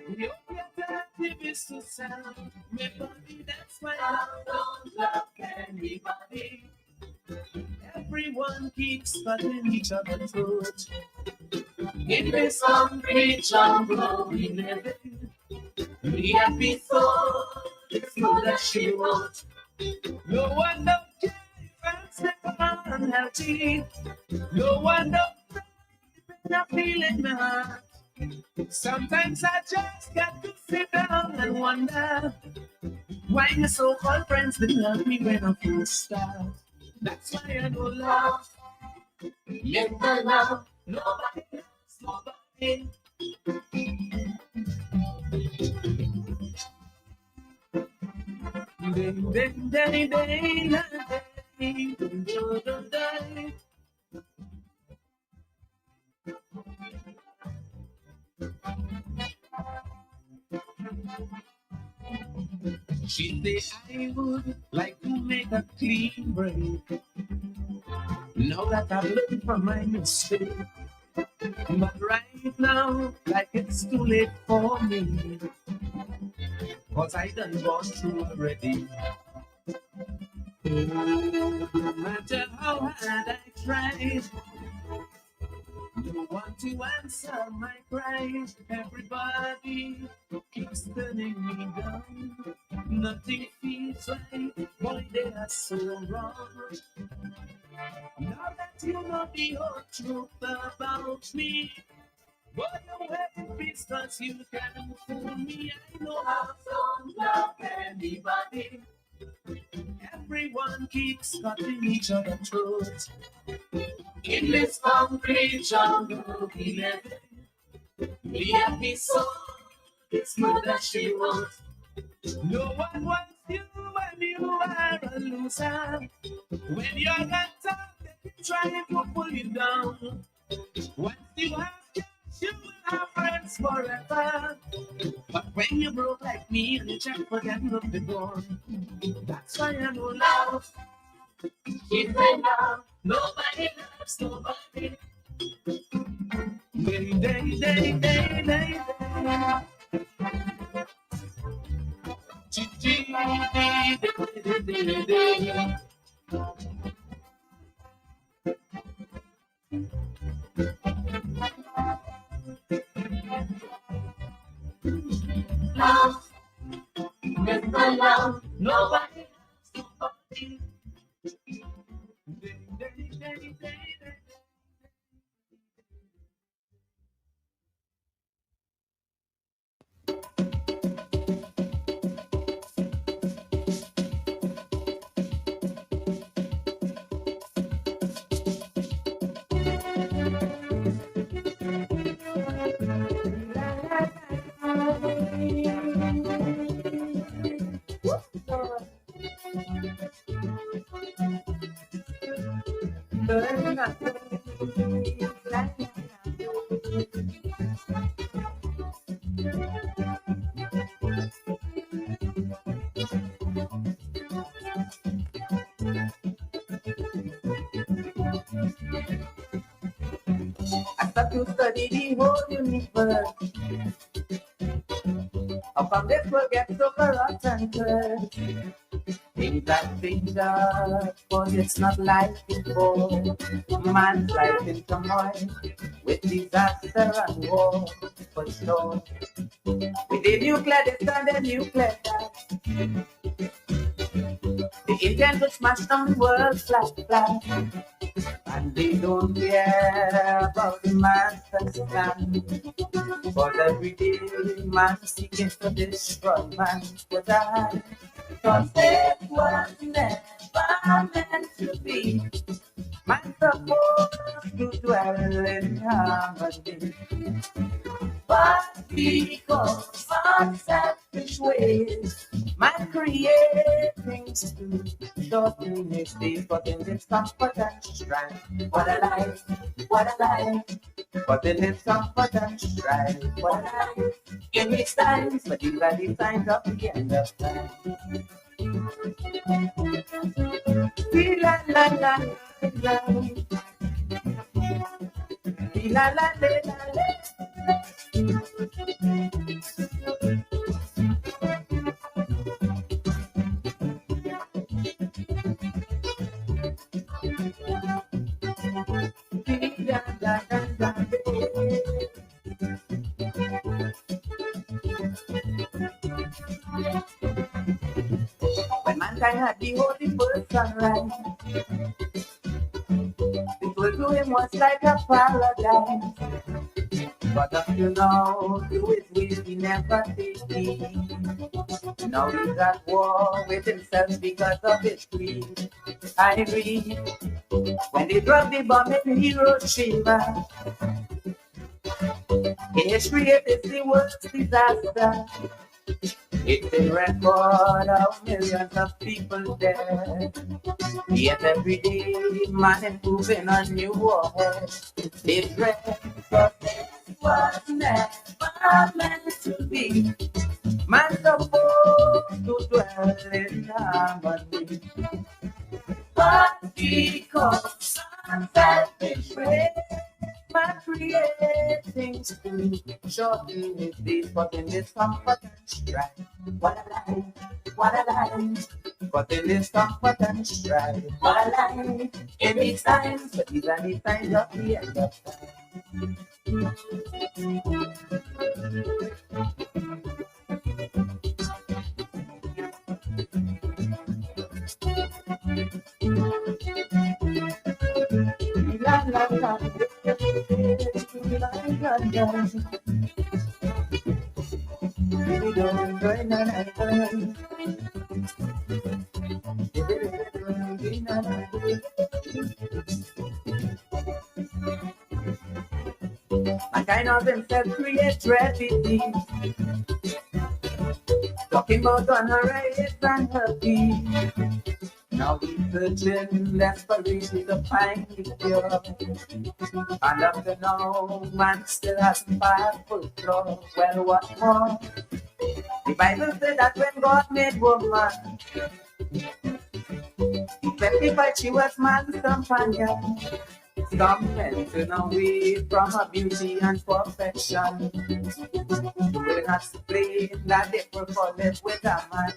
The only alternative is to sell my body. That's why I don't love anybody. Everyone keeps cutting each other's throat. In this concrete jungle we live in, the episode is so that she wrote. No one knows if I'm sick or unhealthy. No one knows if I'm feeling my heart. Sometimes I just got to sit down and wonder why my so-called friends didn't help me when I first started. That's why I don't love. Yes, I love. Nobody loves nobody. She said I would like to make a clean break. Now that I've learned from my mistake. But right now, like it's too late for me. Cause I done gone through already. No matter how hard I tried, don't want to answer my cries. Everybody keeps turning me down. Nothing feels right, boy, they are so wrong. Now that you know the whole truth about me, boy, you have peace cause you can fool me. I know I don't love anybody. Everyone keeps cutting each other's throats. In this concrete jungle we live in, the episode is more that she wants. No one wants you when you are a loser. When you're on top, they keep trying to pull you down. Once you have cash, you will have friends forever. But when you broke like me and you check for them up the door, that's why I know love. If I love, nobody loves nobody. Day. Love, Mr. Love, nobody loves nobody. I start to study the whole universe. How come this will get so corrupt and cursed? Things that danger, but it's not like before. Man's life in turmoil, with disaster and war. For sure, with the nuclear this and the nuclear that, the intent to smash down the world flat. And they don't care about the master's plan. But every day, man seeking to destroy man to die. Cause it was never meant to be. Man supposed to dwell in harmony. But because of selfish ways, man create things to shorten his days, but in this comfort and strife. What a life, But in its comfort and strife, what life in its times, but these are the signs of the end of time. La la la la, la la la la. When mankind had the holy first sunrise, it was to him was like a paradise. But until now, to his will he never take heed. Now he's at war with himself because of his greed. I read, when they drop the bomb in Hiroshima, in history it is the worst disaster. It's a record of millions of people dead. Yet every day, man improving on new warhead. It's red, but it was never meant to be. Man supposed to dwell in harmony. But because of selfish way, man create things to shorten his days, but in this comfort and strife, what a life, what a life. But in this comfort and strife, what a life. In these times, but these are the times of the end of time. La la la. Mankind of himself create tragedy, talking about on her race and her feet. Now he's searching desperately to find the cure. And up to now, man still has powerful flaws. Well, what more? The Bible said that when God made woman, he specified she was man's companion. Some men turn away from her beauty and perfection. You will not explain that they prefer live with a man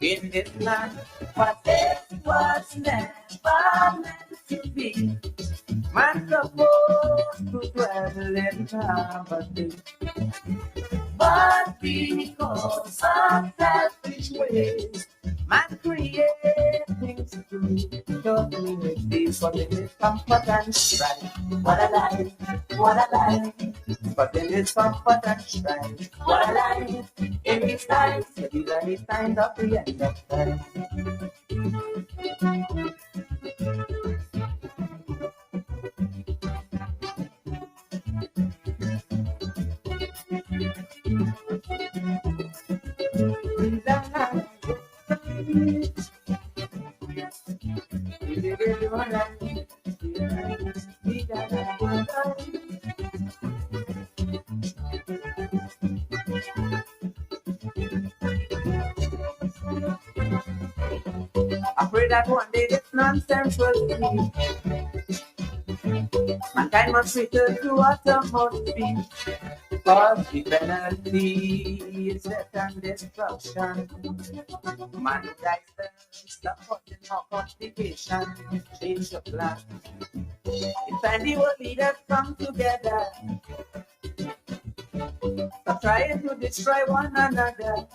in this land. But it was never meant to be. Man supposed to dwell in harmony. But because of selfish ways, man create things to shorten his days, but in his comfort and strife, what a life, what a life. But in his comfort and strife, what a life. In his times, these are his times of the end of time. I pray that one day this nonsense will cease. Mankind must return to what must be. Cause the penalty is death and destruction. Man who dies first, stop putting more complication. Change the plan. It's time the world leaders come together. Stop trying to destroy one another.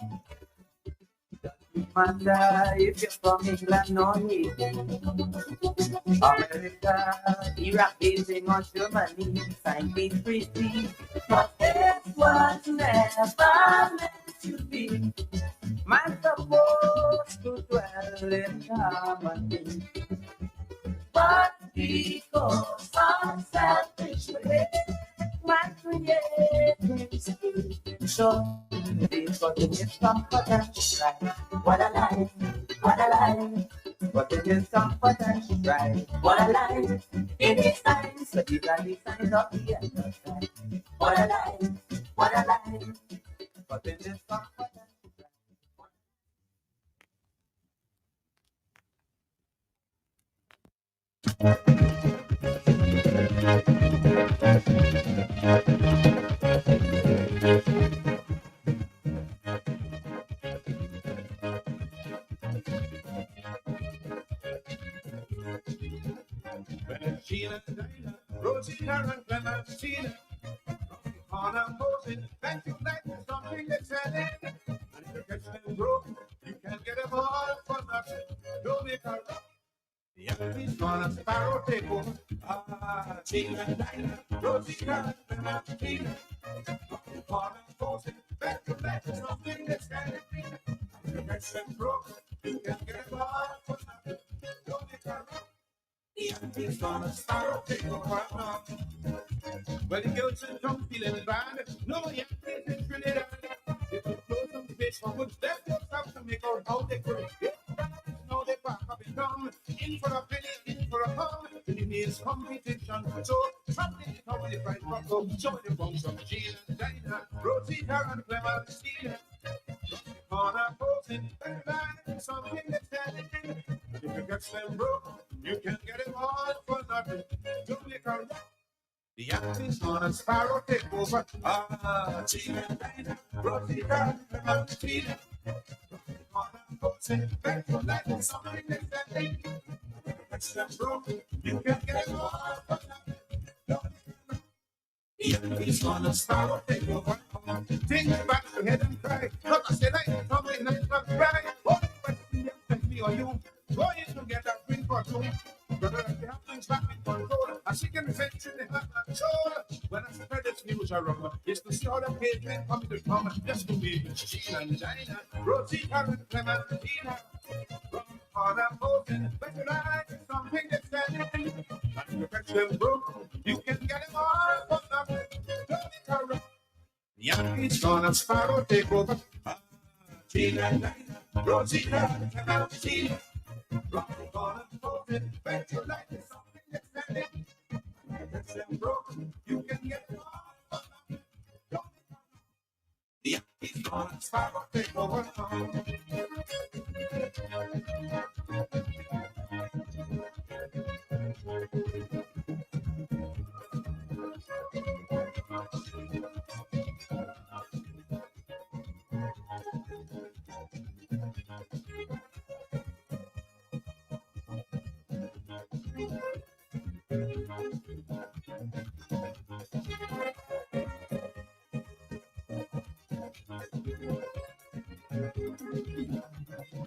Matter if you're from England or Haiti, America, Iraq, Beijing or Germany, sign peace treaty. But it was never meant to be. Man supposed to dwell in harmony. But because of selfish ways, man create things to show. This got in his comfort and strife. What a life, what a life. But it is comfort and strife. What a life in these times. So these are the signs of the end of time. What a life, what a life. But it is comfort and Sheila, Dinah, Rosie, Karen, Clementina, on a Moses, thank you, like something that's selling. And if you catch them broke, you can get them all for nothing. Don't make a rock. The enemy's gonna sparrow take over. Ah, Sheila, Dinah, Rosie, Karen, Clementina, on a Moses, thank you, like something that's selling. And if you catch them broke, you can get them all for nothing. Don't make a rock. The enemy's gonna sparrow take over. Well, the girls don't feeling bad. No, yeah, it's really bad. If you close some fish for good, let yourself to make out how they could get. Now they pack up and down. In for a penny, in for a pound. The nearest competition. So, something how they fight for go. Show the bunch of Gina, Dinah, Rosie, Karen, Clementina. On a posting, and something that's telling. If you catch them broke, you can get it all for nothing. Don't make a rock. The acting's on a sparrow take over. Ah, Gina, Dinah, Rosie, Karen, Clementina. On a posting, back to life and something that's telling. If you catch them broke, you can get it all for nothing. Don't make a rock. The enemy's on a sparrow take over. Take me back to head and cry. Cause I said I ain't coming, I not cry. Oh, but you take me or you. Going together, bring for two. Brother, if you have things back in control, I see can fetch in the heart and soul. When I spread this news around, it's the start of pavement coming to come. Just to me, Sheila and Dinah, Rosie, Karen, Clementina. On a mountain, but you like something that's standing. And you catch them broke, you can get them all for nothing. Don't be corrupt. The Yankees gonna sparrow take over. Sheila and Dinah, Rosie, Karen, Clementina. Rock on a mountain, but you like something that's standing. And you catch them broke, you can get them all for nothing. Don't be corrupt. The Yankees gonna sparrow take over.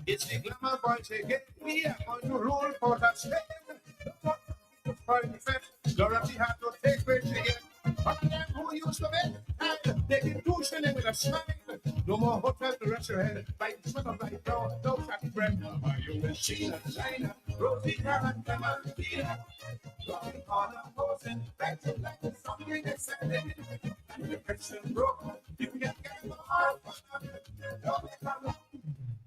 It's the glamour boys again. We are going to rule for that state. Dorothy had to take breaks again. But them who used to be, and they can do shilling with a smile. No more hotel to rest your head. Like the sweat of light down, no happy breath. Are you with Sheila, Dinah, Rosie, Karen, Clementina? Rocking on a horse and back to like something that's selling. And the person broke, you can get them all for nothing. Don't make a lot.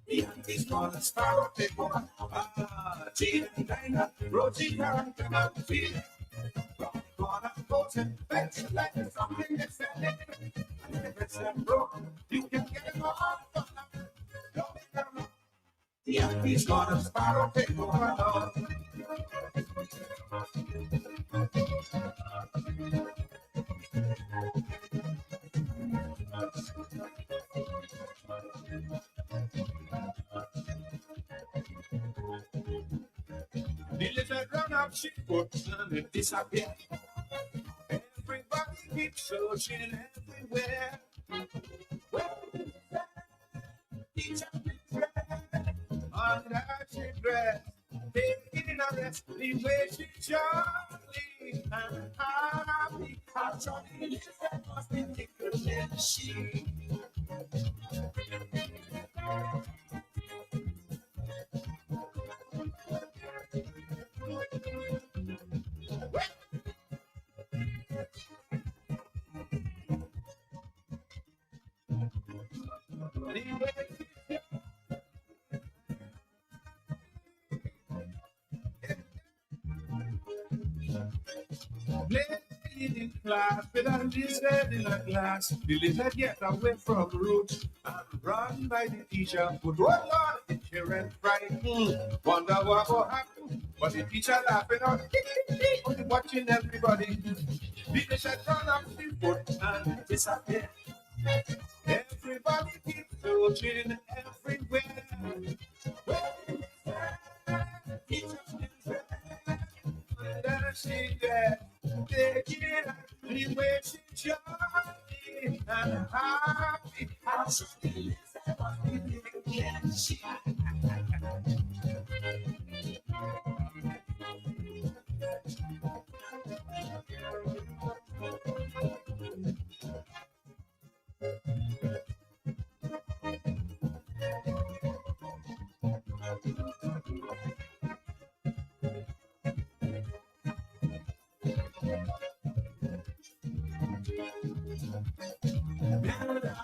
The Yankees gonna sparrow take over. Ah, Gina, Dinah, Rosie, Karen, Clementina. Rocking on a horse and back to like something that's selling. And the person broke, you can get them all for nothing. Don't make a lot. The Yankees gonna sparrow take over. The little grown-up she puts and it disappears. Everybody keeps searching everywhere. Well, each and every on that she dress, taking a rest the way she jolly and happy. How jolly is that must be tickled in she. Clapping and this head in a glass. The lizard get away from root and run by the teacher. But oh Lord, the children frightened. Wonder what will happen. But the teacher laughing out, only watching everybody. The teacher turn up the foot and disappear. Everybody keeps searching everywhere. Under she there, taking the way she jolly and happy. How she lives and she.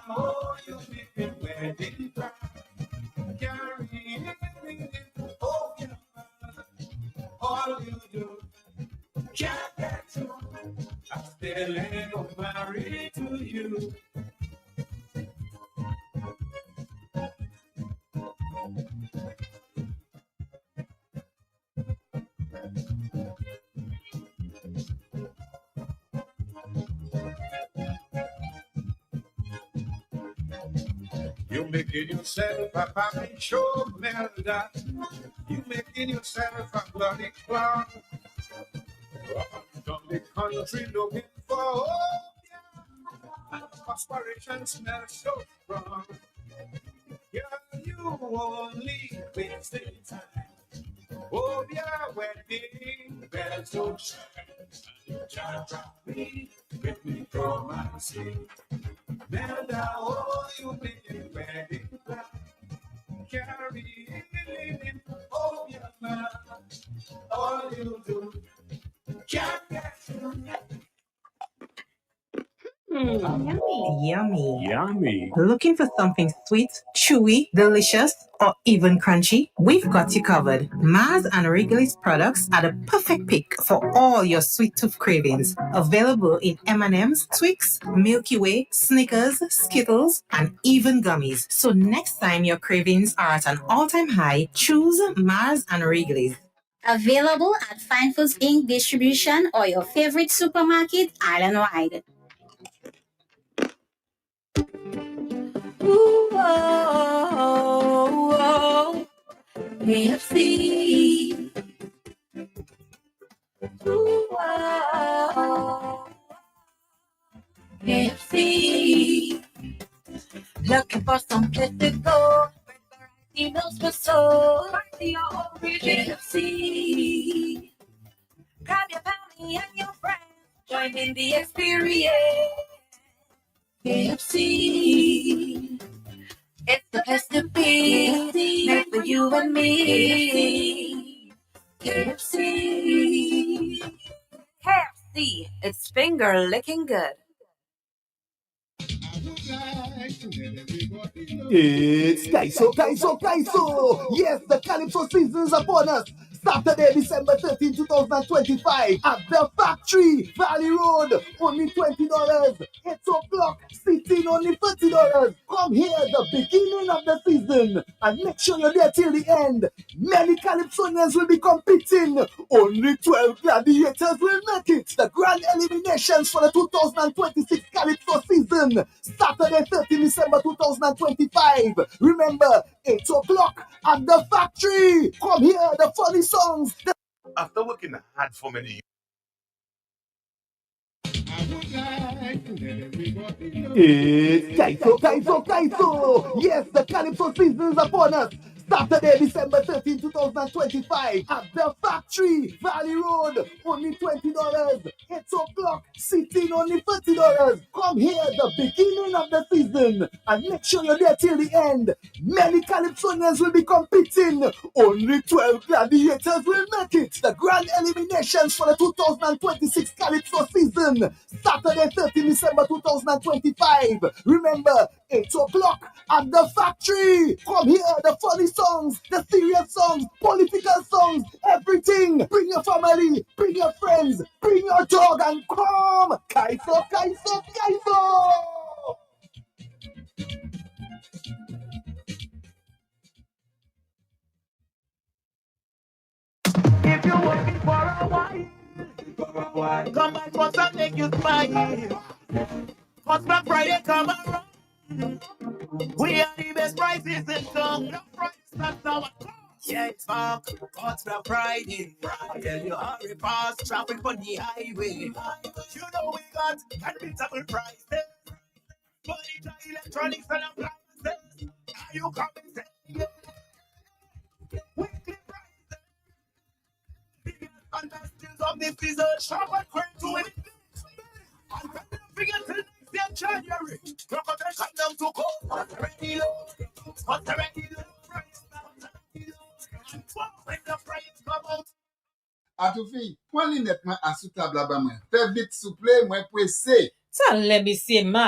Oh, you been wedding bride, carrying everything. Oh, yeah, all you do, can't get to. I still ain't married to you. You making yourself a puppy show, Melda. You making yourself a bloody clown. From the country looking for hope, yeah. And aspiration smells so strong. Girl, you only wasting time. Oh, yeah, wedding bells don't shine. You can't drop me, with me romancing. Melda, oh, you making wedding plan. Carry in, oh, yeah, man. All you do, can't get you. Yummy. Yummy. Looking for something sweet, chewy, delicious, or even crunchy? We've got you covered. Mars and Wrigley's products are the perfect pick for all your sweet tooth cravings. Available in M&M's, Twix, Milky Way, Snickers, Skittles, and even gummies. So next time your cravings are at an all-time high, choose Mars and Wrigley's. Available at Fine Foods Inc. distribution or your favorite supermarket island-wide. Ooh, oh, oh, KFC. Ooh, oh, KFC. Looking for some place to go. Variety meals for soul. Party your origin. KFC. Grab your family and your friends. Join in the experience. KFC, it's the place to be, made for you and me. KFC, KFC, it's finger licking good. It's Kaiso. Yes, the Calypso season is upon us. Saturday, December 13, 2025 at the Factory, Valley Road. Only $20. 8 o'clock, seating only $30. Come here, the beginning of the season. And make sure you're there till the end. Many Calypsonians will be competing. Only 12 gladiators will make it. The grand eliminations for the 2026 Calypso season. Saturday, 13 December 2025. Remember, 8 o'clock at the Factory. Come here, the funny songs. After working hard for many years. It's Kaiso. Yes, the Calypso season is upon us. Saturday, December 13, 2025 at the Factory, Valley Road. Only $20. 8 o'clock, seating only $30. Come here, the beginning of the season. And make sure you're there till the end. Many Calypsonians will be competing. Only 12 gladiators will make it. The grand eliminations for the 2026 Calypso season. Saturday, 13 December 2025. Remember, 8 o'clock at the Factory. Come here, the funny songs, the serious songs, political songs, everything. Bring your family, bring your friends, bring your dog and come. Kaiso, Kaiso, Kaiso. If you're working for a while, come back once and make you smile. Cause Black Friday come around. We are the best prices in town. No price, that's our call. Yeah, it's back. Cause Black Friday. I tell you, hurry fast, traffic on the highway. You know we got unbeatable prices. Furniture, electronics, and appliances. Are you coming? Say yeah. Weekly prices. Biggest and best deals of this season. Shop and quick to it. And don't forget till next year, January. Look at the cut down to go. What's already low? What's already low? Price now. And when the price come out. A tout fi, point li net mwen a sou tabla ba mwen. Fè vite souple mwen pressé. So let me see, ma.